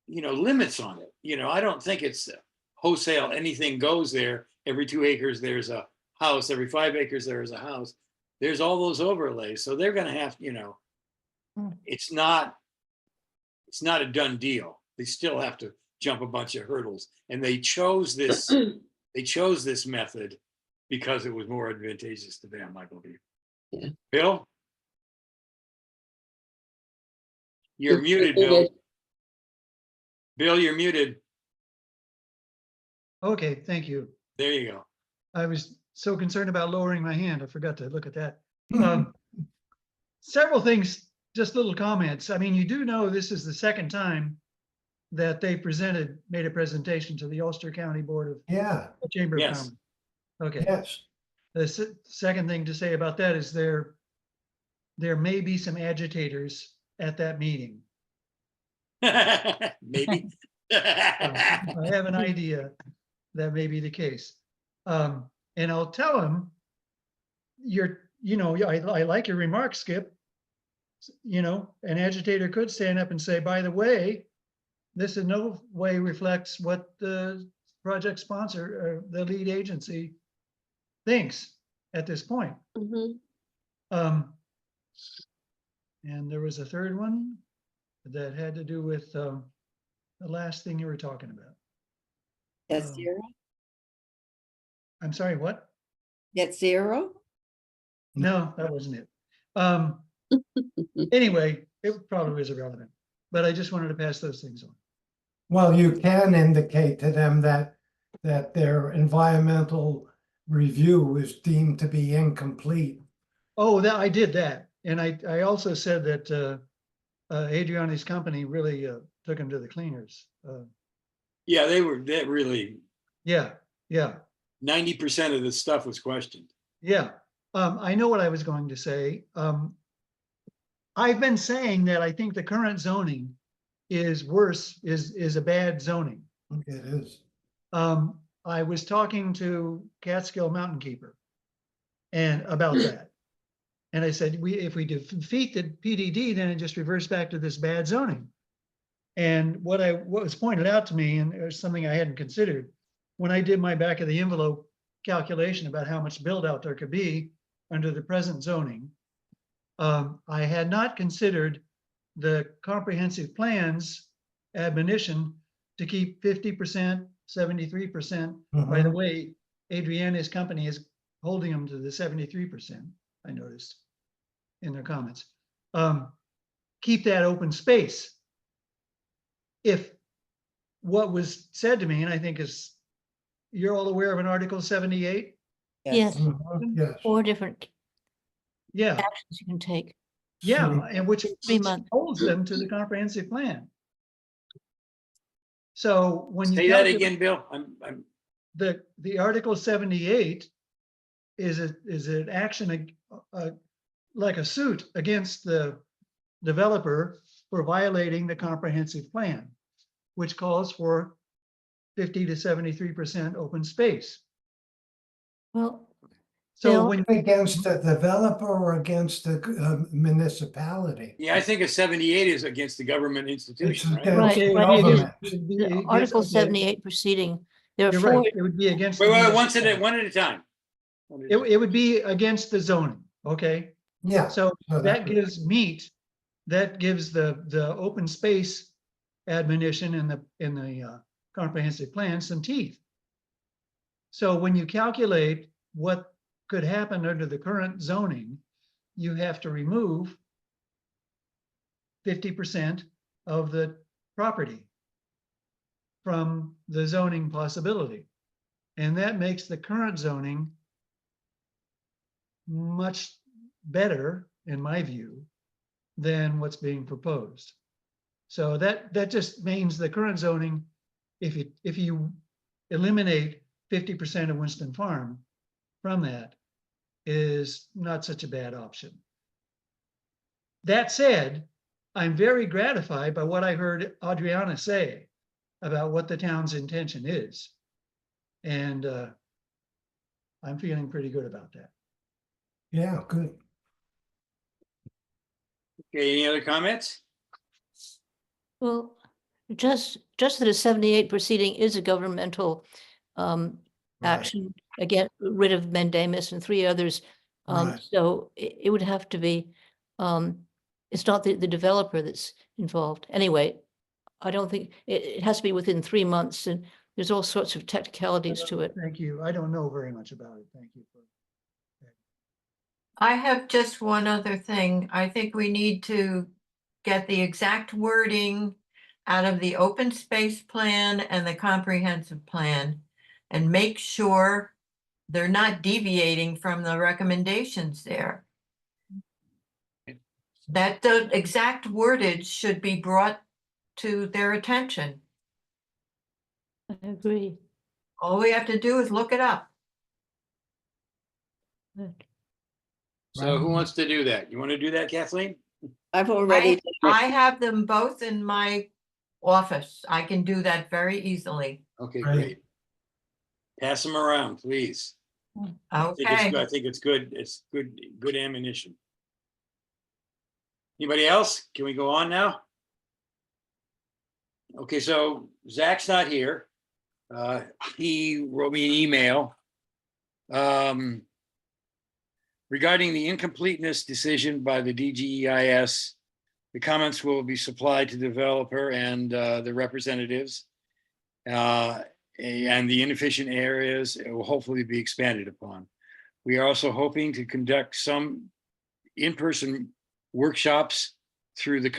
limits on it. I don't think it's wholesale, anything goes there. Every 2 acres, there's a house. Every 5 acres, there's a house. There's all those overlays. So they're going to have, it's not a done deal. They still have to jump a bunch of hurdles. And they chose this method because it was more advantageous to them, I believe. Yeah. Bill? You're muted, Bill. Bill, you're muted. Okay, thank you. There you go. I was so concerned about lowering my hand, I forgot to look at that. Several things, just little comments. I mean, you do know this is the second time that they made a presentation to the Ulster County Board of Chamber of Yes. Commerce. Okay. Yes. The second thing to say about that is there may be some agitators at that meeting. Maybe. I have an idea that may be the case. And I'll tell them, I like your remarks, Skip. An agitator could stand up and say, by the way, this in no way reflects what the project sponsor or the lead agency thinks at this point. Mhm. And there was a third one that had to do with the last thing you were talking about. Net zero? I'm sorry, what? Net zero? No, that wasn't it. Anyway, it probably was irrelevant, but I just wanted to pass those things on. Well, you can indicate to them that their environmental review was deemed to be incomplete. Oh, I did that. And I also said that Adriana's company really took him to the cleaners. Yeah, that really, Yeah. 90% of the stuff was questioned. Yeah. I know what I was going to say. I've been saying that I think the current zoning is worse, is a bad zoning. It is. I was talking to Catskill Mountain Keeper and about that. And I said, if we defeat the PDD, then it just reverts back to this bad zoning. And what was pointed out to me, and it was something I hadn't considered, when I did my back of the envelope calculation about how much build out there could be under the present zoning, I had not considered the comprehensive plans admonition to keep 50%, 73%. By the way, Adriana's company is holding them to the 73%, I noticed in their comments. Keep that open space. If what was said to me, and I think is you're all aware of an Article 78? Yes, Yes. 4 different Yeah, actions you can take. yeah, and which In 3 months. holds them to the comprehensive plan. So when you Say that calculate again, Bill. I'm, the Article 78 is an action, like a suit against the developer for violating the comprehensive plan, which calls for 50 to 73% open space. Well, So Bill? when, Against the developer or against the municipality? yeah, I think a 78 is against the government institution, right? against okay, it Right, would be government. against- it would be the against- Article okay, 78 proceeding, there are You're 4, right, it would be against. Wait, the wait, municipality. one at a time. One at a It, time. it would be against the zoning, okay? Yeah. So so that gives meat, that gives the open space admonition in the comprehensive plan some teeth. So when you calculate what could happen under the current zoning, you have to remove 50% of the property from the zoning possibility. And that makes the current zoning much better, in my view, than what's being proposed. So that just means the current zoning, if you eliminate 50% of Winston Farm from that, is not such a bad option. That said, I'm very gratified by what I heard Adriana say about what the town's intention is. And I'm feeling pretty good about that. Yeah, good. Okay, any other comments? well, just that a 78 proceeding is a governmental Right. action, again, rid of mandamus and 3 others. Right. So it would have to be, it's not the developer that's involved. Anyway, I don't think, it has to be within 3 months, and there's all sorts of technicalities to it. Thank you. I don't know very much about it. Thank you. I have just one other thing. I think we need to get the exact wording out of the open space plan and the comprehensive plan and make sure they're not deviating from the recommendations there. That the exact wordage should be brought to their attention. I agree. All we have to do is look it up. Good. So who wants to do that? You want to do that, Kathleen? I've already, I have them both in my office. I can do that very easily. Okay, Right. great. Pass them around, please. I Okay. think it's good. It's good ammunition. Anybody else? Can we go on now? Okay, so Zach's not here. He wrote me an email regarding the incompleteness decision by the DGEIS. The comments will be supplied to the developer and the representatives. And the inefficient areas will hopefully be expanded upon. We are also hoping to conduct some in-person workshops through the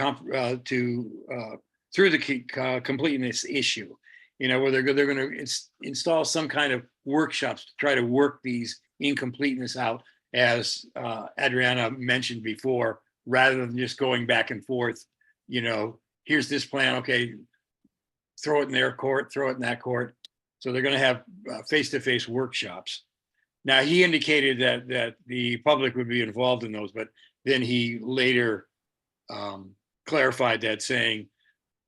completeness issue. You know, where they're going to install some kind of workshops to try to work these incompleteness out, as Adriana mentioned before, rather than just going back and forth. You know, here's this plan, okay, throw it in their court, throw it in that court. So they're going to have face-to-face workshops. Now, he indicated that the public would be involved in those, but then he later clarified that, saying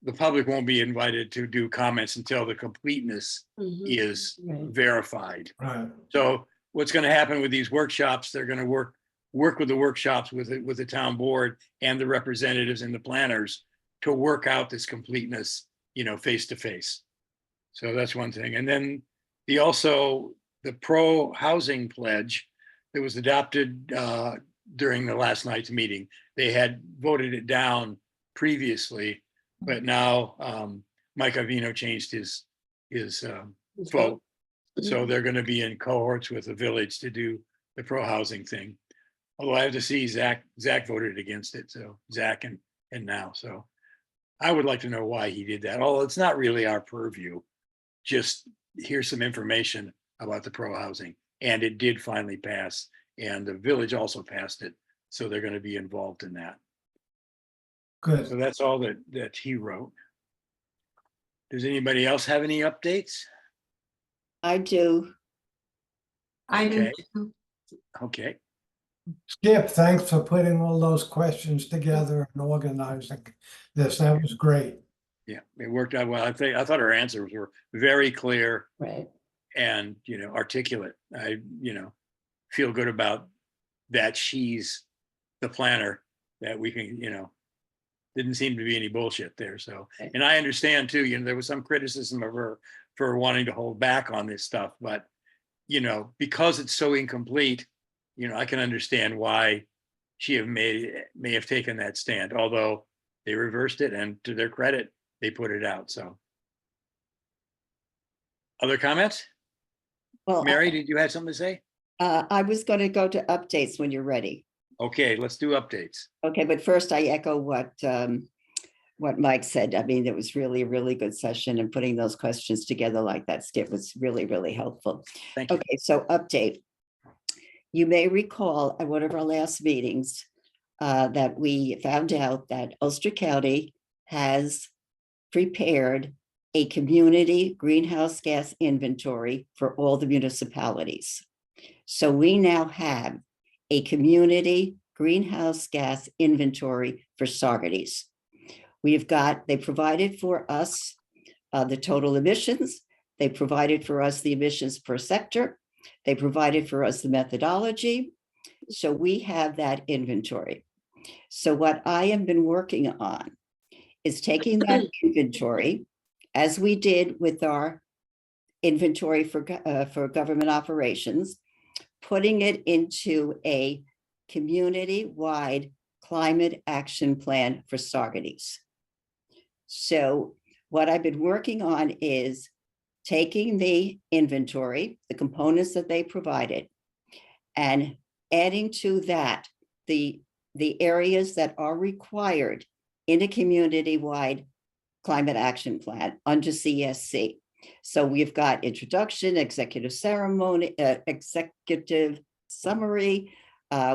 the public won't be invited to do comments until the completeness is Right. verified. Right. So what's going to happen with these workshops, they're going to work with the workshops with the town board and the representatives and the planners to work out this completeness, you know, face to face. So that's one thing. And then the pro housing pledge that was adopted during the last night's meeting. They had voted it down previously, but now Mike Avino changed his vote. So they're going to be in cohorts with the village to do the pro housing thing. Although I have to see Zach voted against it. So Zach and now, so I would like to know why he did that. Although it's not really our purview, just here's some information about the pro housing. And it did finally pass, and the village also passed it. So they're going to be involved in that. So Good. that's all that he wrote. Does anybody else have any updates? I do. I do Okay. too. Okay, Skip, thanks for putting all those questions together and organizing this. That was great. yeah, it worked out well. I thought our answers were very clear Right. and, articulate. I, feel good about that. She's the planner, that we can, didn't seem to be any bullshit there. So, Right. and I understand too, there was some criticism of her for wanting to hold back on this stuff, but, because it's so incomplete, I can understand why she may have taken that stand, although they reversed it, and to their credit, they put it out. So, other comments? Well, Mary, did you have something to say? I was going to go to updates when you're ready. Okay, let's do updates. Okay, but first I echo what Mike said. I mean, it was really a really good session, and putting those questions together like that, Skip, was really, really helpful. Thank you. Okay, so update. You may recall at one of our last meetings that we found out that Ulster County has prepared a community greenhouse gas inventory for all the municipalities. So we now have a community greenhouse gas inventory for Saugerties. They provided for us the total emissions. They provided for us the emissions per sector. They provided for us the methodology. So we have that inventory. So what I have been working on is taking that inventory, as we did with our inventory for government operations, putting it into a community-wide climate action plan for Saugerties. So what I've been working on is taking the inventory, the components that they provided, and adding to that the areas that are required in a community-wide climate action plan under CSC. So we've got introduction, executive ceremony, executive summary.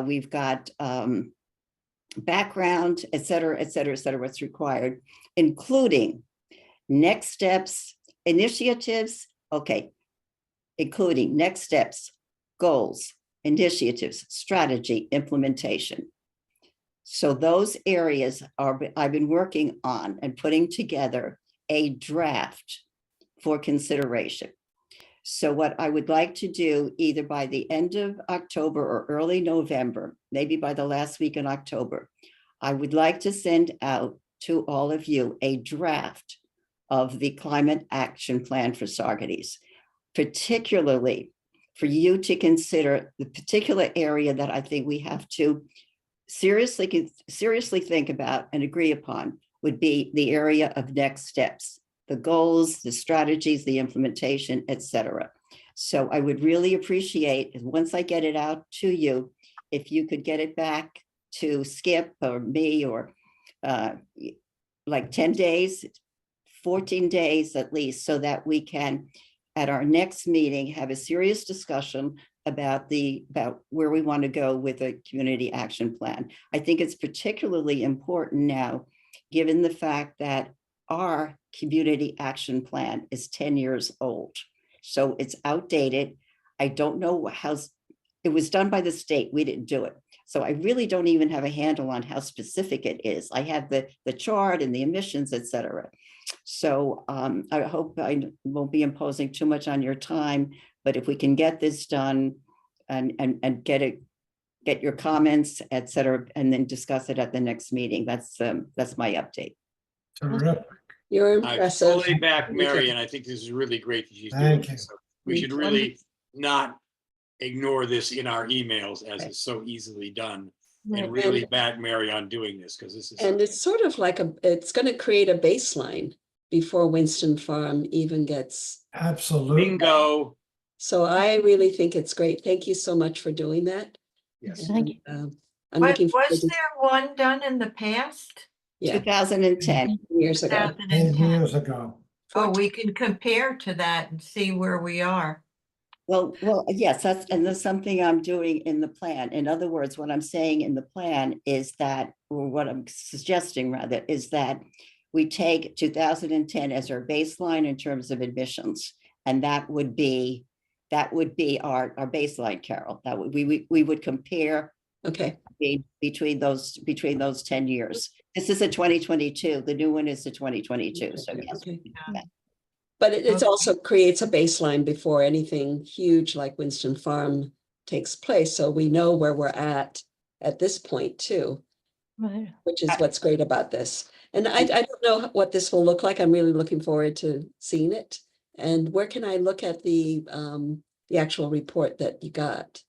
We've got background, et cetera, what's required, including next steps, initiatives, including next steps, goals, initiatives, strategy, implementation. So those areas I've been working on and putting together a draft for consideration. So what I would like to do, either by the end of October or early November, maybe by the last week in October, I would like to send out to all of you a draft of the climate action plan for Saugerties, particularly for you to consider the particular area that I think we have to seriously think about and agree upon would be the area of next steps, the goals, the strategies, the implementation, et cetera. So I would really appreciate, once I get it out to you, if you could get it back to Skip or me, or like 10 days, 14 days at least, so that we can, at our next meeting, have a serious discussion about where we want to go with a community action plan. I think it's particularly important now, given the fact that our community action plan is 10 years old. So it's outdated. I don't know how, it was done by the state. We didn't do it. So I really don't even have a handle on how specific it is. I have the chart and the emissions, et cetera. So I hope I won't be imposing too much on your time, but if we can get this done and get your comments, et cetera, and then discuss it at the next meeting, that's my update. Terrific. You're I impressive. fully back Thank Mary, you. and I think this is really great that she's doing Thank you. this. So we Me should too. really not ignore this in our emails, as Right. is so easily done, Right. and really And- back Mary on doing this, because this is. And it's sort of like it's going to create a baseline before Winston Farm even gets. Absolutely. Bingo. So I really think it's great. Thank you so much for doing that. Yes. Thank you. I'm But looking forward was to there one done in the past? 2010. years ago. 10 2010? years ago. Oh, we can compare to that and see where we are. Well, yes, and that's something I'm doing in the plan. In other words, what I'm saying in the plan is that, or what I'm suggesting rather, is that we take 2010 as our baseline in terms of admissions. And that would be our baseline, Carol. That would, we would compare Okay, between those 10 years. This is a 2022, the new one is the 2022, so yes. okay. Yeah. But it Okay. also creates a baseline before anything huge like Winston Farm takes place. So we know where we're at this point too, Right. which is what's great about this. And I don't know what this will look like. I'm really looking forward to seeing it. And where can I look at the actual report that you got?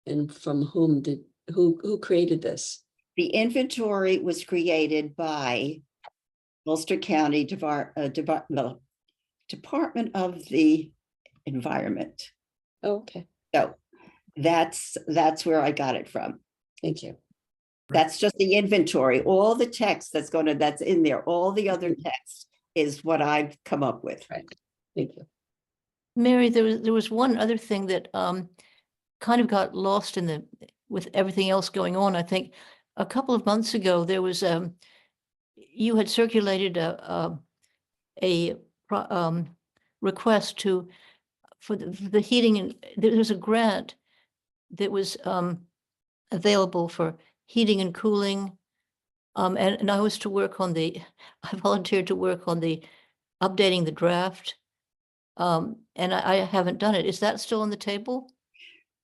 And from who created this? The inventory was created by Ulster County Department of the Environment. Oh, okay, So that's where I got it from. thank you. That's just the inventory. All the text that's in there, all the other text is what I've come up with. Right, thank you. Mary, there was one other thing that kind of got lost with everything else going on. I think a couple of months ago, there was you had circulated a request for the heating, and there's a grant that was available for heating and cooling. And I was to work on I volunteered to work on updating the draft. And I haven't done it. Is that still on the table?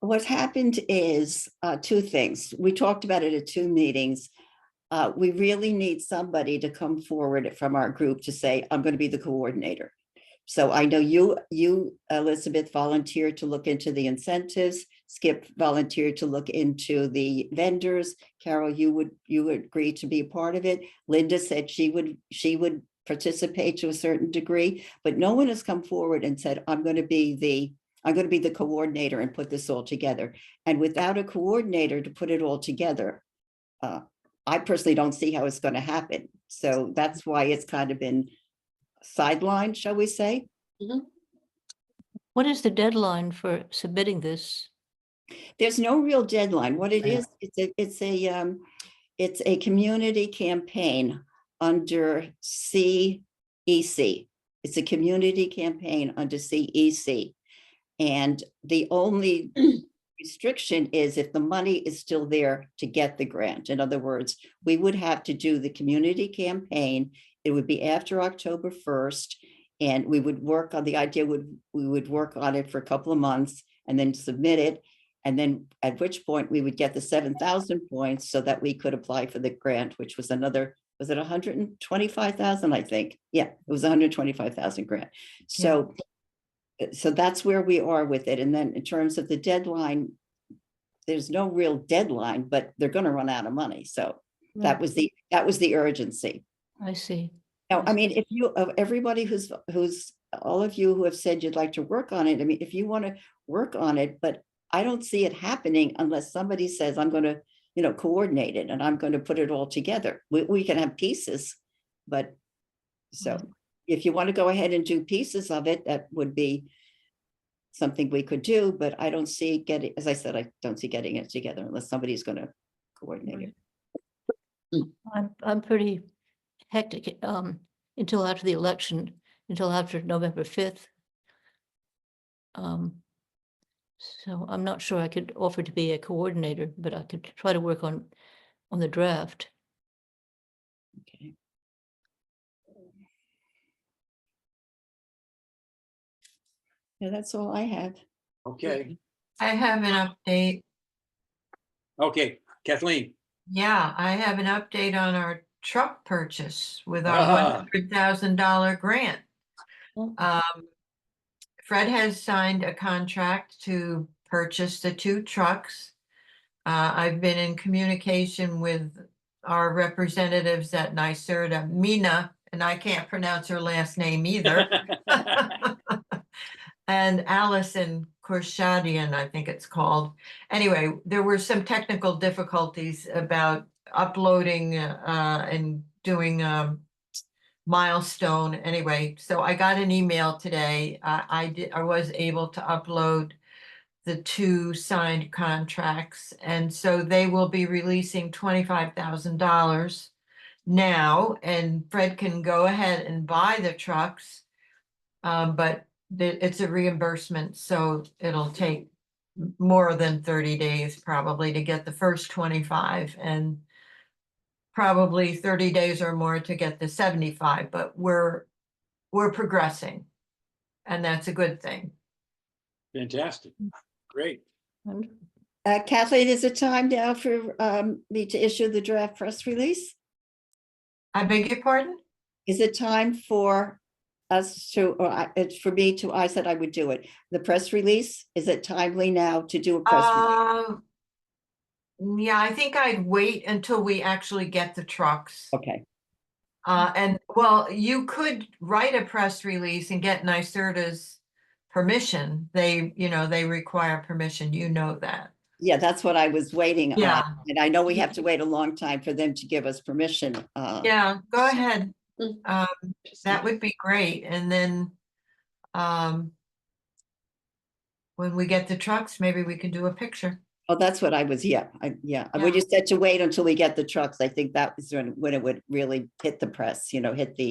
What happened is two things. We talked about it at 2 meetings. We really need somebody to come forward from our group to say, I'm going to be the coordinator. So I know you, Elizabeth, volunteered to look into the incentives. Skip volunteered to look into the vendors. Carol, you agree to be a part of it. Linda said she would participate to a certain degree, but no one has come forward and said, I'm going to be the coordinator and put this all together. And without a coordinator to put it all together, I personally don't see how it's going to happen. So that's why it's kind of been sidelined, shall we say? Mm-hmm. What is the deadline for submitting this? There's no real deadline. What it is, it's a community campaign under CEC. It's a community campaign under CEC. And the only restriction is if the money is still there to get the grant. In other words, we would have to do the community campaign. It would be after October 1st. And we would work on we would work on it for a couple of months and then submit it. And then at which point we would get the 7,000 points so that we could apply for the grant, which was was it 125,000, I think? Yeah, it was 125,000 grant. So that's where we are with it. And then in terms of the deadline, there's no real deadline, but they're going to run out of money. So that was the urgency. I see. Now, I mean, if you, everybody who's all of you who have said you'd like to work on it, I mean, if you want to work on it, but I don't see it happening unless somebody says, I'm going to, coordinate it and I'm going to put it all together. We can have pieces, but so if you want to go ahead and do pieces of it, that would be something we could do, but I don't see as I said, I don't see getting it together unless somebody's going to coordinate it. I'm pretty hectic until after the election, until after November 5th. So I'm not sure I could offer to be a coordinator, but I could try to work on the draft. Okay. Yeah, that's all I have. Okay, I have an update. okay, Kathleen. Yeah, I have an update on our truck purchase with our Ah. $100,000 grant. Oh. Fred has signed a contract to purchase the 2 trucks. I've been in communication with our representatives at NYSERDA, Mina, and I can't pronounce her last name either, and Allison Korshadian, I think it's called. Anyway, there were some technical difficulties about uploading and doing milestone anyway. So I got an email today. I was able to upload the 2 signed contracts. And so they will be releasing $25,000 now, and Fred can go ahead and buy the trucks. But it's a reimbursement, so it'll take more than 30 days probably to get the first 25, and probably 30 days or more to get the 75, but we're progressing. And that's a good thing. Fantastic. Great. Wonderful. Kathleen, is it time now for me to issue the draft press release? I beg your pardon? Is it time for us to, it's for me to, I said I would do it. The press release, is it timely now to do a press release? Yeah, I think I'd wait until we actually get the trucks. Okay, And well, you could write a press release and get NYSERDA's permission. They require permission, you know that. yeah, that's what I was waiting Yeah. on. And I know we have to wait a long time for them to give us permission. Yeah, go ahead. Mm. That would be great. And then when we get the trucks, maybe we can do a picture. Oh, that's what I was, yeah. When you said to wait until we get the trucks, I think that was when it would really hit the press, hit the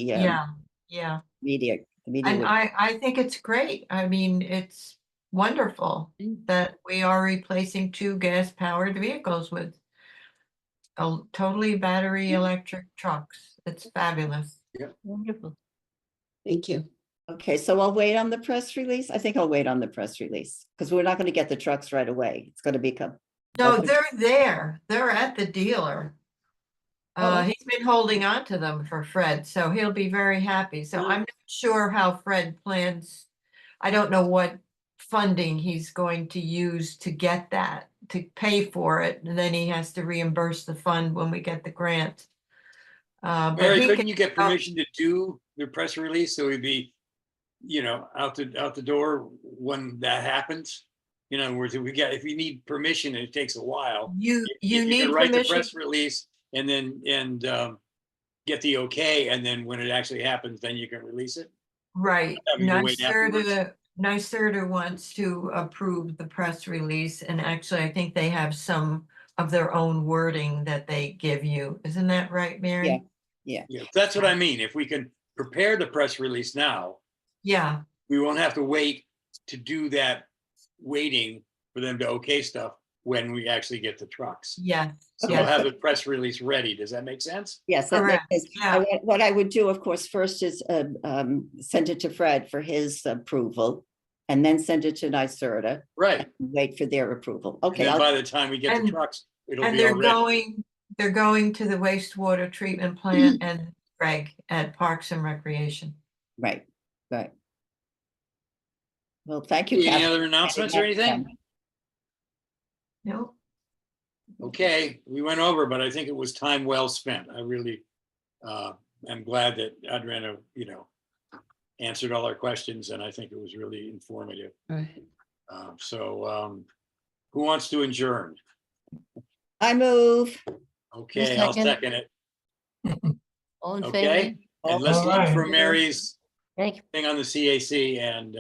Yeah. media. The media And would- I think it's great. I mean, it's wonderful that we are replacing 2 gas-powered vehicles with totally battery electric trucks. It's fabulous. Wonderful. Thank you. Okay, so I'll wait on the press release. I think I'll wait on the press release because we're not going to get the trucks right away. It's going to become. No, Okay. they're there. They're at the dealer. Oh. He's been holding on to them for Fred, so he'll be very happy. So I'm not sure how Fred plans. I don't know what funding he's going to use to get that, to pay for it, and then he has to reimburse the fund when we get the grant. But Mary, he couldn't can- you get permission to do the press release so we'd be, out the door when that happens? In other words, if you need permission, and it takes a while. You if you need can write the permission. press release and then get the okay, and then when it actually happens, then you can release it. Right. having to wait afterwards. NYSERDA wants to approve the press release, and actually, I think they have some of their own wording that they give you. Isn't that right, Mary? Yeah. Yeah, that's what I mean. If we can prepare the press release now, Yeah, we won't have to wait to do that, waiting for them to okay stuff when we actually get the trucks. yeah, So we'll yeah. have the press release ready. Does that make sense? Yes, that Correct, makes sense. yeah. What I would do, of course, first is send it to Fred for his approval and then send it to NYSERDA. Right. Wait for their approval. And Okay, then I'll- by the time we get the And- trucks, it'll And be they're already. going to the wastewater treatment plant and Greg at Parks and Recreation. right. Well, thank you. Any Kathy. other announcements or anything? No, Okay, we went over, but I think it was time well spent. I really am glad that Adriana, answered all our questions, and I think it was really informative. All right. So who wants to adjourn? I move. Okay, I'll second? second it. All in Okay, favor? and let's All look right. for Mary's Thank you. thing on the CAC, and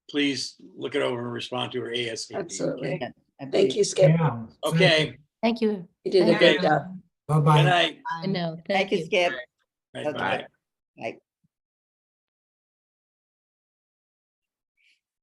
please look it over and respond to her ASAP. Absolutely. Yeah, I Thank believe- you, Skip. Yeah. Okay, Thank you. You did a Thank great you. job. good Bye-bye. night. I know. Thank you, Skip. Right, Okay. bye. Bye.